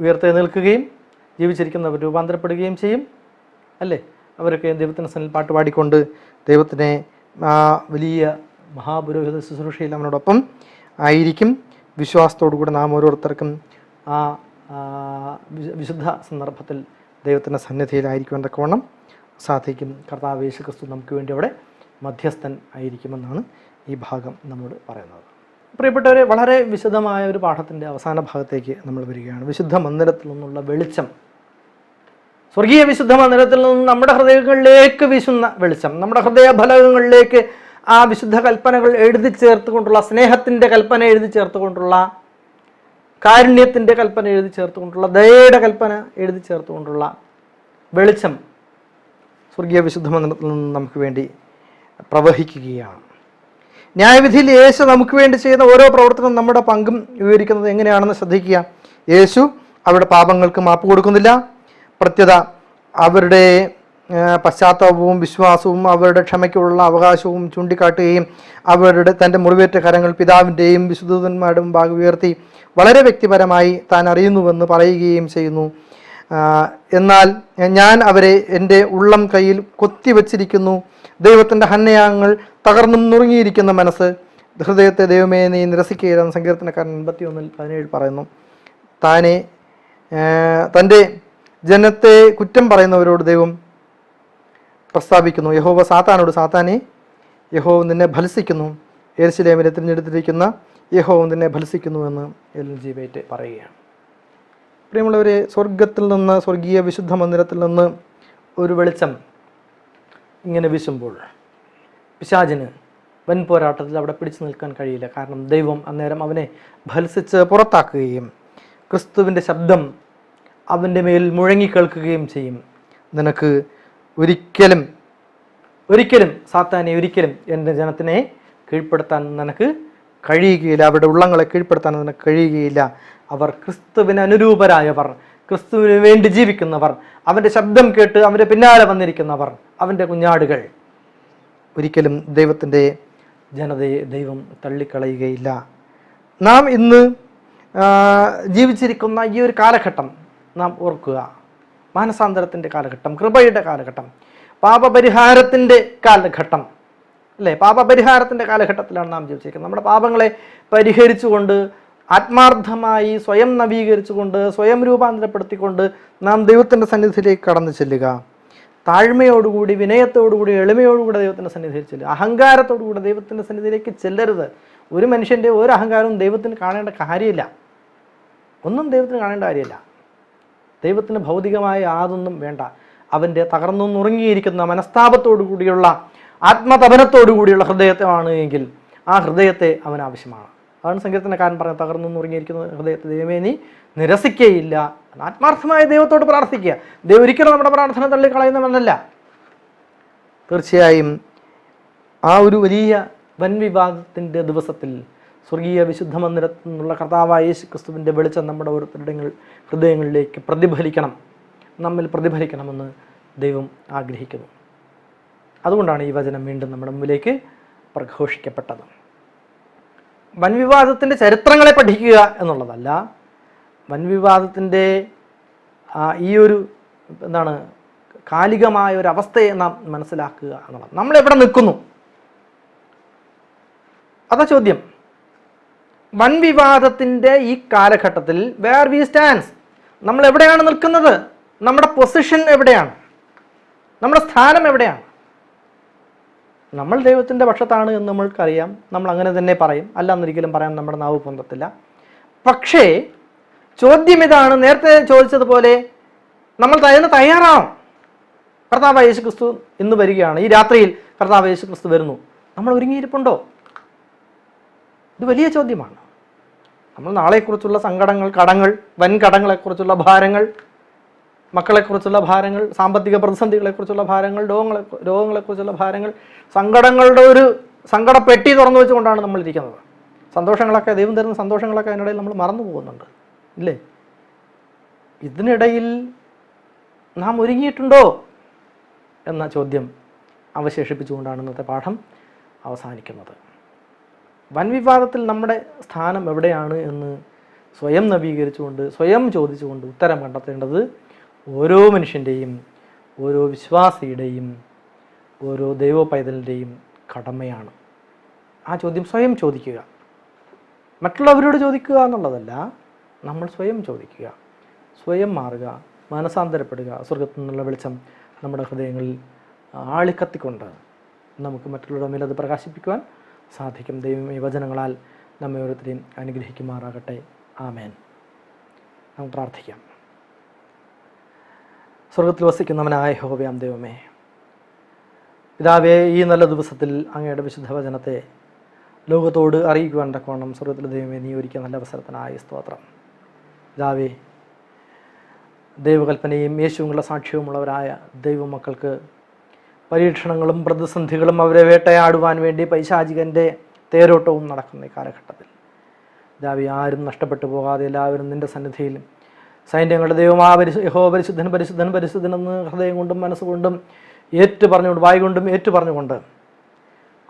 ഉയർത്തെഴുന്നേൽക്കുകയും ജീവിച്ചിരിക്കുന്നവർ രൂപാന്തരപ്പെടുകയും ചെയ്യും. അല്ലേ? അവരൊക്കെ ദൈവത്തിൻ്റെ സന്നിധിയിൽ പാട്ട് പാടിക്കൊണ്ട് ദൈവത്തിനെ ആ വലിയ മഹാപുരോഹിത ശുശ്രൂഷയിൽ അവനോടൊപ്പം ആയിരിക്കും. വിശ്വാസത്തോടു കൂടി നാം ഓരോരുത്തർക്കും ആ വിശുദ്ധ സന്ദർഭത്തിൽ ദൈവത്തിൻ്റെ സന്നിധിയിലായിരിക്കുവാൻ തക്കവണ്ണം സാധിക്കും. കർത്താവ് യേശു ക്രിസ്തു നമുക്ക് വേണ്ടി അവിടെ മധ്യസ്ഥൻ ആയിരിക്കുമെന്നാണ് ഈ ഭാഗം നമ്മോട് പറയുന്നത്. പ്രിയപ്പെട്ടവരെ, വളരെ വിശദമായ ഒരു പാഠത്തിൻ്റെ അവസാന ഭാഗത്തേക്ക് നമ്മൾ വരികയാണ്. വിശുദ്ധ മന്ദിരത്തിൽ നിന്നുള്ള വെളിച്ചം, സ്വർഗീയ വിശുദ്ധ മന്ദിരത്തിൽ നിന്ന് നമ്മുടെ ഹൃദയങ്ങളിലേക്ക് വീശുന്ന വെളിച്ചം, നമ്മുടെ ഹൃദയ ഫലകങ്ങളിലേക്ക് ആ വിശുദ്ധ കൽപ്പനകൾ എഴുതി ചേർത്തുകൊണ്ടുള്ള, സ്നേഹത്തിൻ്റെ കൽപ്പന എഴുതി ചേർത്തുകൊണ്ടുള്ള, കാരുണ്യത്തിൻ്റെ കൽപ്പന എഴുതി ചേർത്തുകൊണ്ടുള്ള, ദയയുടെ കൽപ്പന എഴുതി ചേർത്തുകൊണ്ടുള്ള വെളിച്ചം സ്വർഗീയ വിശുദ്ധ മന്ദിരത്തിൽ നിന്ന് നമുക്ക് വേണ്ടി പ്രവഹിക്കുകയാണ്. ന്യായവിധിയിൽ യേശു നമുക്ക് വേണ്ടി ചെയ്യുന്ന ഓരോ പ്രവർത്തനവും നമ്മുടെ പങ്കും വിവരിക്കുന്നത് എങ്ങനെയാണെന്ന് ശ്രദ്ധിക്കുക. യേശു അവരുടെ പാപങ്ങൾക്ക് മാപ്പ് കൊടുക്കുന്നില്ല, പ്രത്യുത അവരുടെ പശ്ചാത്താപവും വിശ്വാസവും അവരുടെ ക്ഷമയ്ക്കുള്ള അവകാശവും ചൂണ്ടിക്കാട്ടുകയും തൻ്റെ മുറിവേറ്റ കരങ്ങൾ പിതാവിൻ്റെയും വിശുദ്ധന്മാരുടെയും ഭാഗം ഉയർത്തി വളരെ വ്യക്തിപരമായി താൻ അറിയുന്നുവെന്ന് പറയുകയും ചെയ്യുന്നു. എന്നാൽ ഞാൻ അവരെ എൻ്റെ ഉള്ളം കയ്യിൽ കൊത്തിവച്ചിരിക്കുന്നു. ദൈവത്തിൻ്റെ ഹന്നയാങ്ങൾ തകർന്നും നുറുങ്ങിയിരിക്കുന്ന മനസ്സ്, ഹൃദയത്തെ ദൈവമേ നീ നിരസിക്കുകയില്ലെന്ന് സങ്കീർത്തനക്കാരൻ 81:17 പറയുന്നു. തൻ്റെ ജനത്തെ കുറ്റം പറയുന്നവരോട് ദൈവം പ്രസ്താവിക്കുന്നു. യഹോവ സാത്താനോട്, സാത്താനെ യഹോവ നിന്നെ ഭത്സിക്കുന്നു, യെരൂശലേമിനെ തിരഞ്ഞെടുത്തിരിക്കുന്ന യഹോവ നിന്നെ ഭത്സിക്കുന്നു എന്ന് LG വൈറ്റ് പറയുകയാണ്. പ്രിയമുള്ളവരെ, സ്വർഗത്തിൽ നിന്ന്, സ്വർഗീയ വിശുദ്ധ മന്ദിരത്തിൽ നിന്ന് ഒരു വെളിച്ചം ഇങ്ങനെ വീശുമ്പോൾ പിശാചിന് വൻ പോരാട്ടത്തിൽ അവിടെ പിടിച്ചു നിൽക്കാൻ കഴിയില്ല. കാരണം ദൈവം അന്നേരം അവനെ ഭത്സിച്ച് പുറത്താക്കുകയും ക്രിസ്തുവിൻ്റെ ശബ്ദം അവൻ്റെ മേൽ മുഴങ്ങിക്കേൾക്കുകയും ചെയ്യും. നിനക്ക് ഒരിക്കലും സാത്താനെ ഒരിക്കലും എൻ്റെ ജനത്തിനെ കീഴ്പ്പെടുത്താൻ നിനക്ക് കഴിയുകയില്ല, അവരുടെ ഉള്ളങ്ങളെ കീഴ്പ്പെടുത്താൻ നിനക്ക് കഴിയുകയില്ല. അവർ ക്രിസ്തുവിന് അനുരൂപരായവർ, ക്രിസ്തുവിന് വേണ്ടി ജീവിക്കുന്നവർ, അവൻ്റെ ശബ്ദം കേട്ട് അവൻ്റെ പിന്നാലെ വന്നിരിക്കുന്നവർ, അവൻ്റെ കുഞ്ഞാടുകൾ. ഒരിക്കലും ദൈവത്തിൻ്റെ ജനതയെ ദൈവം തള്ളിക്കളയുകയില്ല. നാം ഇന്ന് ജീവിച്ചിരിക്കുന്ന ഈ ഒരു കാലഘട്ടം നാം ഓർക്കുക. മാനസാന്തരത്തിൻ്റെ കാലഘട്ടം, കൃപയുടെ കാലഘട്ടം, പാപപരിഹാരത്തിൻ്റെ കാലഘട്ടം, അല്ലേ? പാപപരിഹാരത്തിൻ്റെ കാലഘട്ടത്തിലാണ് നാം ജീവിച്ചിരിക്കുന്നത്. നമ്മുടെ പാപങ്ങളെ പരിഹരിച്ചുകൊണ്ട്, ആത്മാർത്ഥമായി സ്വയം നവീകരിച്ചുകൊണ്ട്, സ്വയം രൂപാന്തരപ്പെടുത്തിക്കൊണ്ട് നാം ദൈവത്തിൻ്റെ സന്നിധിയിലേക്ക് കടന്നു ചെല്ലുക. താഴ്മയോടുകൂടി, വിനയത്തോടുകൂടി, എളിമയോടുകൂടി ദൈവത്തിൻ്റെ സന്നിധിയിൽ ചെല്ലുക. അഹങ്കാരത്തോടുകൂടി ദൈവത്തിൻ്റെ സന്നിധിയിലേക്ക് ചെല്ലരുത്. ഒരു മനുഷ്യൻ്റെ ഒരു അഹങ്കാരവും ദൈവത്തിന് കാണേണ്ട കാര്യമില്ല. ഒന്നും ദൈവത്തിന് കാണേണ്ട കാര്യമില്ല. ദൈവത്തിന് ഭൗതികമായ യാതൊന്നും വേണ്ട. അവൻ്റെ തകർന്നു നുറുങ്ങിയിരിക്കുന്ന മനസ്താപത്തോടു കൂടിയുള്ള, ആത്മതപനത്തോടു കൂടിയുള്ള ഹൃദയത്തെയാണ് എങ്കിൽ ആ ഹൃദയത്തെ അവന് ആവശ്യമാണ്. അതാണ് സങ്കീർത്തനക്കാരൻ പറഞ്ഞത്, തകർന്നു നുറുങ്ങിയിരിക്കുന്ന ഹൃദയത്തെ ദൈവമേ നീ നിരസിക്കുകയില്ല. ആത്മാർത്ഥമായ ദൈവത്തോട് പ്രാർത്ഥിക്കുക. ദൈവം ഒരിക്കലും നമ്മുടെ പ്രാർത്ഥന തള്ളിക്കളയുന്നവനല്ല. തീർച്ചയായും ആ ഒരു വലിയ വൻ വിവാദത്തിൻ്റെ ദിവസത്തിൽ സ്വർഗീയ വിശുദ്ധ മന്ദിരത്തിൽ നിന്നുള്ള കർത്താവായ യേശു ക്രിസ്തുവിൻ്റെ വെളിച്ചം നമ്മുടെ ഓരോരുത്തരുടെ ഹൃദയങ്ങളിലേക്ക് പ്രതിഫലിക്കണം, നമ്മിൽ പ്രതിഫലിക്കണമെന്ന് ദൈവം ആഗ്രഹിക്കുന്നു. അതുകൊണ്ടാണ് ഈ വചനം വീണ്ടും നമ്മുടെ മുമ്പിലേക്ക് പ്രഘോഷിക്കപ്പെട്ടത്. വൻവിവാദത്തിൻ്റെ ചരിത്രങ്ങളെ പഠിക്കുക എന്നുള്ളതല്ല, വൻവിവാദത്തിൻ്റെ ഈ ഒരു കാലികമായ ഒരു അവസ്ഥയെ നാം മനസ്സിലാക്കുക എന്നുള്ളത്. നമ്മളെവിടെ നിൽക്കുന്നു, അതാ ചോദ്യം. വൻവിവാദത്തിൻ്റെ ഈ കാലഘട്ടത്തിൽ വേർ വി സ്റ്റാൻഡ്സ്, നമ്മൾ എവിടെയാണ് നിൽക്കുന്നത്, നമ്മുടെ പൊസിഷൻ എവിടെയാണ്, നമ്മുടെ സ്ഥാനം എവിടെയാണ്? നമ്മൾ ദൈവത്തിൻ്റെ പക്ഷത്താണ് എന്ന് നമ്മൾക്കറിയാം. നമ്മൾ അങ്ങനെ തന്നെ പറയും, അല്ല എന്നൊരിക്കലും പറയാൻ നമ്മുടെ നാവ് പൊന്തത്തില്ല. പക്ഷേ ചോദ്യം ഇതാണ്, നേരത്തെ ചോദിച്ചതുപോലെ നമ്മൾ അതിന് തയ്യാറാണോ? കർത്താവായ യേശു ക്രിസ്തു ഇന്ന് വരികയാണ്, ഈ രാത്രിയിൽ കർത്താവായ യേശു ക്രിസ്തു വരുന്നു. നമ്മൾ ഒരുങ്ങിയിരിപ്പുണ്ടോ? ഇത് വലിയ ചോദ്യമാണ്. നമ്മൾ നാളെക്കുറിച്ചുള്ള സങ്കടങ്ങൾ, കടങ്ങൾ, വൻ കടങ്ങളെക്കുറിച്ചുള്ള ഭാരങ്ങൾ, മക്കളെക്കുറിച്ചുള്ള ഭാരങ്ങൾ, സാമ്പത്തിക പ്രതിസന്ധികളെക്കുറിച്ചുള്ള ഭാരങ്ങൾ, രോഗങ്ങളെക്കുറിച്ചുള്ള ഭാരങ്ങൾ, സങ്കടങ്ങളുടെ ഒരു സങ്കടപ്പെട്ടി തുറന്നു വെച്ചുകൊണ്ടാണ് നമ്മൾ ഇരിക്കുന്നത്. സന്തോഷങ്ങളൊക്കെ, ദൈവം തരുന്ന സന്തോഷങ്ങളൊക്കെ അതിനിടയിൽ നമ്മൾ മറന്നു പോകുന്നുണ്ട്, ഇല്ലേ? ഇതിനിടയിൽ നാം ഒരുങ്ങിയിട്ടുണ്ടോ എന്ന ചോദ്യം അവശേഷിപ്പിച്ചുകൊണ്ടാണ് ഇന്നത്തെ പാഠം അവസാനിക്കുന്നത്. വൻവിവാദത്തിൽ നമ്മുടെ സ്ഥാനം എവിടെയാണ് എന്ന് സ്വയം നവീകരിച്ചുകൊണ്ട്, സ്വയം ചോദിച്ചുകൊണ്ട് ഉത്തരം കണ്ടെത്തേണ്ടത് ഓരോ മനുഷ്യൻ്റെയും, ഓരോ വിശ്വാസിയുടെയും, ഓരോ ദൈവ പൈതലിൻ്റെയും കടമയാണ്. ആ ചോദ്യം സ്വയം ചോദിക്കുക, മറ്റുള്ളവരോട് ചോദിക്കുക എന്നുള്ളതല്ല, നമ്മൾ സ്വയം ചോദിക്കുക, സ്വയം മാറുക, മാനസാന്തരപ്പെടുക. സ്വർഗത്തിൽ നിന്നുള്ള വെളിച്ചം നമ്മുടെ ഹൃദയങ്ങളിൽ ആളിക്കത്തിക്കൊണ്ട് നമുക്ക് മറ്റുള്ളവരുടെ മേൽ അത് പ്രകാശിപ്പിക്കുവാൻ സാധിക്കും. ദൈവം ഈ വചനങ്ങളാൽ നമ്മെ ഓരോരുത്തരെയും അനുഗ്രഹിക്കുമാറാകട്ടെ. ആമേൻ. നമുക്ക് പ്രാർത്ഥിക്കാം. സ്വർഗത്തിൽ വസിക്കുന്നവനായ യഹോവയാം ദൈവമേ, പിതാവേ, ഈ നല്ല ദിവസത്തിൽ അങ്ങയുടെ വിശുദ്ധ വചനത്തെ ലോകത്തോട് അറിയിക്കുവാൻ തക്കവണ്ണം സ്വർഗത്തിലെ ദൈവമേ നീ ഒരുക്കിയ നല്ല അവസരത്തിനായി സ്തോത്രം. പിതാവേ, ദൈവകൽപ്പനയും യേശുവുമുള്ള സാക്ഷ്യവുമുള്ളവരായ ദൈവമക്കൾക്ക് പരീക്ഷണങ്ങളും പ്രതിസന്ധികളും അവരെ വേട്ടയാടുവാൻ വേണ്ടി പൈശാചികൻ്റെ തേരോട്ടവും നടക്കുന്ന ഈ കാലഘട്ടത്തിൽ പിതാവേ, ആരും നഷ്ടപ്പെട്ടു പോകാതെ എല്ലാവരും നിൻ്റെ സന്നിധിയിൽ സൈന്യങ്ങളുടെ ദൈവമാ യഹോവ പരിശുദ്ധൻ പരിശുദ്ധൻ പരിശുദ്ധനെന്ന് ഹൃദയം കൊണ്ടും മനസ്സുകൊണ്ടും ഏറ്റുപറഞ്ഞുകൊണ്ട് വായുകൊണ്ടും ഏറ്റുപറഞ്ഞുകൊണ്ട്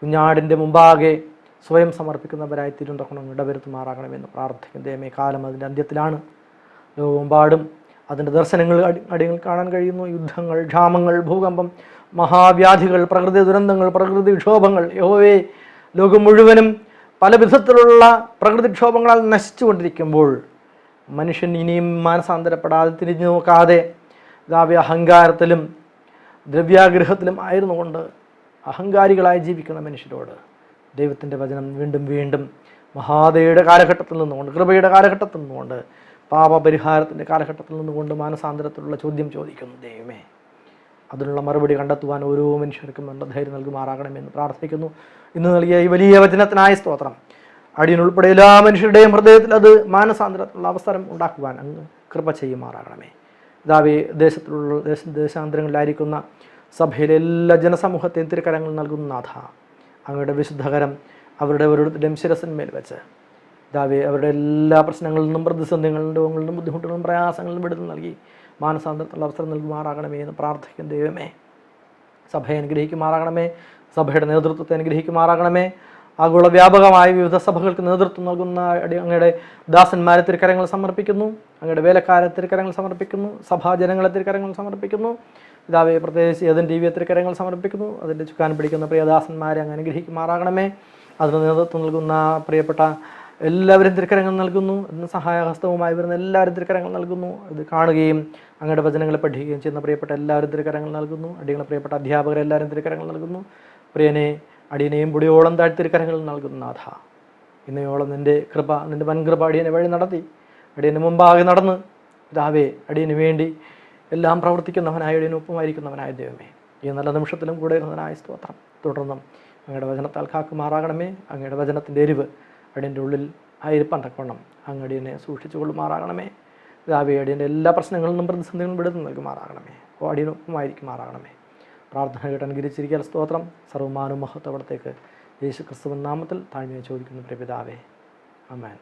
കുഞ്ഞാടിൻ്റെ മുമ്പാകെ സ്വയം സമർപ്പിക്കുന്നവരായി തിരുണ്ടക്കണം ഇടവരുത്തുമാറാകണമെന്ന് പ്രാർത്ഥിക്കും. ദൈവമേ, കാലം അതിൻ്റെ അന്ത്യത്തിലാണ്. ലോകമെമ്പാടും അതിൻ്റെ ദർശനങ്ങൾ അടികൾ കാണാൻ കഴിയുന്നു. യുദ്ധങ്ങൾ, ക്ഷാമങ്ങൾ, ഭൂകമ്പം, മഹാവ്യാധികൾ, പ്രകൃതി ദുരന്തങ്ങൾ, പ്രകൃതി ക്ഷോഭങ്ങൾ. യഹോവേ, ലോകം മുഴുവനും പല വിധത്തിലുള്ള പ്രകൃതിക്ഷോഭങ്ങളാൽ നശിച്ചുകൊണ്ടിരിക്കുമ്പോൾ മനുഷ്യൻ ഇനിയും മാനസാന്തരപ്പെടാതെ തിരിഞ്ഞു നോക്കാതെ പിതാവേ അഹങ്കാരത്തിലും ദ്രവ്യാഗ്രഹത്തിലും ആയിരുന്നുകൊണ്ട് അഹങ്കാരികളായി ജീവിക്കുന്ന മനുഷ്യരോട് ദൈവത്തിൻ്റെ വചനം വീണ്ടും വീണ്ടും മഹാദയുടെ കാലഘട്ടത്തിൽ നിന്നുകൊണ്ട്, കൃപയുടെ കാലഘട്ടത്തിൽ നിന്നുകൊണ്ട്, പാപപരിഹാരത്തിൻ്റെ കാലഘട്ടത്തിൽ നിന്നുകൊണ്ട് മാനസാന്തരത്തിലുള്ള ചോദ്യം ചോദിക്കുന്നു. ദൈവമേ, അതിനുള്ള മറുപടി കണ്ടെത്തുവാൻ ഓരോ മനുഷ്യർക്കും നല്ല ധൈര്യം നൽകുമാറാകണമെന്ന് പ്രാർത്ഥിക്കുന്നു. ഇന്ന് നൽകിയ ഈ വലിയ വചനത്തിനായ സ്തോത്രം. അടിയനുൾപ്പെടെ എല്ലാ മനുഷ്യരുടെയും ഹൃദയത്തിൽ അത് മാനസാന്തരത്തിലുള്ള അവസരം ഉണ്ടാക്കുവാൻ അങ്ങ് കൃപ ചെയ്യുമാറാകണമേ. പിതാവേ, ദേശാന്തരങ്ങളിലായിരിക്കുന്ന സഭയിലെ എല്ലാ ജനസമൂഹത്തെയും തിരുക്കരങ്ങൾ നൽകുന്ന നാഥ, അങ്ങയുടെ വിശുദ്ധകരം അവരുടെ ഓരോരുത്തരുടെയും ശിരസിന്മേൽ വെച്ച് പിതാവേ അവരുടെ എല്ലാ പ്രശ്നങ്ങളിൽ നിന്നും പ്രതിസന്ധികളിൽ നിന്നും ബുദ്ധിമുട്ടുകളും പ്രയാസങ്ങളിലും വിടുതൽ നൽകി മാനസാന്തരത്തിലുള്ള അവസരം നൽകുമാറാകണമേ എന്ന് പ്രാർത്ഥിക്കും. ദൈവമേ, സഭയെ അനുഗ്രഹിക്കുമാറാകണമേ. സഭയുടെ നേതൃത്വത്തെ അനുഗ്രഹിക്കുമാറാകണമേ. ആഗോള വ്യാപകമായ വിവിധ സഭകൾക്ക് നേതൃത്വം നൽകുന്ന അങ്ങയുടെ ദാസന്മാരെ തിരുക്കരങ്ങൾ സമർപ്പിക്കുന്നു. അങ്ങയുടെ വേലക്കാരെ തിരുക്കരങ്ങൾ സമർപ്പിക്കുന്നു. സഭാജനങ്ങളെ തിരുക്കരങ്ങൾ സമർപ്പിക്കുന്നു. പിതാവേ, പ്രത്യേകിച്ച് ഏതും ടി വിയെ തിരുക്കരങ്ങൾ സമർപ്പിക്കുന്നു. അതിൻ്റെ ചുക്കാൻ പിടിക്കുന്ന പ്രിയദാസന്മാരെ അങ്ങ് അനുഗ്രഹിക്കുമാറാകണമേ. അതിന് നേതൃത്വം നൽകുന്ന പ്രിയപ്പെട്ട എല്ലാവരും തിരുക്കരങ്ങൾ നൽകുന്നു. അതിന് സഹായഹസ്തവുമായി വരുന്ന എല്ലാവരും തിരുക്കരങ്ങൾ നൽകുന്നു. ഇത് കാണുകയും അങ്ങയുടെ വചനങ്ങളെ പഠിക്കുകയും ചെയ്യുന്ന പ്രിയപ്പെട്ട എല്ലാവരും തിരുക്കരങ്ങൾ നൽകുന്നു. അടിയങ്ങളെ പ്രിയപ്പെട്ട അധ്യാപകരെല്ലാവരും തിരുക്കരങ്ങൾ നൽകുന്നു. പ്രിയനെ, അടിയനെയും പൊടിയോളം താഴ്ത്തിരുക്കരങ്ങൾ നൽകുന്ന നാഥ, ഇന്നയോളം നിൻ്റെ കൃപ, നിൻ്റെ വൻകൃപ അടിയനെ വഴി നടത്തി അടിയന് മുമ്പാകെ നടന്ന് പിതാവേ അടിയന് വേണ്ടി എല്ലാം പ്രവർത്തിക്കുന്നവനായ അടിയന് ഒപ്പമായിരിക്കുന്നവനായ ദൈവമേ, ഈ നല്ല നിമിഷത്തിലും കൂടെ ഇരുന്നതിനായ സ്തോത്രം. തുടർന്നും അങ്ങയുടെ വചനത്താൽ കാക്കുമാറാകണമേ. അങ്ങയുടെ വചനത്തിൻ്റെ എരിവ് അടിയൻ്റെ ഉള്ളിൽ ആയിരിക്കാൻ തക്കവണ്ണം അങ്ങ് അടിയനെ സൂക്ഷിച്ചു കൊള്ളുമാറാകണമേ. പിതാവേ, അടിയൻ്റെ എല്ലാ പ്രശ്നങ്ങളിൽ നിന്നും പ്രതിസന്ധികളും വിടുതൽ നൽകുമാറാകണമേ. അടിയനൊപ്പമായിരിക്കുമാറാകണമേ. പ്രാർത്ഥന കേട്ട് അനുഗ്രഹിച്ചിരിക്കാൻ സ്തോത്രം. സർവ്വമാനും മഹത്വം അവിടത്തേക്ക് യേശു ക്രിസ്തുവിൻ നാമത്തിൽ താഴ്മയെ ചോദിക്കുന്നു, പ്രിയ പിതാവേ. ആമേൻ.